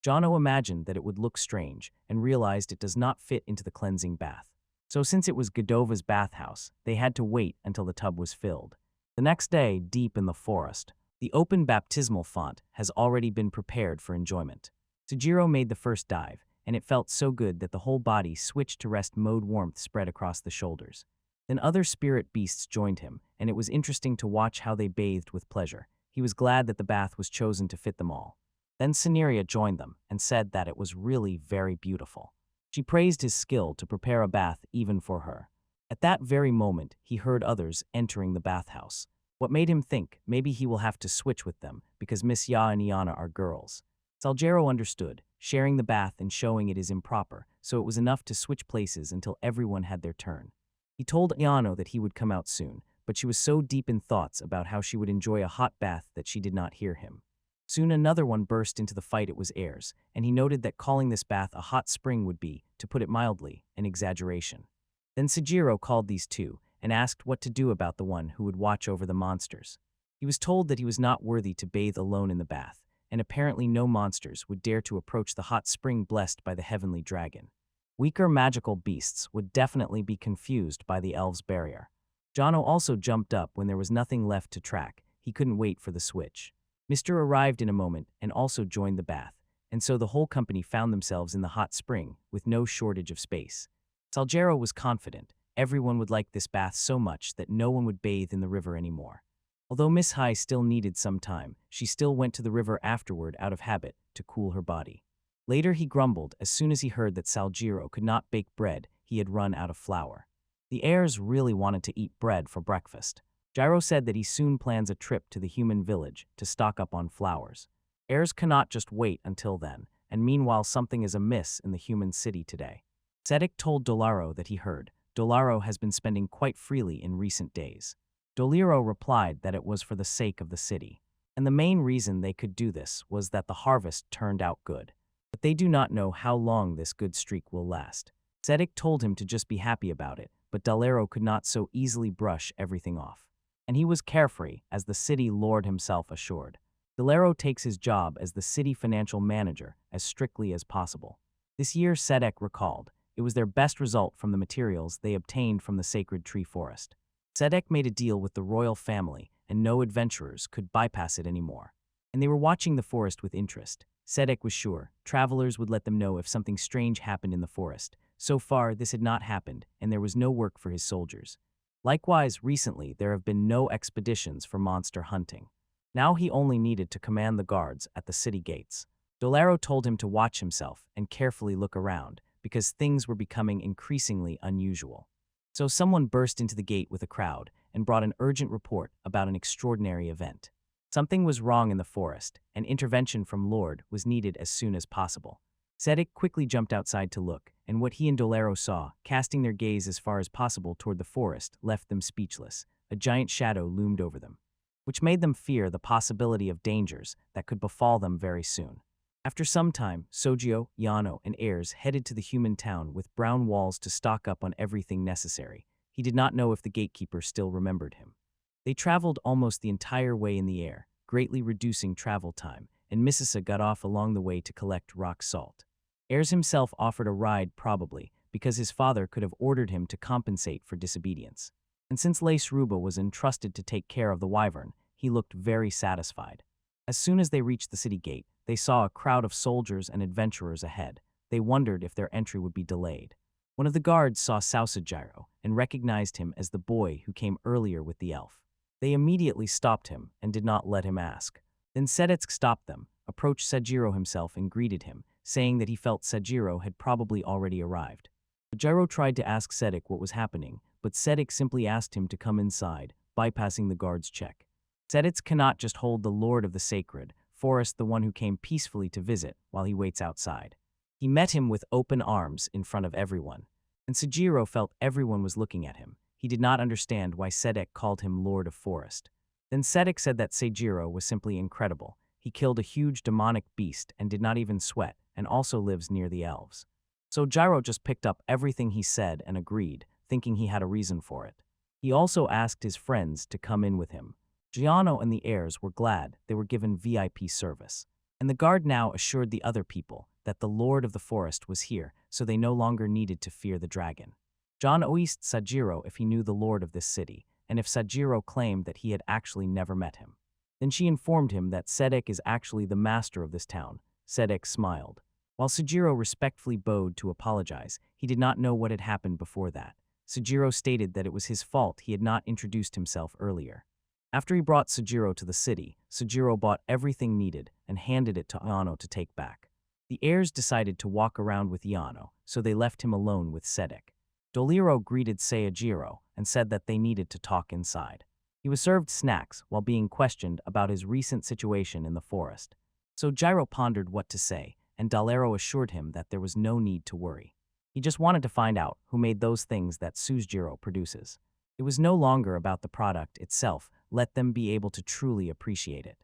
Jono imagined that it would look strange and realized it does not fit into the cleansing bath. So since it was Godova's bathhouse, they had to wait until the tub was filled. The next day, deep in the forest, the open baptismal font has already been prepared for enjoyment. Sujiro made the first dive, and it felt so good that the whole body switched to rest mode. Warmth spread across the shoulders. Then other spirit beasts joined him, and it was interesting to watch how they bathed with pleasure. He was glad that the bath was chosen to fit them all. Then Cineria joined them and said that it was really very beautiful. She praised his skill to prepare a bath even for her. At that very moment, he heard others entering the bathhouse. What made him think maybe he will have to switch with them because Miss Ya and Iana are girls. Saljero understood. Sharing the bath and showing it is improper, so it was enough to switch places until everyone had their turn. He told Iano that he would come out soon, but she was so deep in thoughts about how she would enjoy a hot bath that she did not hear him. Soon another one burst into the fight. It was Airs, and he noted that calling this bath a hot spring would be, to put it mildly, an exaggeration. Then Sujiro called these two and asked what to do about the one who would watch over the monsters. He was told that he was not worthy to bathe alone in the bath, and apparently no monsters would dare to approach the hot spring blessed by the heavenly dragon. Weaker magical beasts would definitely be confused by the elves' barrier. Jono also jumped up when there was nothing left to track. He couldn't wait for the switch. Mr. arrived in a moment and also joined the bath, and so the whole company found themselves in the hot spring with no shortage of space. Saljero was confident. Everyone would like this bath so much that no one would bathe in the river anymore. Although Miss Hai still needed some time, she still went to the river afterward out of habit to cool her body. Later he grumbled as soon as he heard that Saljiro could not bake bread. He had run out of flour. The heirs really wanted to eat bread for breakfast. Gyro said that he soon plans a trip to the human village to stock up on flours. Heirs cannot just wait until then, and meanwhile something is amiss in the human city today. Sedek told Dolaro that he heard. Dolaro has been spending quite freely in recent days. Doliro replied that it was for the sake of the city, and the main reason they could do this was that the harvest turned out good. But they do not know how long this good streak will last. Sedek told him to just be happy about it, but Dolero could not so easily brush everything off. And he was carefree, as the city lord himself assured. Dolero takes his job as the city financial manager as strictly as possible. This year, Sedek recalled, it was their best result from the materials they obtained from the sacred tree forest. Sedek made a deal with the royal family, and no adventurers could bypass it anymore. And they were watching the forest with interest. Sedek was sure travelers would let them know if something strange happened in the forest. So far, this had not happened, and there was no work for his soldiers. Likewise, recently, there have been no expeditions for monster hunting. Now he only needed to command the guards at the city gates. Dolaro told him to watch himself and carefully look around, because things were becoming increasingly unusual. So someone burst into the gate with a crowd and brought an urgent report about an extraordinary event. Something was wrong in the forest, and intervention from Lord was needed as soon as possible. Zedek quickly jumped outside to look, and what he and Dolero saw, casting their gaze as far as possible toward the forest, left them speechless. A giant shadow loomed over them, which made them fear the possibility of dangers that could befall them very soon. After some time, Sojio, Yano, and heirs headed to the human town with brown walls to stock up on everything necessary. He did not know if the gatekeeper still remembered him. They traveled almost the entire way in the air, greatly reducing travel time, and Misasa got off along the way to collect rock salt. Ayres himself offered a ride probably, because his father could have ordered him to compensate for disobedience. And since Lace Ruba was entrusted to take care of the wyvern, he looked very satisfied. As soon as they reached the city gate, they saw a crowd of soldiers and adventurers ahead. They wondered if their entry would be delayed. One of the guards saw Sojiro and recognized him as the boy who came earlier with the elf. They immediately stopped him and did not let him ask. Then Sedek stopped them, approached Sojiro himself and greeted him, saying that he felt Sojiro had probably already arrived. Sojiro tried to ask Sedek what was happening, but Sedek simply asked him to come inside, bypassing the guard's check. Sedek cannot just hold the Lord of the Sacred Forest, the one who came peacefully to visit, while he waits outside. He met him with open arms in front of everyone, and Sojiro felt everyone was looking at him. He did not understand why Sedek called him Lord of Forest. Then Sedek said that Sojiro was simply incredible. He killed a huge demonic beast and did not even sweat, and also lives near the elves. Sojiro just picked up everything he said and agreed, thinking he had a reason for it. He also asked his friends to come in with him. Giano and the heirs were glad they were given VIP service, and the guard now assured the other people that the Lord of the Forest was here, so they no longer needed to fear the dragon. John asked Sojiro if he knew the Lord of this city, and if Sojiro claimed that he had actually never met him. Then she informed him that Sedek is actually the master of this town. Sedek smiled. While Sojiro respectfully bowed to apologize, he did not know what had happened before that. Sojiro stated that it was his fault he had not introduced himself earlier. After he brought Sojiro to the city, Sojiro bought everything needed and handed it to Yano to take back. The heirs decided to walk around with Yano, so they left him alone with Sedek. Dolero greeted Sojiro and said that they needed to talk inside. He was served snacks while being questioned about his recent situation in the forest. Sojiro pondered what to say, and Dolero assured him that there was no need to worry. He just wanted to find out who made those things that Sojiro produces. It was no longer about the product itself, let them be able to truly appreciate it.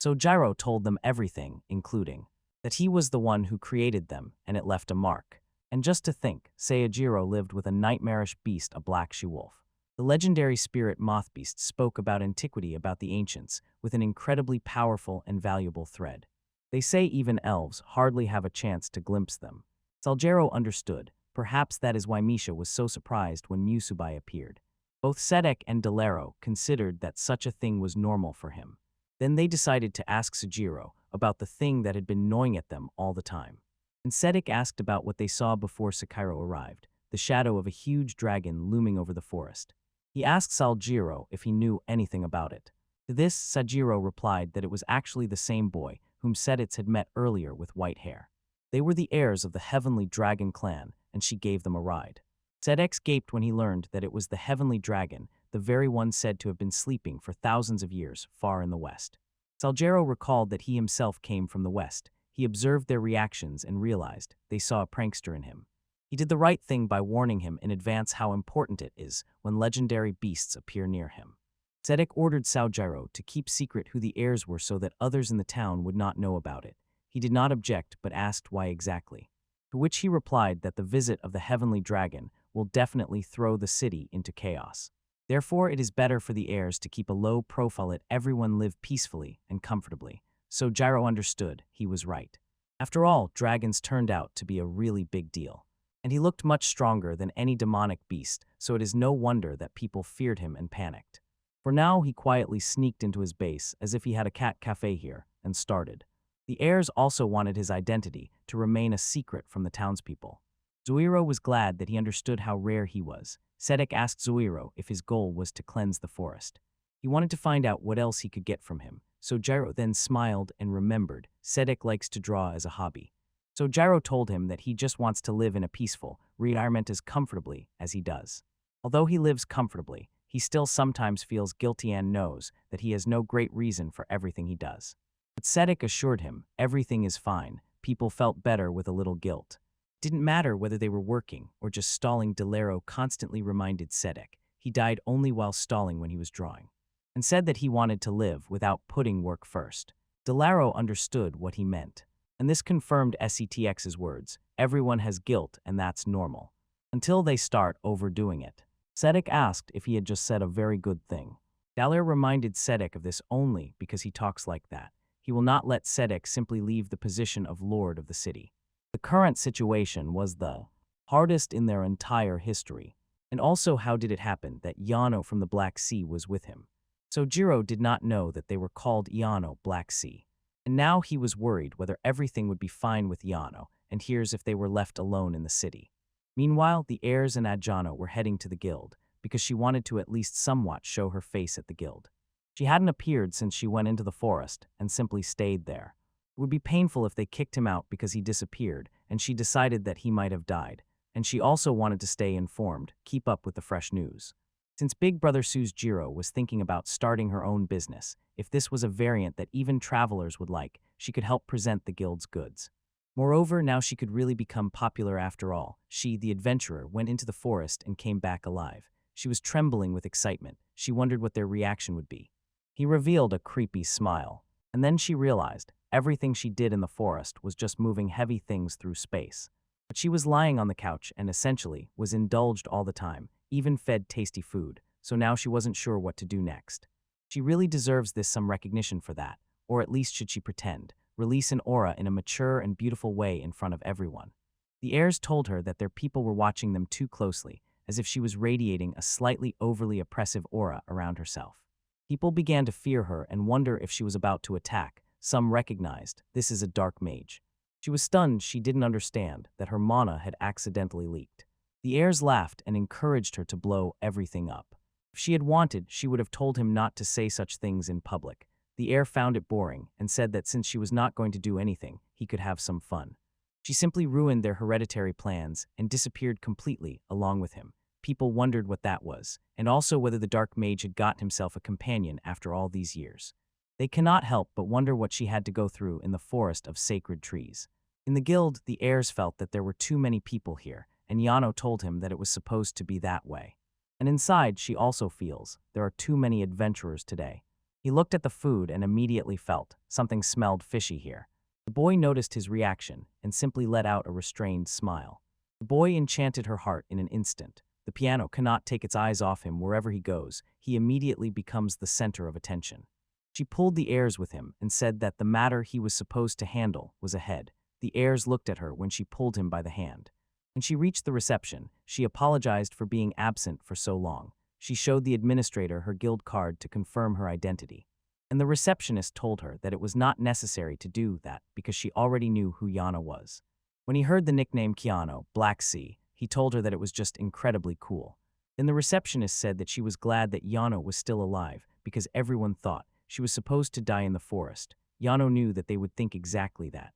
Sojiro told them everything, including that he was the one who created them and it left a mark. And just to think, Sojiro lived with a nightmarish beast, a black she-wolf. The legendary spirit moth beast spoke about antiquity about the ancients with an incredibly powerful and valuable thread. They say even elves hardly have a chance to glimpse them. Sojiro understood. Perhaps that is why Misha was so surprised when Musubai appeared. Both Sedek and Dolero considered that such a thing was normal for him. Then they decided to ask Sojiro about the thing that had been gnawing at them all the time. And Sedek asked about what they saw before Sojiro arrived, the shadow of a huge dragon looming over the forest. He asked Sojiro if he knew anything about it. To this, Sojiro replied that it was actually the same boy whom Sedek had met earlier with white hair. They were the heirs of the Heavenly Dragon clan, and she gave them a ride. Sedek gaped when he learned that it was the Heavenly Dragon, the very one said to have been sleeping for thousands of years far in the west. Sojiro recalled that he himself came from the west. He observed their reactions and realized they saw a prankster in him. He did the right thing by warning him in advance how important it is when legendary beasts appear near him. Sedek ordered Sojiro to keep secret who the heirs were so that others in the town would not know about it. He did not object but asked why exactly. To which he replied that the visit of the Heavenly Dragon will definitely throw the city into chaos. Therefore, it is better for the heirs to keep a low profile, let everyone live peacefully and comfortably. Sojiro understood he was right. After all, dragons turned out to be a really big deal. And he looked much stronger than any demonic beast, so it is no wonder that people feared him and panicked. For now, he quietly sneaked into his base as if he had a cat cafe here and started. The heirs also wanted his identity to remain a secret from the townspeople. Zuiro was glad that he understood how rare he was. Sedek asked Zuiro if his goal was to cleanse the forest. He wanted to find out what else he could get from him. Sojiro then smiled and remembered Sedek likes to draw as a hobby. Sojiro told him that he just wants to live in a peaceful retirement as comfortably as he does. Although he lives comfortably, he still sometimes feels guilty and knows that he has no great reason for everything he does. But Sedek assured him, everything is fine. People felt better with a little guilt. It didn't matter whether they were working or just stalling. Delero constantly reminded Sedek he died only while stalling when he was drawing, and said that he wanted to live without putting work first. Delero understood what he meant, and this confirmed SETX's words, everyone has guilt and that's normal, until they start overdoing it. Sedek asked if he had just said a very good thing. Dallaire reminded Sedek of this only because he talks like that. He will not let Sedek simply leave the position of Lord of the city. The current situation was the hardest in their entire history. And also, how did it happen that Yano from the Black Sea was with him? Sojiro did not know that they were called Yano Black Sea. And now he was worried whether everything would be fine with Yano, and here's if they were left alone in the city. Meanwhile, the heirs and Adjano were heading to the guild, because she wanted to at least somewhat show her face at the guild. She hadn't appeared since she went into the forest, and simply stayed there. It would be painful if they kicked him out because he disappeared, and she decided that he might have died. And she also wanted to stay informed, keep up with the fresh news. Since Big Brother Sujiro was thinking about starting her own business, if this was a variant that even travelers would like, she could help present the guild's goods. Moreover, now she could really become popular after all. She, the adventurer, went into the forest and came back alive. She was trembling with excitement. She wondered what their reaction would be. He revealed a creepy smile. And then she realized everything she did in the forest was just moving heavy things through space. But she was lying on the couch and essentially was indulged all the time, even fed tasty food, so now she wasn't sure what to do next. She really deserves some recognition for that, or at least should she pretend, release an aura in a mature and beautiful way in front of everyone. The heirs told her that their people were watching them too closely, as if she was radiating a slightly overly oppressive aura around herself. People began to fear her and wonder if she was about to attack. Some recognized this is a dark mage. She was stunned. She didn't understand that her mana had accidentally leaked. The heirs laughed and encouraged her to blow everything up. If she had wanted, she would have told him not to say such things in public. The heir found it boring and said that since she was not going to do anything, he could have some fun. She simply ruined their hereditary plans and disappeared completely along with him. People wondered what that was, and also whether the dark mage had gotten himself a companion after all these years. They cannot help but wonder what she had to go through in the forest of sacred trees. In the guild, the heirs felt that there were too many people here, and Yano told him that it was supposed to be that way. And inside, she also feels there are too many adventurers today. He looked at the food and immediately felt something smelled fishy here. The boy noticed his reaction and simply let out a restrained smile. The boy enchanted her heart in an instant. The piano cannot take its eyes off him wherever he goes. He immediately becomes the center of attention. She pulled the heirs with him and said that the matter he was supposed to handle was ahead. The heirs looked at her when she pulled him by the hand. When she reached the reception, she apologized for being absent for so long. She showed the administrator her guild card to confirm her identity. And the receptionist told her that it was not necessary to do that because she already knew who Yana was. When he heard the nickname Keanu, Black Sea, he told her that it was just incredibly cool. Then the receptionist said that she was glad that Yano was still alive because everyone thought she was supposed to die in the forest. Yano knew that they would think exactly that.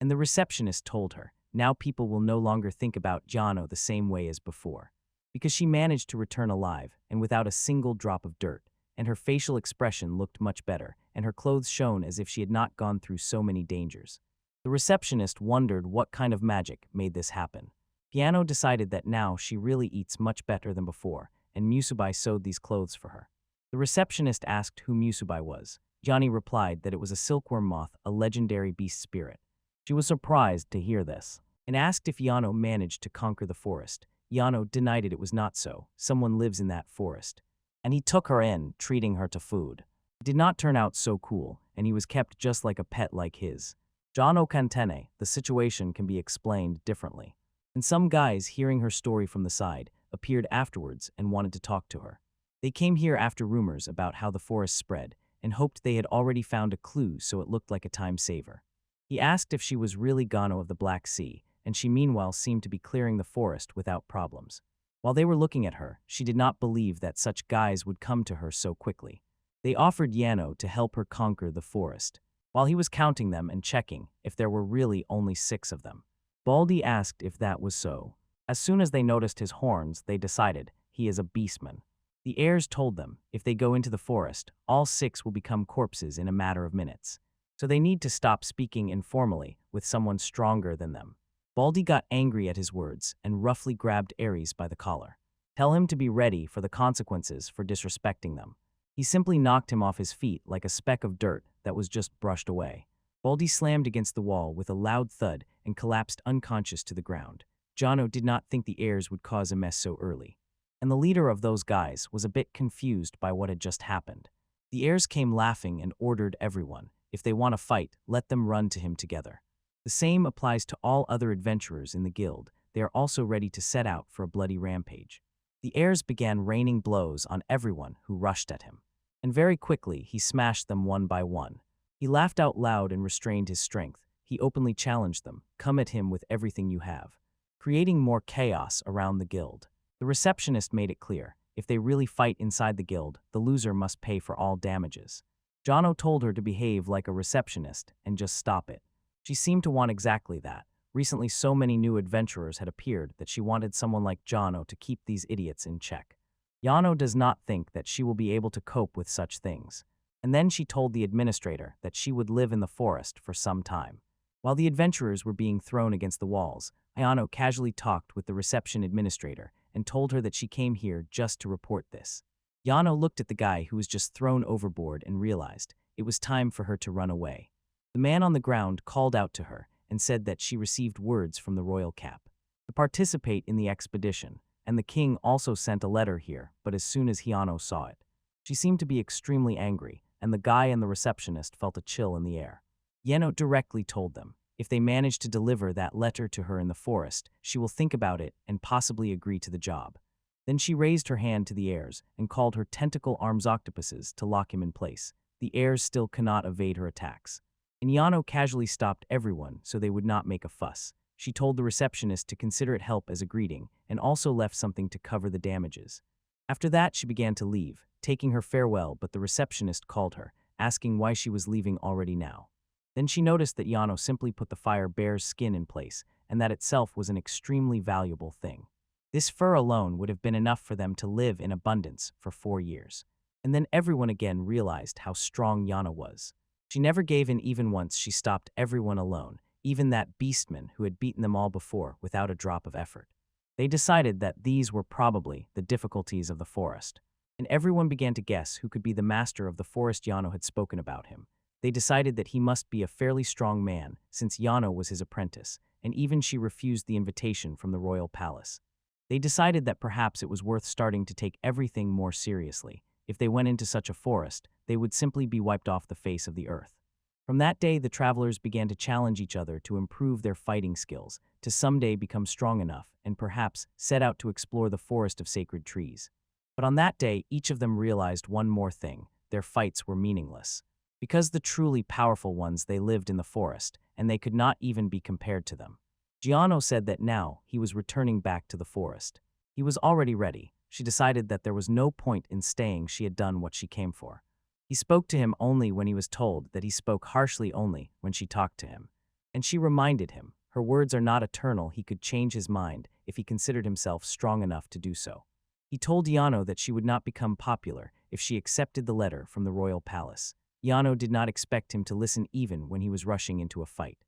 And the receptionist told her, now people will no longer think about Yano the same way as before. Because she managed to return alive and without a single drop of dirt, and her facial expression looked much better, and her clothes shone as if she had not gone through so many dangers. The receptionist wondered what kind of magic made this happen. Piano decided that now she really eats much better than before, and Musubai sewed these clothes for her. The receptionist asked who Musubai was. Johnny replied that it was a silkworm moth, a legendary beast spirit. She was surprised to hear this, and asked if Yano managed to conquer the forest. Yano denied it was not so. Someone lives in that forest. And he took her in, treating her to food. It did not turn out so cool, and he was kept just like a pet like his. Jano Kantene, the situation can be explained differently. And some guys, hearing her story from the side, appeared afterwards and wanted to talk to her. They came here after rumors about how the forest spread, and hoped they had already found a clue so it looked like a time saver. He asked if she was really Gano of the Black Sea, and she meanwhile seemed to be clearing the forest without problems. While they were looking at her, she did not believe that such guys would come to her so quickly. They offered Yano to help her conquer the forest, while he was counting them and checking if there were really only 6 of them. Baldy asked if that was so. As soon as they noticed his horns, they decided he is a beastman. The heirs told them, if they go into the forest, all 6 will become corpses in a matter of minutes. So they need to stop speaking informally with someone stronger than them. Baldy got angry at his words and roughly grabbed Ares by the collar. Tell him to be ready for the consequences for disrespecting them. He simply knocked him off his feet like a speck of dirt that was just brushed away. Baldy slammed against the wall with a loud thud and collapsed unconscious to the ground. Jono did not think the heirs would cause a mess so early, and the leader of those guys was a bit confused by what had just happened. The heirs came laughing and ordered everyone, if they want to fight, let them run to him together. The same applies to all other adventurers in the guild. They are also ready to set out for a bloody rampage. The heirs began raining blows on everyone who rushed at him, and very quickly he smashed them one by one. He laughed out loud and restrained his strength. He openly challenged them, come at him with everything you have, creating more chaos around the guild. The receptionist made it clear, if they really fight inside the guild, the loser must pay for all damages. Jono told her to behave like a receptionist and just stop it. She seemed to want exactly that. Recently, so many new adventurers had appeared that she wanted someone like Jono to keep these idiots in check. Jono does not think that she will be able to cope with such things. And then she told the administrator that she would live in the forest for some time. While the adventurers were being thrown against the walls, Ayano casually talked with the reception administrator and told her that she came here just to report this. Yano looked at the guy who was just thrown overboard and realized it was time for her to run away. The man on the ground called out to her and said that she received words from the royal cap to participate in the expedition, and the king also sent a letter here, but as soon as Yano saw it, she seemed to be extremely angry, and the guy and the receptionist felt a chill in the air. Yano directly told them, if they manage to deliver that letter to her in the forest, she will think about it and possibly agree to the job. Then she raised her hand to the heirs and called her tentacle arms octopuses to lock him in place. The heirs still cannot evade her attacks. And Yano casually stopped everyone so they would not make a fuss. She told the receptionist to consider it help as a greeting and also left something to cover the damages. After that, she began to leave, taking her farewell, but the receptionist called her, asking why she was leaving already now. Then she noticed that Yano simply put the fire bear's skin in place, and that itself was an extremely valuable thing. This fur alone would have been enough for them to live in abundance for 4 years. And then everyone again realized how strong Yano was. She never gave in even once. She stopped everyone alone, even that beastman who had beaten them all before without a drop of effort. They decided that these were probably the difficulties of the forest, and everyone began to guess who could be the master of the forest. Yano had spoken about him. They decided that he must be a fairly strong man, since Yano was his apprentice, and even she refused the invitation from the royal palace. They decided that perhaps it was worth starting to take everything more seriously. If they went into such a forest, they would simply be wiped off the face of the earth. From that day, the travelers began to challenge each other to improve their fighting skills, to someday become strong enough, and perhaps set out to explore the forest of sacred trees. But on that day, each of them realized one more thing: their fights were meaningless. Because the truly powerful ones, they lived in the forest, and they could not even be compared to them. Giano said that now he was returning back to the forest. He was already ready. She decided that there was no point in staying. She had done what she came for. He spoke to him only when he was told that he spoke harshly only when she talked to him. And she reminded him, her words are not eternal. He could change his mind if he considered himself strong enough to do so. He told Yano that she would not become popular if she accepted the letter from the royal palace. Yano did not expect him to listen even when he was rushing into a fight.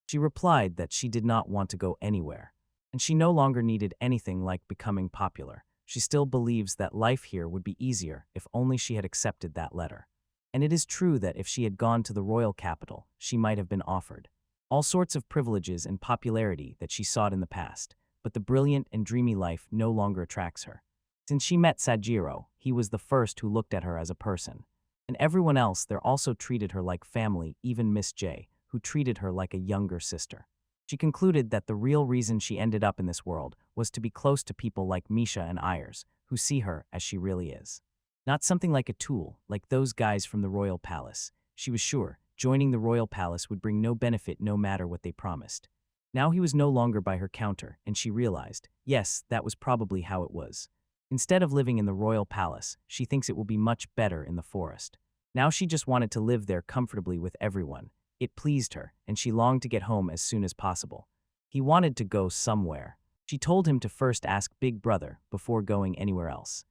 She replied that she did not want to go anywhere, and she no longer needed anything like becoming popular. She still believes that life here would be easier if only she had accepted that letter. And it is true that if she had gone to the royal capital, she might have been offered all sorts of privileges and popularity that she sought in the past, but the brilliant and dreamy life no longer attracts her. Since she met Sajiro, he was the first who looked at her as a person. And everyone else there also treated her like family, even Miss J, who treated her like a younger sister. She concluded that the real reason she ended up in this world was to be close to people like Misha and Ayers, who see her as she really is. Not something like a tool, like those guys from the royal palace. She was sure joining the royal palace would bring no benefit no matter what they promised. Now he was no longer by her counter, and she realized, yes, that was probably how it was. Instead of living in the royal palace, she thinks it will be much better in the forest. Now she just wanted to live there comfortably with everyone. It pleased her, and she longed to get home as soon as possible. He wanted to go somewhere. She told him to first ask Big Brother before going anywhere else.